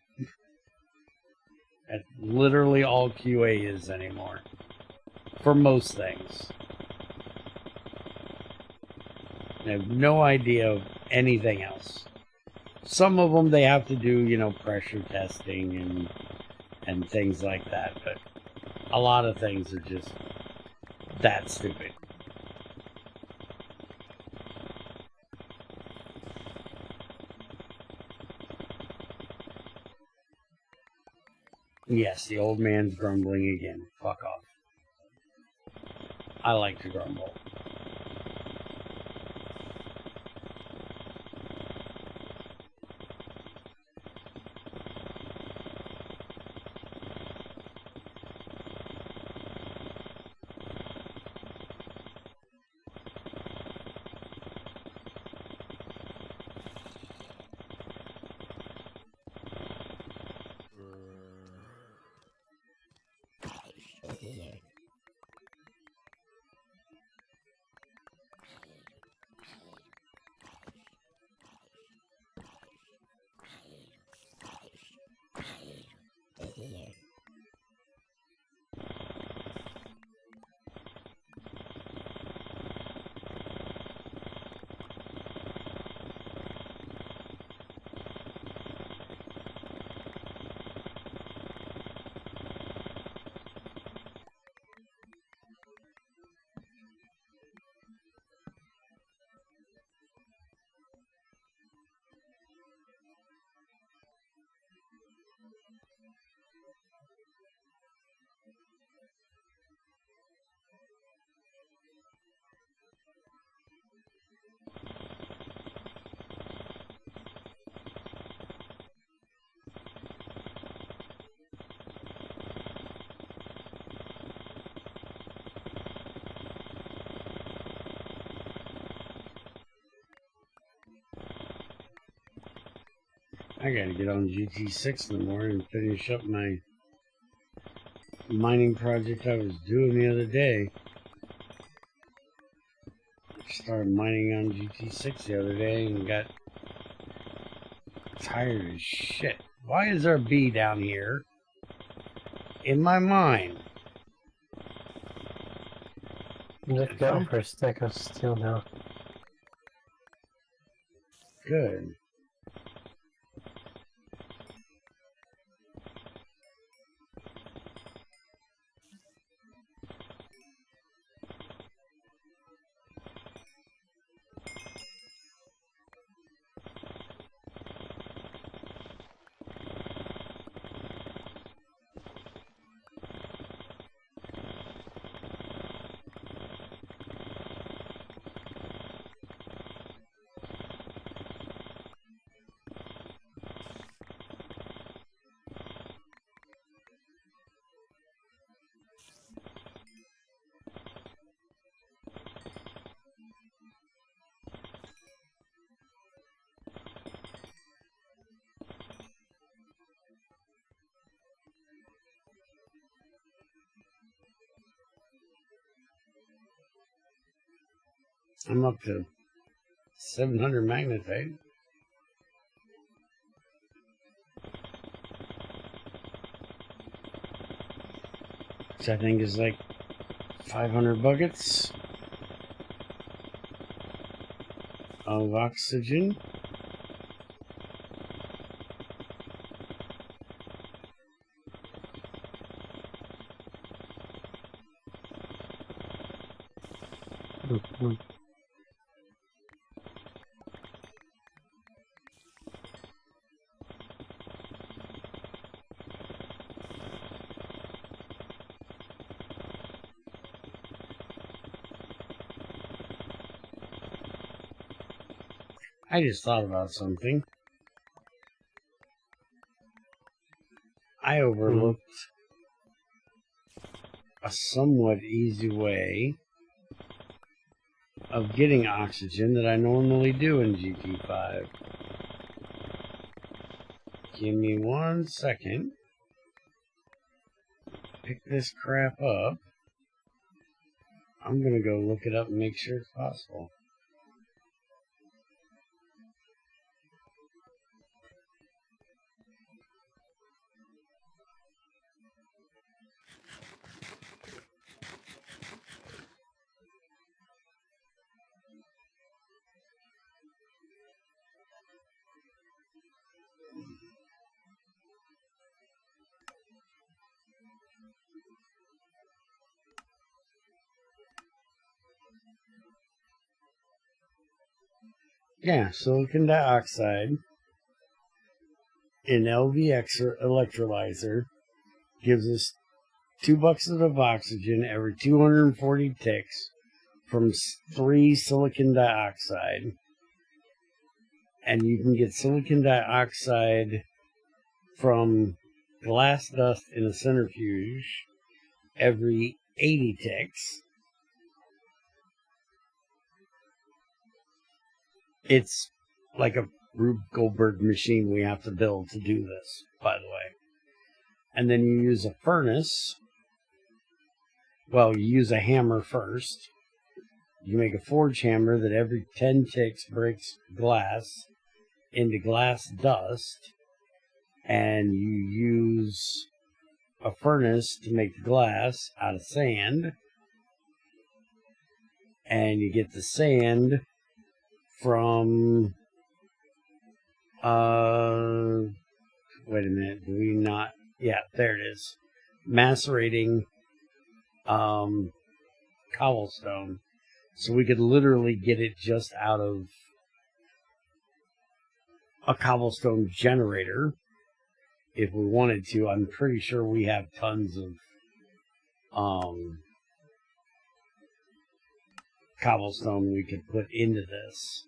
That's literally all QA is anymore. For most things. I have no idea of anything else. Some of them they have to do, you know, pressure testing and things like that, but a lot of things are just that stupid. Yes, the old man's grumbling again. Fuck off. I like to grumble. I gotta get on GT6 in the morning and finish up my mining project I was doing the other day. I started mining on GT6 the other day and got tired as shit. Why is there a bee down here in my mine? I'm just going for a stack of steel now. Good. I'm up to 700 magnetite. Which I think is like 500 buckets of oxygen. Mm-hmm. I just thought about something. I overlooked a somewhat easy way of getting oxygen that I normally do in GT5. Give me 1 second. Pick this crap up. I'm gonna go look it up and make sure it's possible. Yeah, silicon dioxide in LVX electrolyzer gives us 2 bucks of oxygen every 240 ticks from 3 silicon dioxide. And you can get silicon dioxide from glass dust in a centrifuge every 80 ticks. It's like a Rube Goldberg machine we have to build to do this, by the way. And then you use a furnace. Well, you use a hammer first. You make a forge hammer that every 10 ticks breaks glass into glass dust. And you use a furnace to make the glass out of sand. And you get the sand from, wait a minute, do we not, yeah, there it is, macerating, cobblestone. So we could literally get it just out of a cobblestone generator if we wanted to. I'm pretty sure we have tons of, cobblestone we could put into this.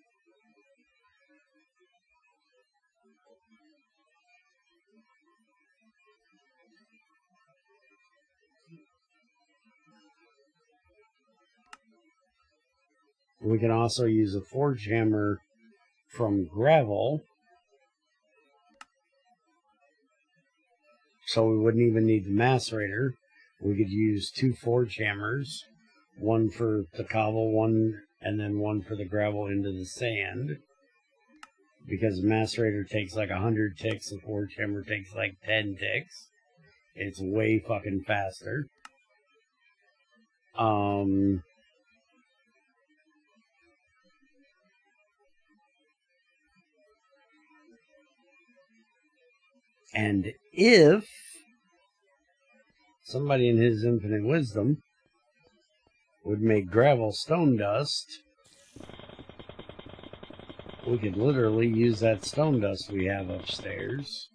We can also use a forge hammer from gravel So we wouldn't even need the macerator. We could use 2 forge hammers, one for the cobble, and then one for the gravel into the sand. Because the macerator takes like 100 ticks, the forge hammer takes like 10 ticks. It's way fucking faster. And if somebody in his infinite wisdom would make gravel stone dust, we could literally use that stone dust we have upstairs.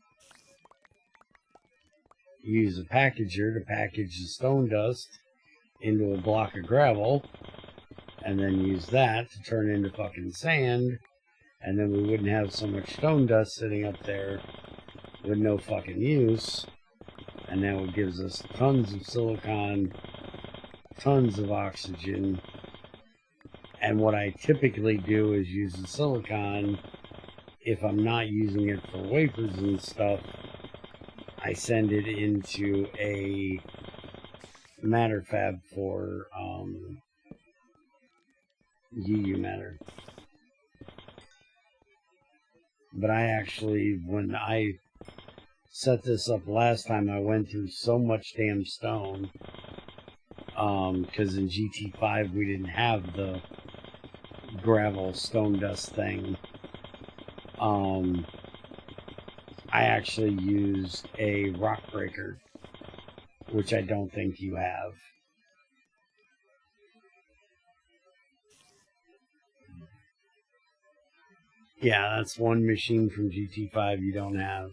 Use a packager to package the stone dust into a block of gravel, and then use that to turn into fucking sand, and then we wouldn't have so much stone dust sitting up there with no fucking use, and that would give us tons of silicon, tons of oxygen. And what I typically do is use the silicon, if I'm not using it for wafers and stuff, I send it into a matter fab for UU matter. But I actually, when I set this up last time, I went through so much damn stone, because in GT5 we didn't have the gravel stone dust thing. I actually used a rock breaker, which I don't think you have. Yeah, that's one machine from GT5 you don't have.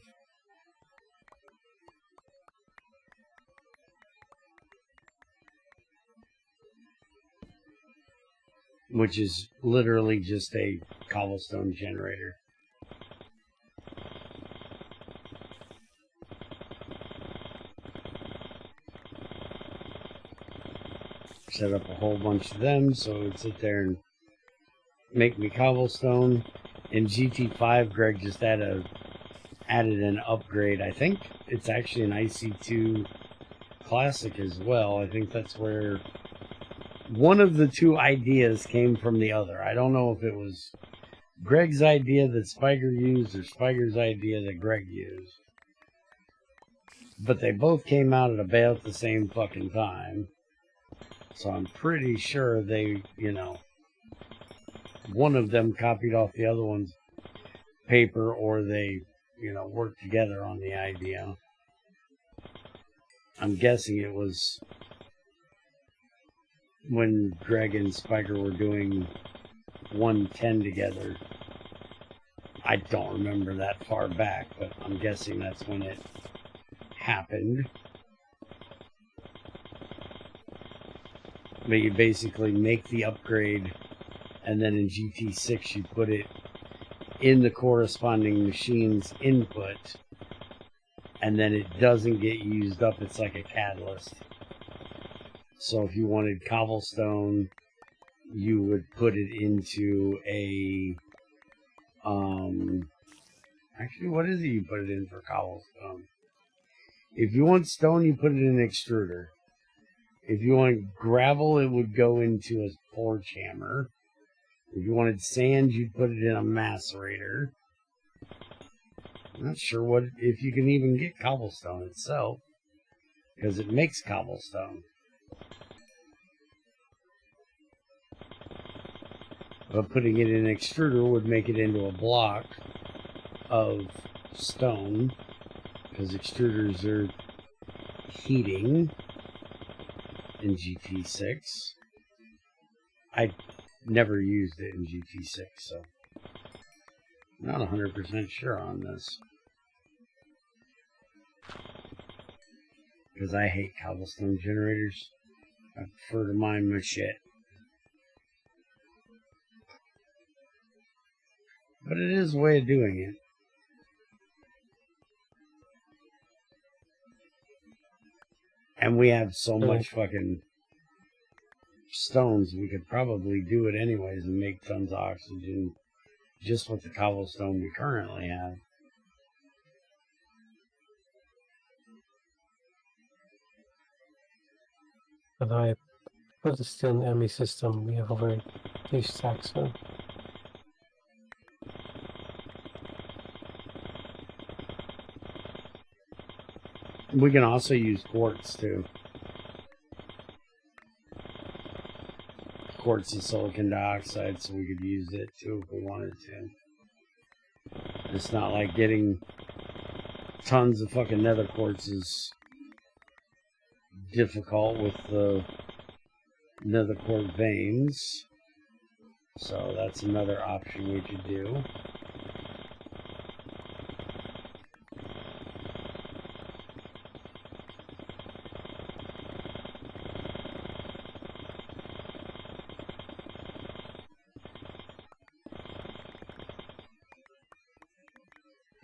Which is literally just a cobblestone generator. Set up a whole bunch of them so it would sit there and make me cobblestone. In GT5, Greg just added an upgrade. I think it's actually an IC2 Classic as well. I think that's where one of the two ideas came from the other. I don't know if it was Greg's idea that Spiker used or Spiker's idea that Greg used. But they both came out at about the same fucking time. So I'm pretty sure they, one of them copied off the other one's paper, or they, worked together on the idea. I'm guessing it was when Greg and Spiker were doing 110 together. I don't remember that far back, but I'm guessing that's when it happened. But you basically make the upgrade, and then in GT6 you put it in the corresponding machine's input, and then it doesn't get used up. It's like a catalyst. So if you wanted cobblestone, you would put it into a actually, what is it you put it in for cobblestone? If you want stone, you put it in an extruder. If you want gravel, it would go into a forge hammer. If you wanted sand, you'd put it in a macerator. I'm not sure if you can even get cobblestone itself, because it makes cobblestone. But putting it in an extruder would make it into a block of stone, because extruders are heating in GT6. I never used it in GT6, so I'm not 100% sure on this. Because I hate cobblestone generators. I prefer to mine my shit. But it is a way of doing it. And we have so much fucking stones, we could probably do it anyways and make tons of oxygen just with the cobblestone we currently have. But I put the still in the enemy system. We have over 2 stacks soon. We can also use quartz too. Quartz is silicon dioxide, so we could use it too if we wanted to. It's not like getting tons of fucking nether quartz is difficult with the nether quartz veins. So that's another option we could do.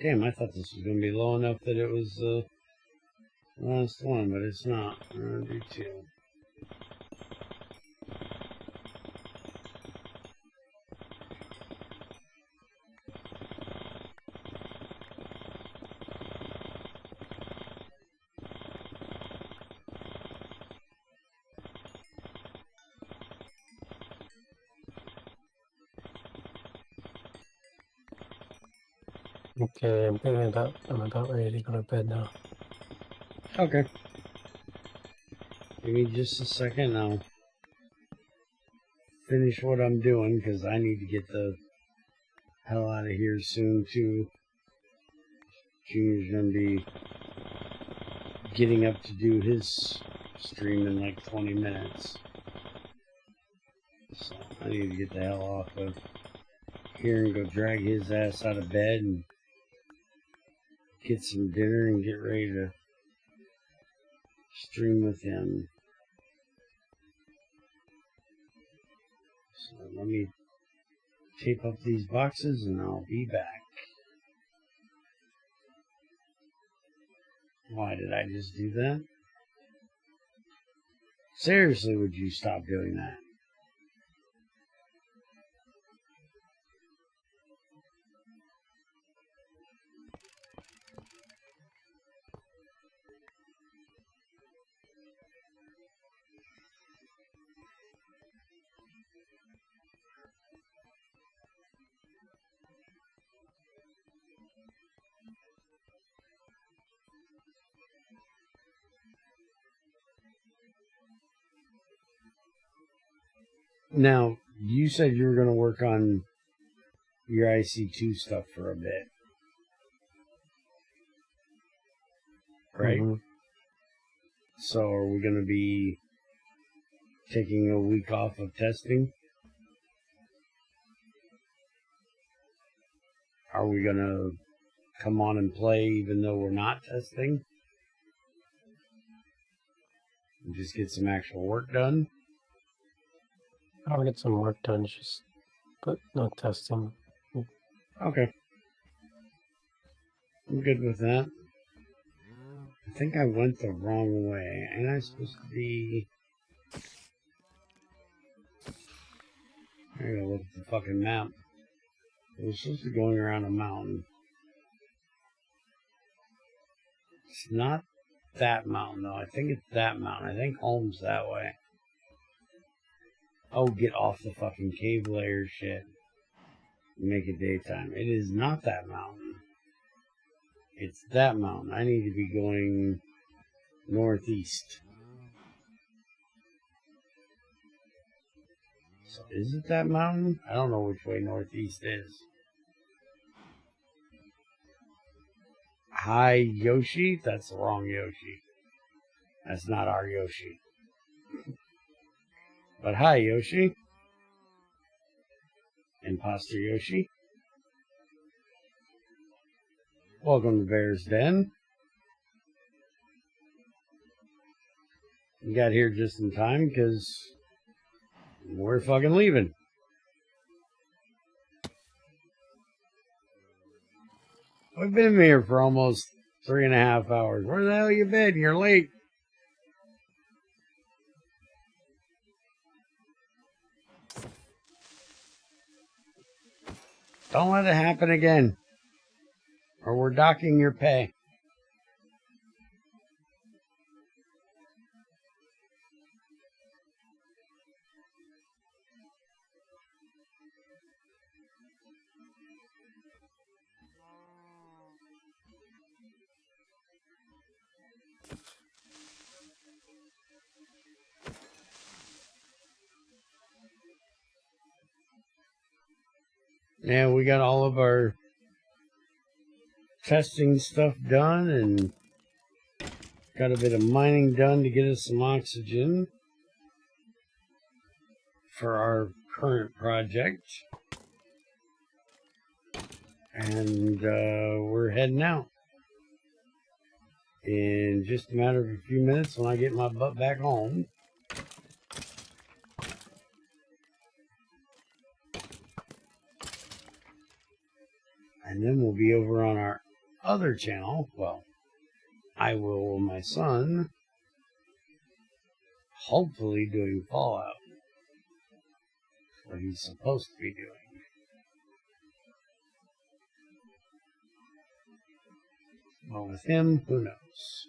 Damn, I thought this was going to be low enough that it was the last one, but it's not. I'm going to do 2. Okay, I'm about ready to go to bed now. Okay. Give me just a second. I'll finish what I'm doing because I need to get the hell out of here soon too. Junior's gonna be getting up to do his stream in like 20 minutes. So I need to get the hell off of here and go drag his ass out of bed and get some dinner and get ready to stream with him. So let me tape up these boxes and I'll be back. Why did I just do that? Seriously, would you stop doing that? Now, you said you were going to work on your IC2 stuff for a bit. Right? Mm-hmm. So are we going to be taking a week off of testing? Are we going to come on and play even though we're not testing? And just get some actual work done? I'll get some work done, but no testing. Okay. I'm good with that. I think I went the wrong way. Ain't I supposed to be... I gotta look at the fucking map. We're supposed to be going around a mountain. It's not that mountain, though. I think it's that mountain. I think home's that way. Oh, get off the fucking cave layer shit. Make it daytime. It is not that mountain. It's that mountain. I need to be going northeast. So is it that mountain? I don't know which way northeast is. Hi, Yoshi? That's the wrong Yoshi. That's not our Yoshi. But hi, Yoshi. Imposter Yoshi. Welcome to Bear's Den. You got here just in time because we're fucking leaving. We've been here for almost 3.5 hours. Where the hell you been? You're late. Don't let it happen again, or we're docking your pay. Yeah, we got all of our testing stuff done and got a bit of mining done to get us some oxygen for our current project. And we're heading out in just a matter of a few minutes when I get my butt back home. And then we'll be over on our other channel. Well, I will with my son, hopefully doing Fallout. What he's supposed to be doing. Well, with him, who knows?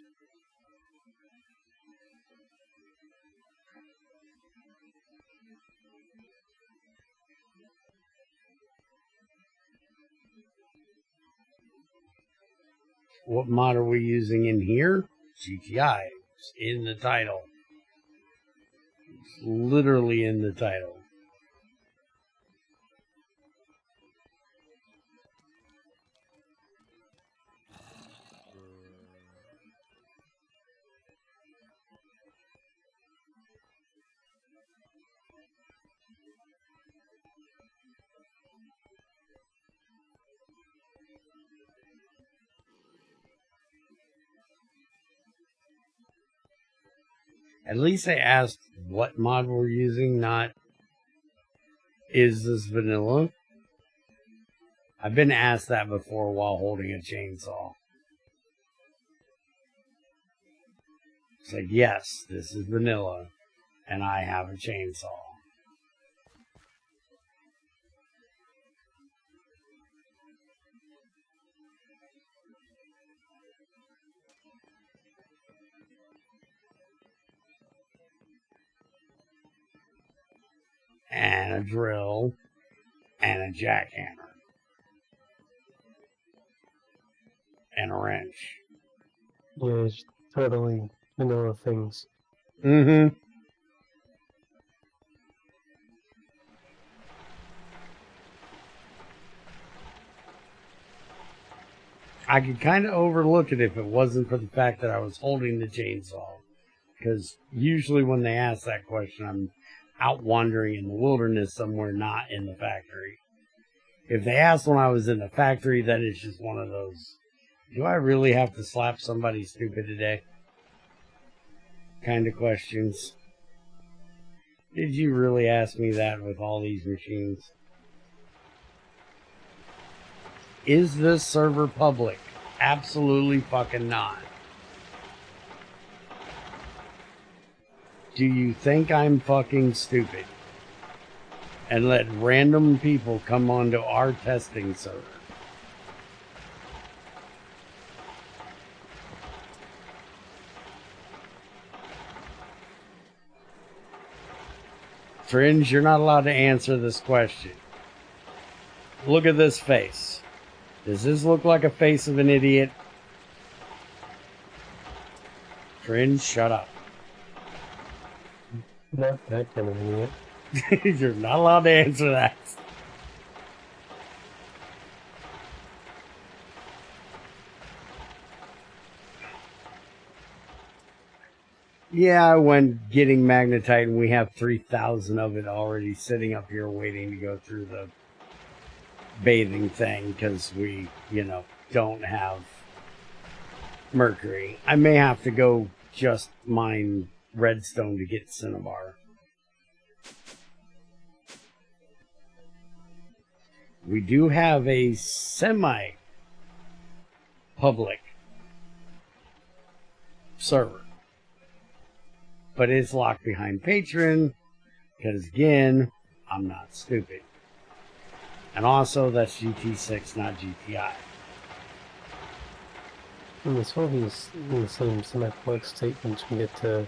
What mod are we using in here? GTI. It's in the title. It's literally in the title. At least I asked what mod we're using, not is this vanilla? I've been asked that before while holding a chainsaw. It's like, yes, this is vanilla, and I have a chainsaw. And a drill, and a jackhammer, and a wrench. Yeah, it's totally vanilla things. Mm-hmm. I could kind of overlook it if it wasn't for the fact that I was holding the chainsaw. Because usually when they ask that question, I'm out wandering in the wilderness somewhere, not in the factory. If they asked when I was in the factory, then it's just one of those, do I really have to slap somebody stupid today? Kind of questions. Did you really ask me that with all these machines? Is this server public? Absolutely fucking not. Do you think I'm fucking stupid and let random people come onto our testing server? Fringe, you're not allowed to answer this question. Look at this face. Does this look like a face of an idiot? Fringe, shut up. Not that kind of idiot. You're not allowed to answer that. Yeah, I went getting magnetite and we have 3,000 of it already sitting up here waiting to go through the bathing thing because we, don't have mercury. I may have to go just mine redstone to get cinnabar. We do have a semi-public server. But it's locked behind Patreon, because again, I'm not stupid. And also, that's GT6, not GTI. And this will be in the same semi-public state once we get to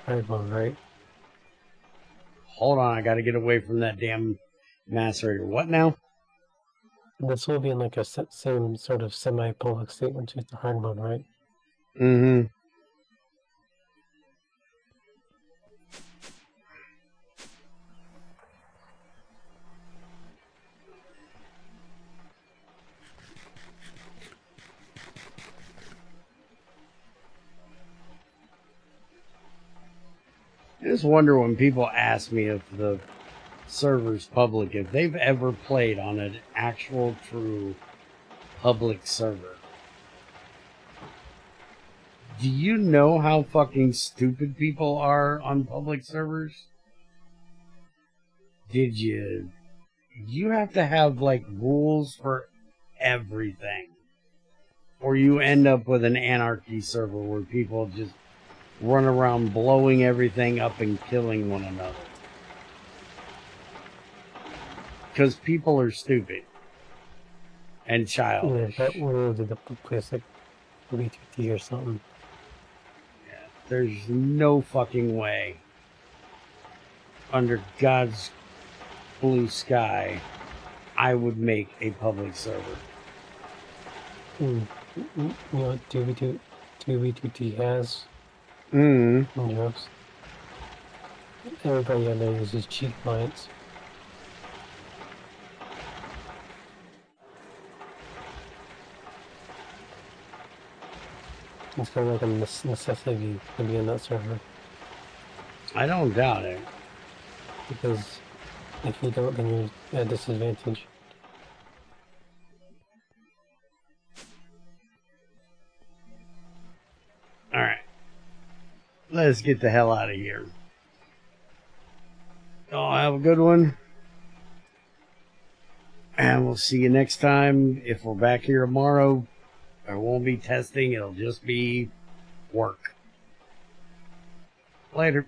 Iron, right? Hold on, I gotta get away from that damn Macerator, what now? This will be in like a same sort of semi-public state once you hit the hard mode, right? Mm-hmm. I just wonder when people ask me if the server's public, if they've ever played on an actual true public server. Do you know how fucking stupid people are on public servers? You have to have like rules for everything, or you end up with an anarchy server where people just run around blowing everything up and killing one another. Because people are stupid and childish. Yeah, that will do the place like BTT or something. Yeah, there's no fucking way under God's blue sky I would make a public server. You know what 2v2T has? Jokes. Everybody on there uses cheat clients. It's kind of like a necessity to be on that server. I don't doubt it. Because if you don't, then you're at a disadvantage. Alright. Let's get the hell out of here. Y'all have a good one. And we'll see you next time. If we're back here tomorrow, there won't be testing. It'll just be work. Later.